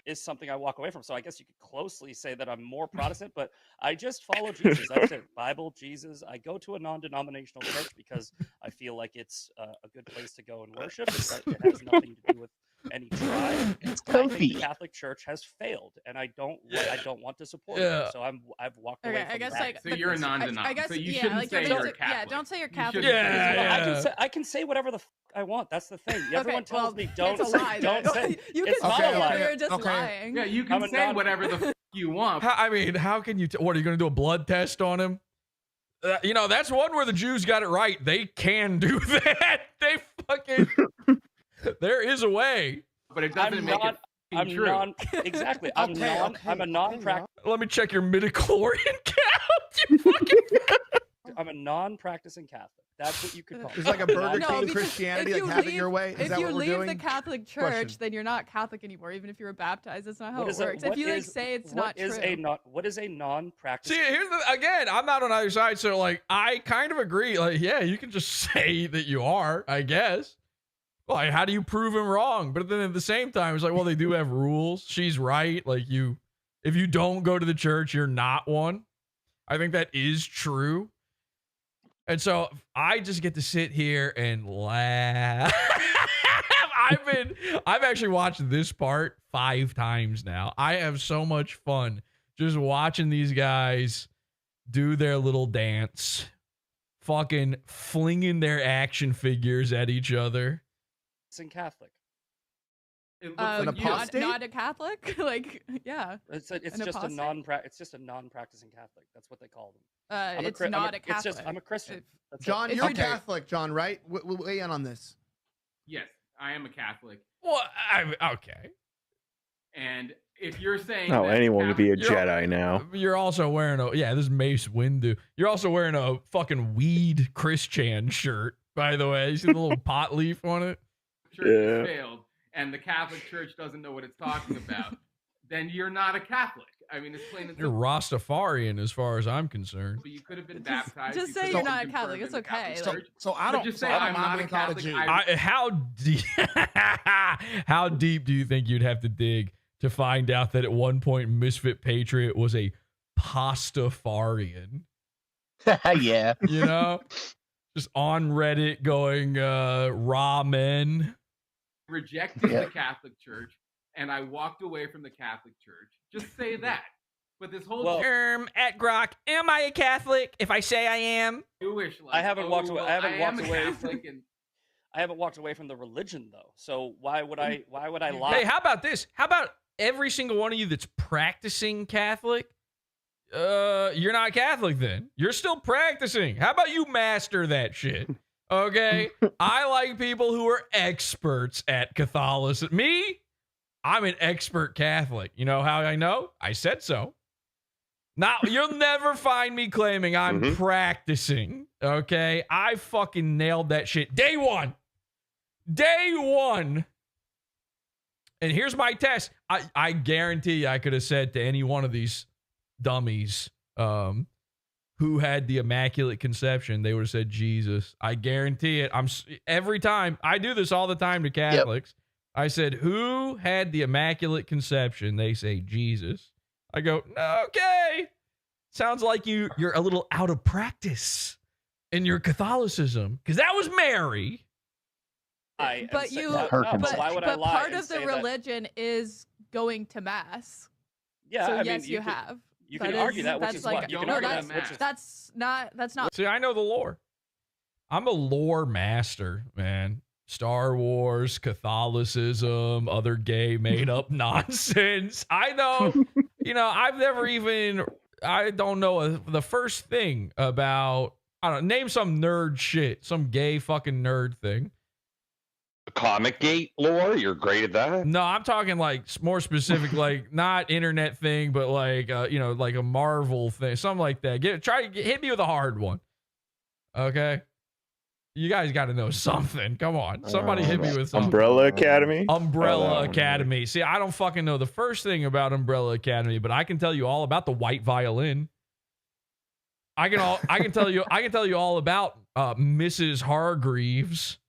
is something I walk away from. So I guess you could closely say that I'm more Protestant, but I just follow Jesus. I said Bible, Jesus. I go to a non-denominational church because I feel like it's a good place to go and worship. It has nothing to do with any tribe. It's I think comfy. the Catholic Church has failed, and I don't want to support Yeah. it. So I've walked away Okay, from I guess that. like So you're a non-denominational. I guess So you yeah, shouldn't like say don't you're a say- Yeah, Catholic. don't say you're You Catholic. shouldn't because say you're not. I can say whatever the I want. That's the thing. Everyone tells well, me don't it's a lie, don't then. say. You it's can not say a it, lie. but you're just lying. Yeah, you can say whatever the you want. I mean, how can you? What are you going to do? A blood test on him? You know, that's one where the Jews got it right. They can do that. They fucking. There is a way, but it doesn't make it. I'm true. Exactly. I'm a non-practicing. Let me check your midichlorian count. You fucking. I'm a non-practicing Catholic. That's what you could call it. It's like a Burger No, King because Christianity, if like you have it leave- your way. Is If that you what we're leave doing? the Catholic Church, Question. then you're not Catholic anymore, even if you were baptized. That's not how What it is a- works. what If you like is- say it's what not is true. What is a non-practicing? See, here's the again. I'm not on either side, so like I kind of agree. Like, yeah, you can just say that you are, I guess. Like, how do you prove him wrong? But then at the same time, it's like, well, they do have rules. She's right. Like if you don't go to the church, you're not one. I think that is true. And so I just get to sit here and laugh. I've actually watched this part 5 times now. I have so much fun just watching these guys do their little dance, fucking flinging their action figures at each other. It's in Catholic. It looks like you. Not a Catholic? Like, yeah. It's An just a apostate? It's just a non-practicing Catholic. That's what they call them. It's not a Catholic. It's just I'm a Christian. That's John, it. you're Okay. Catholic, John, right? We'll weigh in on this. Yes, I am a Catholic. Well, okay. And if you're saying Oh, that anyone could be a Catholic- Jedi now. You're also wearing this is Mace Windu. You're also wearing a fucking weed Christian shirt, by the way. You see the little pot leaf on it? Church has failed, and the Catholic Church doesn't know what it's talking about, then you're not a Catholic. I mean, it's plain and You're simple. Rastafarian as far as I'm concerned. But you could have been baptized. Just you say could you're have not been a Catholic. confirmed It's in the okay. Catholic Like, Church. So I But don't. just So say I I'm don't not mind a being called a Catholic. Jew. How deep do you think you'd have to dig to find out that at one point Misfit Patriot was a Pastafarian? Yeah. You know? Just on Reddit going ramen. Rejected Yeah. the Catholic Church, and I walked away from the Catholic Church. Just say that. But this whole At Grok, am I a Catholic? If I say I am, Jewish, like, I haven't walked away. well, I haven't walked am a away Catholic from. and I haven't walked away from the religion though. So why would I lie? Hey, how about this? How about every single one of you that's practicing Catholic? You're not Catholic then. You're still practicing. How about you master that shit? Okay? I like people who are experts at Catholicism. Me? I'm an expert Catholic. You know how I know? I said so. Now, you'll never find me claiming I'm practicing. Okay? I fucking nailed that shit. Day one. Day one. And here's my test. I guarantee you I could have said to any one of these dummies who had the Immaculate Conception, they would have said Jesus. I guarantee it. Every time. I do this all the time to Catholics. I said, who had the Immaculate Conception? They say Jesus. I go, okay. Sounds like you're a little out of practice in your Catholicism. Because that was Mary. Why would I lie part and of the say that- religion is going to mass. Yeah, So I mean, yes, you could- have. You can argue that, which that's is like, what you can no, argue that's, that, which is that's not. See, I know the lore. I'm a lore master, man. Star Wars, Catholicism, other gay made up nonsense. I know, I've never even, I don't know the first thing about, I don't know, name some nerd shit, some gay fucking nerd thing. Comic Gate lore, you're great at that. No, I'm talking like more specific, like not internet thing, but like, like a Marvel thing, something like that. Hit me with a hard one. Okay. You guys got to know something. Come on. Somebody hit me with something. Umbrella Academy? Umbrella Academy. See, I don't fucking know the first thing about Umbrella Academy, but I can tell you all about the white violin. I can tell you all about Mrs. Hargreaves.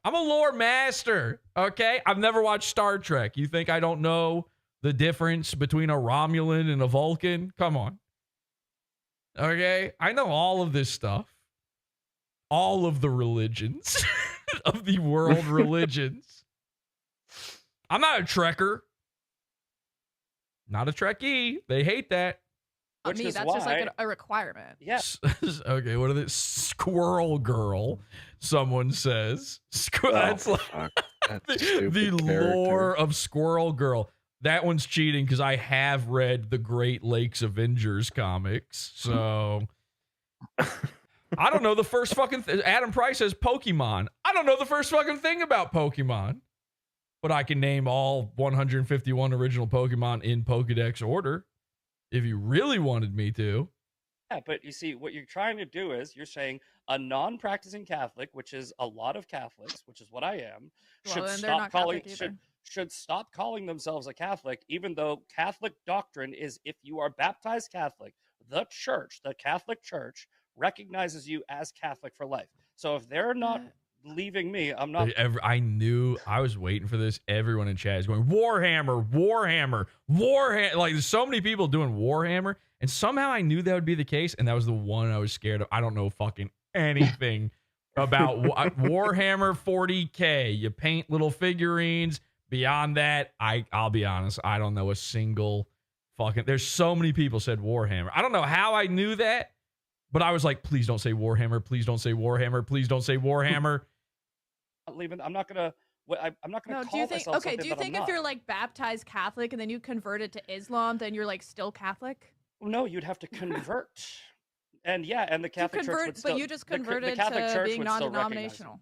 I'm a lore master, okay? I've never watched Star Trek. You think I don't know the difference between a Romulan and a Vulcan? Come on. Okay? I know all of this stuff. All of the religions of the world religions. I'm not a Trekker. Not a Trekkie. They hate that. Not me. That's just like a requirement. Yes. Okay, what are they? Squirrel girl, someone says. That's like the lore of Squirrel Girl. That one's cheating because I have read the Great Lakes Avengers comics. So I don't know the first fucking Adam Price says Pokemon. I don't know the first fucking thing about Pokemon. But I can name all 151 original Pokemon in Pokedex order if you really wanted me to. Yeah, but you see, what you're trying to do is you're saying a non-practicing Catholic, which is a lot of Catholics, which is what I am, should stop calling themselves a Catholic, even though Catholic doctrine is if you are baptized Catholic, the Catholic Church, recognizes you as Catholic for life. So if they're not leaving me, I'm not. I knew I was waiting for this. Everyone in chat is going Warhammer, Warhammer, Warhammer. Like there's so many people doing Warhammer, and somehow I knew that would be the case, and that was the one I was scared of. I don't know fucking anything about Warhammer 40K. You paint little figurines. Beyond that, I'll be honest, I don't know a single fucking. There's so many people said Warhammer. I don't know how I knew that, but I was like, please don't say Warhammer. Please don't say Warhammer. Please don't say Warhammer. I'm not gonna No, call myself something do you that think I'm if not. you're like baptized Catholic and then you converted to Islam, then you're like still Catholic? No, you'd have to convert. And the Catholic Church would still, but you just converted the Catholic to Church being would still recognize non-denominational.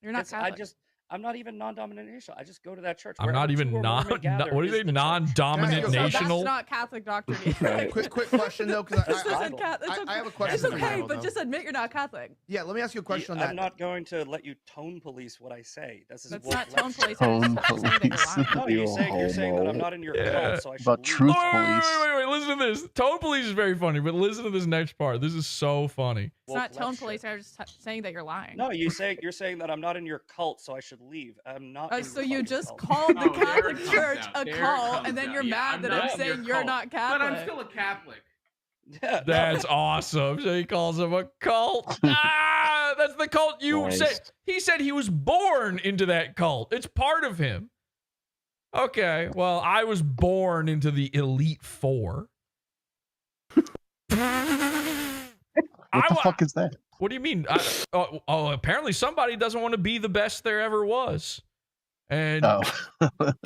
You're not Catholic. I'm not even non-denominational. I just go to that church. I'm not even what do you say, non-dominational? That's not Catholic doctrine either. Quick question though, because This isn't I have a question. It's okay, but just admit you're not Catholic. Yeah, let me ask you a question on that. I'm not going to let you tone police what I say. That's not tone police. No, you're saying that I'm not in your cult, so I should About leave. truth police. Wait, listen to this. Tone police is very funny, but listen to this next part. This is so funny. It's not tone police. I'm just saying that you're lying. No, you're saying that I'm not in your cult, so I should leave. I'm not. So you just called the Catholic Church a cult, and then you're mad that I'm saying you're not Catholic. But I'm still a Catholic. That's awesome. So he calls him a cult. That's the cult you said. He said he was born into that cult. It's part of him. Okay, well, I was born into the Elite Four. What the fuck is that? What do you mean? Apparently somebody doesn't want to be the best there ever was. And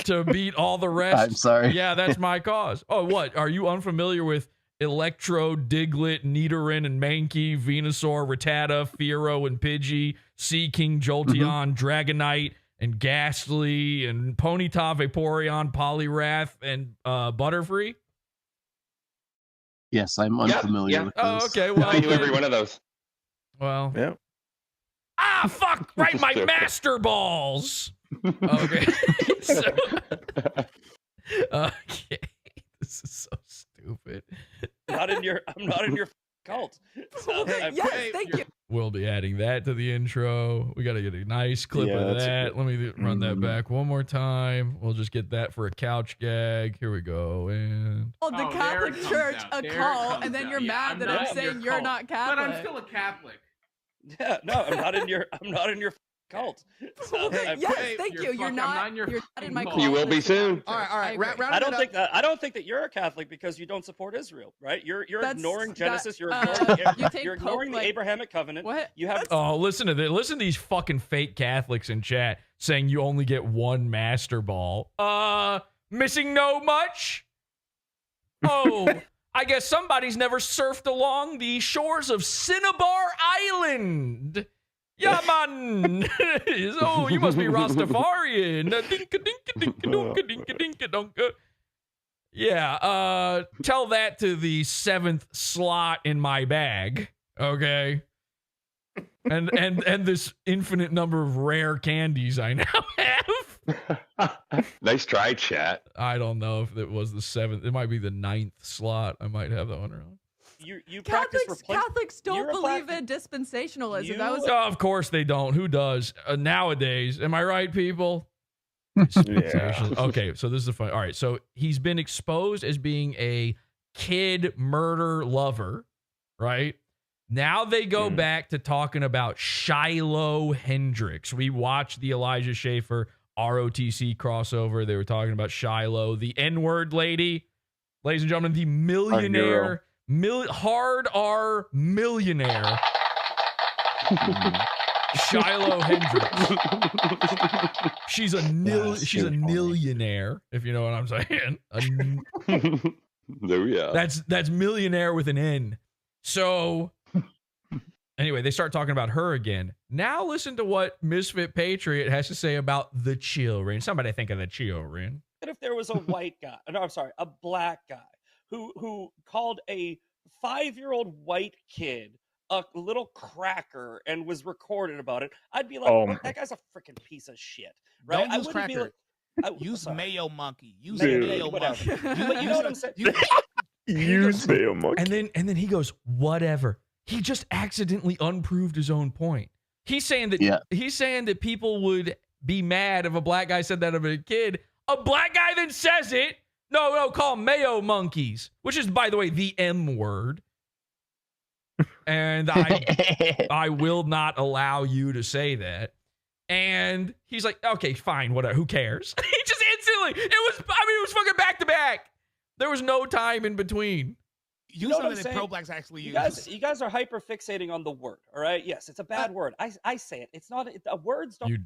to beat all the rest. I'm sorry. Yeah, that's my cause. Oh, what? Are you unfamiliar with Electro, Diglett, Nidoran, and Mankey, Venusaur, Rattata, Fearow, and Pidgey, Sea King, Jolteon, Dragonite, and Ghastly, and Ponyta, Vaporeon, Poliwrath, and Butterfree? Yes, I'm unfamiliar with those. Oh, okay. Well, I knew every one of those. Well. Yeah. Fuck! Right, my master balls. Okay. Okay. This is so stupid. I'm not in your cult. So thank you. We'll be adding that to the intro. We got to get a nice clip of that. Let me run that back one more time. We'll just get that for a couch gag. Here we go. And The Catholic Church a cult, and then you're mad that I'm saying you're not Catholic. But I'm still a Catholic. Yeah, no, I'm not in your cult. So thank you. You're not in my cult. You will be soon. All right. I don't think that you're a Catholic because you don't support Israel, right? You're ignoring Genesis. You're ignoring the Abrahamic covenant. What? You have. Oh, listen to this. Listen to these fucking fake Catholics in chat saying you only get one master ball. Missing no much? Oh, I guess somebody's never surfed along the shores of Cinnabar Island. Yeah, man. Oh, you must be Rastafarian. Dinka, dinka, dinka, dunka, dinka, dinka, dunka. Yeah, tell that to the 7th slot in my bag, okay? And this infinite number of rare candies I now have. Nice try, chat. I don't know if it was the 7th. It might be the 9th slot. I might have that one wrong. you practice Catholics don't believe in dispensationalism. Of course they don't. Who does nowadays? Am I right, people? Yeah. Okay, so this is the fun. All right, so he's been exposed as being a kid murder lover, right? Now they go back to talking about Shiloh Hendrix. We watched the Elijah Schaffer ROTC crossover. They were talking about Shiloh, the N-word lady. Ladies and gentlemen, the millionaire, hard R millionaire, Shiloh Hendrix. She's a millionaire, if you know what I'm saying. There we are. That's millionaire with an N. So anyway, they start talking about her again. Now listen to what Misfit Patriot has to say about the children. Somebody think of the children. What if there was a white guy, no, I'm sorry, a black guy who called a 5-year-old white kid a little cracker and was recorded about it? I'd be like, that guy's a freaking piece of shit, right? Don't use cracker. Use mayo monkey. Use mayo monkey. But you know what I'm saying? Use mayo monkey. And then he goes, whatever. He just accidentally unproved his own point. He's saying that people would be mad if a black guy said that of a kid. A black guy then says it. No, call them mayo monkeys, which is, by the way, the M word. And I will not allow you to say that. And he's like, okay, fine, whatever. Who cares? He just instantly. It was fucking back to back. There was no time in between. Use something that pro-blacks actually use. You guys are hyper fixating on the word. All right. Yes, it's a bad word. I say it. It's not. Words don't.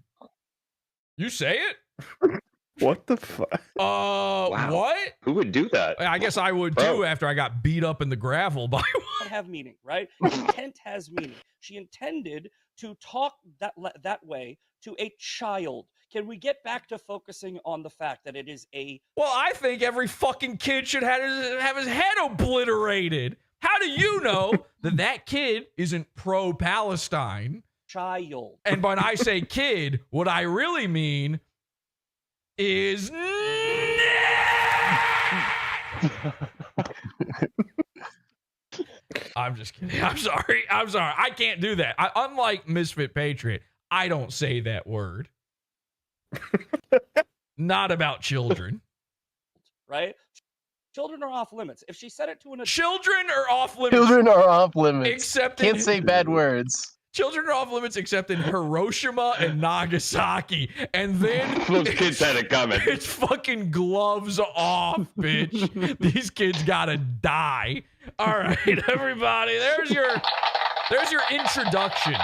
You say it? What the fuck? Wow. What? Who would do that? I guess I would too after I got beat up in the gravel by one. Have meaning, right? Intent has meaning. She intended to talk that way to a child. Can we get back to focusing on the fact that it is a... Well, I think every fucking kid should have his head obliterated. How do you know that kid isn't pro-Palestine? Child. And when I say kid, what I really mean is... I'm just kidding. I'm sorry. I can't do that. Unlike Misfit Patriot, I don't say that word. Not about children. Right? Children are off limits. If she said it to an adult... Children are off limits. Children are off limits. Except Can't say bad words. Children are off limits except in Hiroshima and Nagasaki. And then... Those kids had it coming. It's fucking gloves off, bitch. These kids gotta die. All right, everybody. There's your introduction.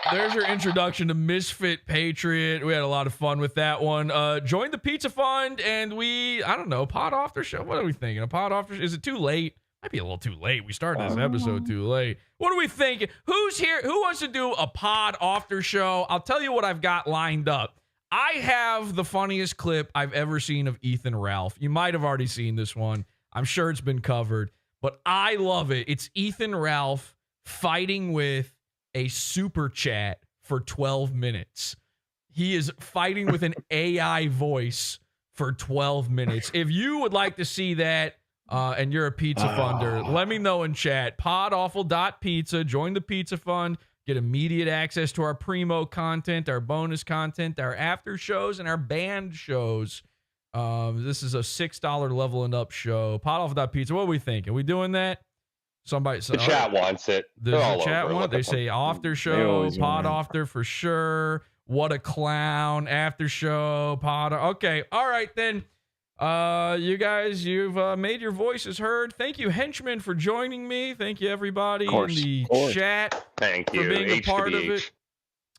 There's your introduction to Misfit Patriot. We had a lot of fun with that one. Join the Pizza Fund, and I don't know, pod off their show. What are we thinking? A pod off? Is it too late? Might be a little too late. We started this episode too late. What are we thinking? Who's here? Who wants to do a pod after show? I'll tell you what I've got lined up. I have the funniest clip I've ever seen of Ethan Ralph. You might have already seen this one. I'm sure it's been covered, but I love it. It's Ethan Ralph fighting with a super chat for 12 minutes. He is fighting with an AI voice for 12 minutes. If you would like to see that, and you're a pizza funder, let me know in chat. PodAwful.pizza. Join the Pizza Fund. Get immediate access to our primo content, our bonus content, our after shows, and our band shows. This is a $6 level and up show. PodAwful.pizza. What are we thinking? Are we doing that? The chat wants it. The chat want. They say after show, pod after for sure. What a clown. After show, pod. Okay. All right then. You guys, you've made your voices heard. Thank you, henchmen, for joining me. Thank you, everybody in the chat. Thank you For being a part of H2H. it.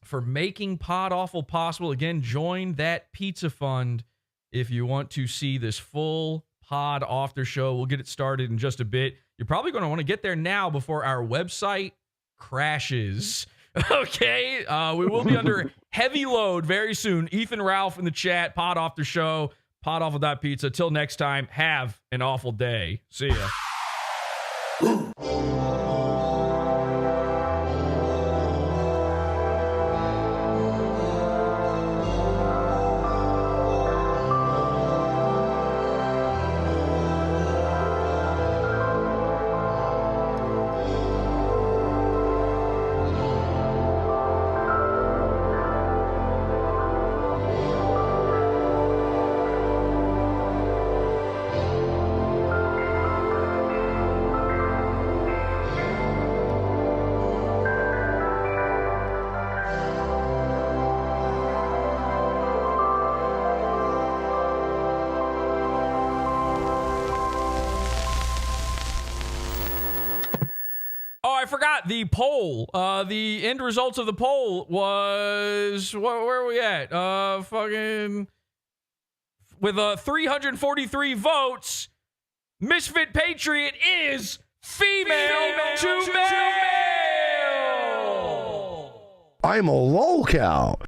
For making Pod Awful possible. Again, join that Pizza Fund if you want to see this full pod after show. We'll get it started in just a bit. You're probably going to want to get there now before our website crashes. Okay, we will be under heavy load very soon. Ethan Ralph in the chat, pod after show, podawful.pizza. Till next time, have an awful day. See ya. forgot the poll. The end results of the poll was where are we at? Fucking with 343 votes, Misfit Patriot is female to male. I'm a lolcow.